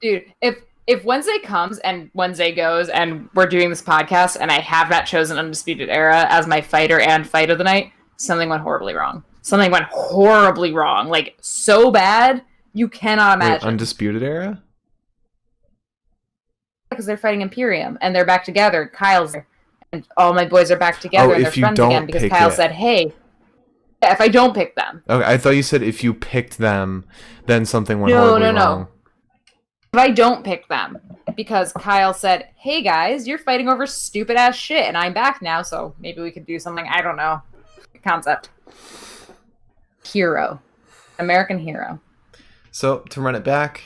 Dude, if Wednesday comes and Wednesday goes and we're doing this podcast and I have not chosen Undisputed Era as my fighter and fight of the night, something went horribly wrong. Something went horribly wrong. Like, so bad, you cannot imagine. Wait, Undisputed Era? Because they're fighting Imperium and they're back together. Kyle's there. And all my boys are back together and they're friends again because Kyle said, hey, if I don't pick them. Okay, I thought you said if you picked them, then something went horribly wrong. No. If I don't pick them, because Kyle said, hey guys, you're fighting over stupid ass shit and I'm back now, so maybe we could do something. I don't know. Concept. Hero. American hero. So, to run it back,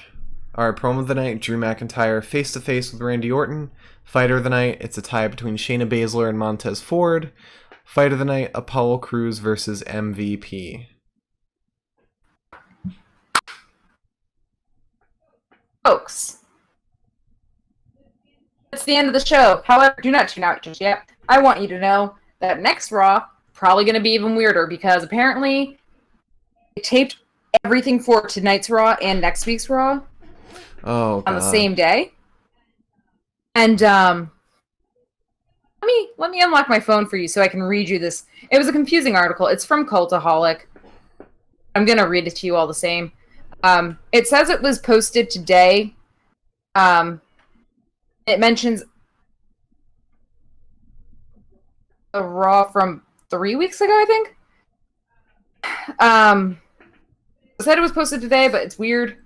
our promo of the night, Drew McIntyre face-to-face with Randy Orton. Fighter of the night, it's a tie between Shayna Baszler and Montez Ford. Fight of the night, Apollo Crews versus MVP. Folks, it's the end of the show. However, do not tune out just yet. I want you to know that next Raw probably going to be even weirder because apparently they taped everything for tonight's Raw and next week's Raw on the same day. And let me unlock my phone for you so I can read you this. It was a confusing article. It's from Cultaholic. I'm going to read it to you all the same. It says it was posted today. It mentions a Raw from 3 weeks ago, I think. It said it was posted today, but it's weird.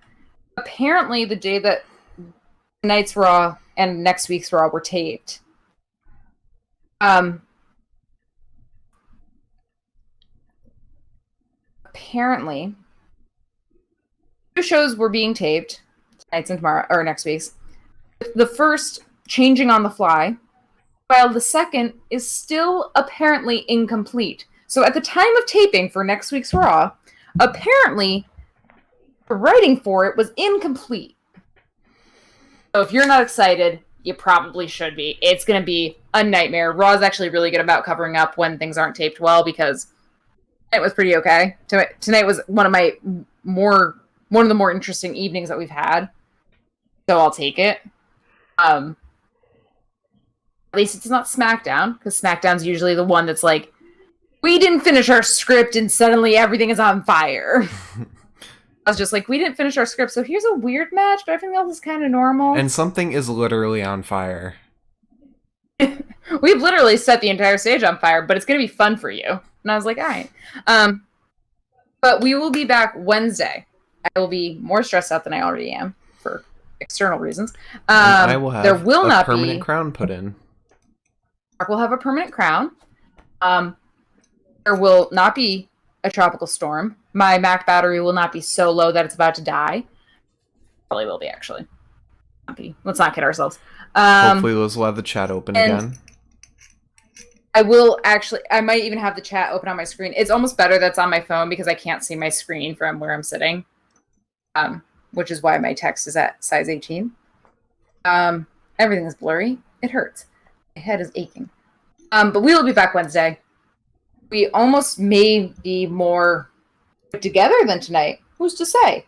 Apparently, the day that tonight's Raw and next week's Raw were taped. Apparently, two shows were being taped, tonight's and tomorrow, or next week's. The first changing on the fly, while the second is still apparently incomplete. So at the time of taping for next week's Raw, apparently the writing for it was incomplete. So if you're not excited, you probably should be. It's going to be a nightmare. Raw is actually really good about covering up when things aren't taped well because it was pretty okay. Tonight was one of the more interesting evenings that we've had. So I'll take it. At least it's not SmackDown, because SmackDown's usually the one that's like, we didn't finish our script and suddenly everything is on fire. I was just like, we didn't finish our script, so here's a weird match, but everything else is kind of normal. And something is literally on fire. We've literally set the entire stage on fire, but it's going to be fun for you. And I was like, all right. But we will be back Wednesday. I will be more stressed out than I already am for external reasons. I will have there will a not permanent be, crown put in. Mark will have a permanent crown. There will not be a tropical storm. My Mac battery will not be so low that it's about to die. Probably will be, actually. Let's not kid ourselves. Hopefully Liz will have the chat open again. I will actually, I might even have the chat open on my screen. It's almost better that's on my phone because I can't see my screen from where I'm sitting. Which is why my text is at size 18. Everything is blurry. It hurts. My head is aching. But we will be back Wednesday. We almost may be more put together than tonight. Who's to say?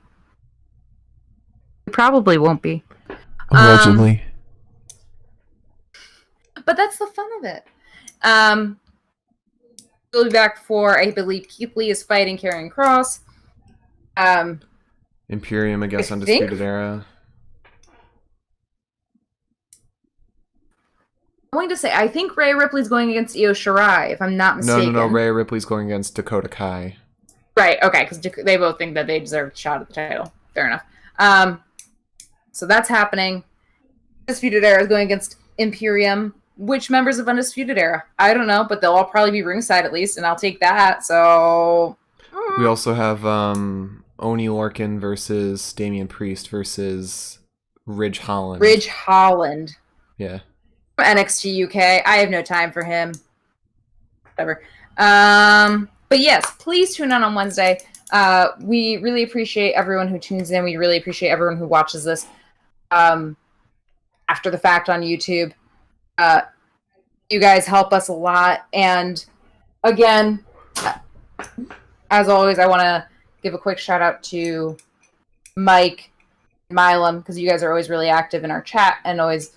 We probably won't be. Allegedly. But that's the fun of it. We'll be back for, I believe, Keith Lee is fighting Karrion Kross. Imperium against Undisputed Era. I'm going to say, I think Rhea Ripley's going against Io Shirai, if I'm not mistaken. No. Rhea Ripley's going against Dakota Kai. Right, okay, because they both think that they deserve a shot at the title. Fair enough. So that's happening. Undisputed Era is going against Imperium. Which members of Undisputed Era? I don't know, but they'll all probably be ringside at least, and I'll take that, so... We also have Oney Lorcan versus Damian Priest versus Ridge Holland. Ridge Holland. Yeah. NXT UK. I have no time for him. Whatever. But yes, please tune in on Wednesday. We really appreciate everyone who tunes in. We really appreciate everyone who watches this after the fact on YouTube. You guys help us a lot. And again, as always, I want to give a quick shout out to Mike and Milam, because you guys are always really active in our chat and always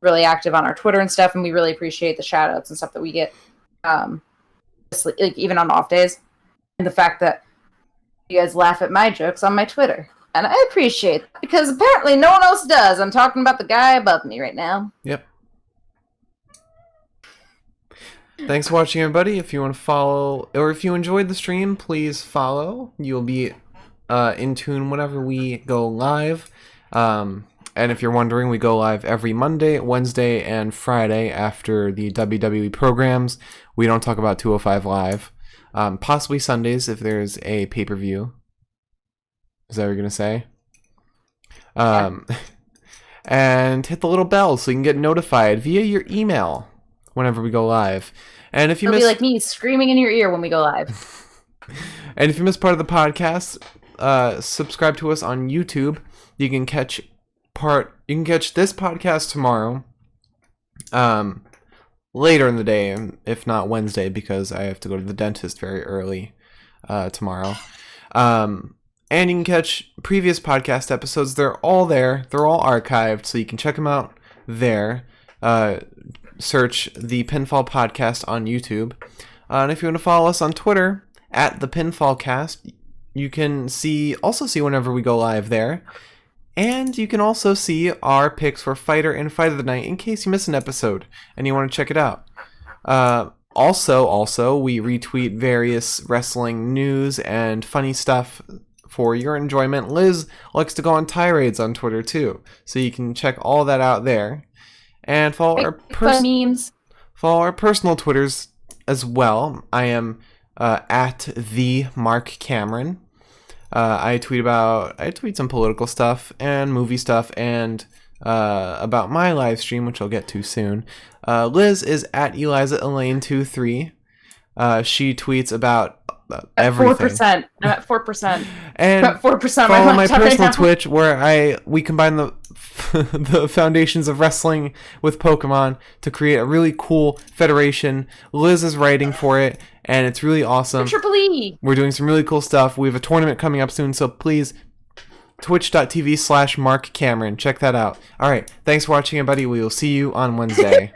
really active on our Twitter and stuff, and we really appreciate the shout outs and stuff that we get, like, even on off days, and the fact that you guys laugh at my jokes on my Twitter, and I appreciate that, because apparently no one else does. I'm talking about the guy above me right now. Yep. Thanks for watching, everybody. If you want to follow, or if you enjoyed the stream, please follow. You'll be in tune whenever we go live. And if you're wondering, we go live every Monday, Wednesday, and Friday after the WWE programs. We don't talk about 205 Live. Possibly Sundays if there's a pay-per-view. Is that what you're going to say? And hit the little bell so you can get notified via your email whenever we go live. And if you It'll be like me screaming in your ear when we go live. And if you miss part of the podcast, subscribe to us on YouTube. You can catch this podcast tomorrow, later in the day, if not Wednesday, because I have to go to the dentist very early tomorrow. And you can catch previous podcast episodes. They're all there. They're all archived, so you can check them out there. Search the Pinfall Podcast on YouTube. And if you want to follow us on Twitter, at the PinfallCast, you can also see whenever we go live there. And you can also see our picks for Fighter and Fight of the Night in case you miss an episode and you want to check it out. Also, we retweet various wrestling news and funny stuff for your enjoyment. Liz likes to go on tirades on Twitter too, so you can check all that out there. And follow our personal Twitters as well. I am at the Mark Cameron. I tweet some political stuff and movie stuff and about my live stream, which I'll get to soon. Liz is at Eliza Elaine 23. She tweets about everything. 4%. I'm at 4%. And I'm at 4%. Follow my personal Twitch where we combine the the foundations of wrestling with Pokemon to create a really cool federation. Liz is writing for it, and it's really awesome. Triple E. We're doing some really cool stuff. We have a tournament coming up soon, so please, twitch.tv/Mark Cameron. Check that out. All right. Thanks for watching, everybody. We will see you on Wednesday.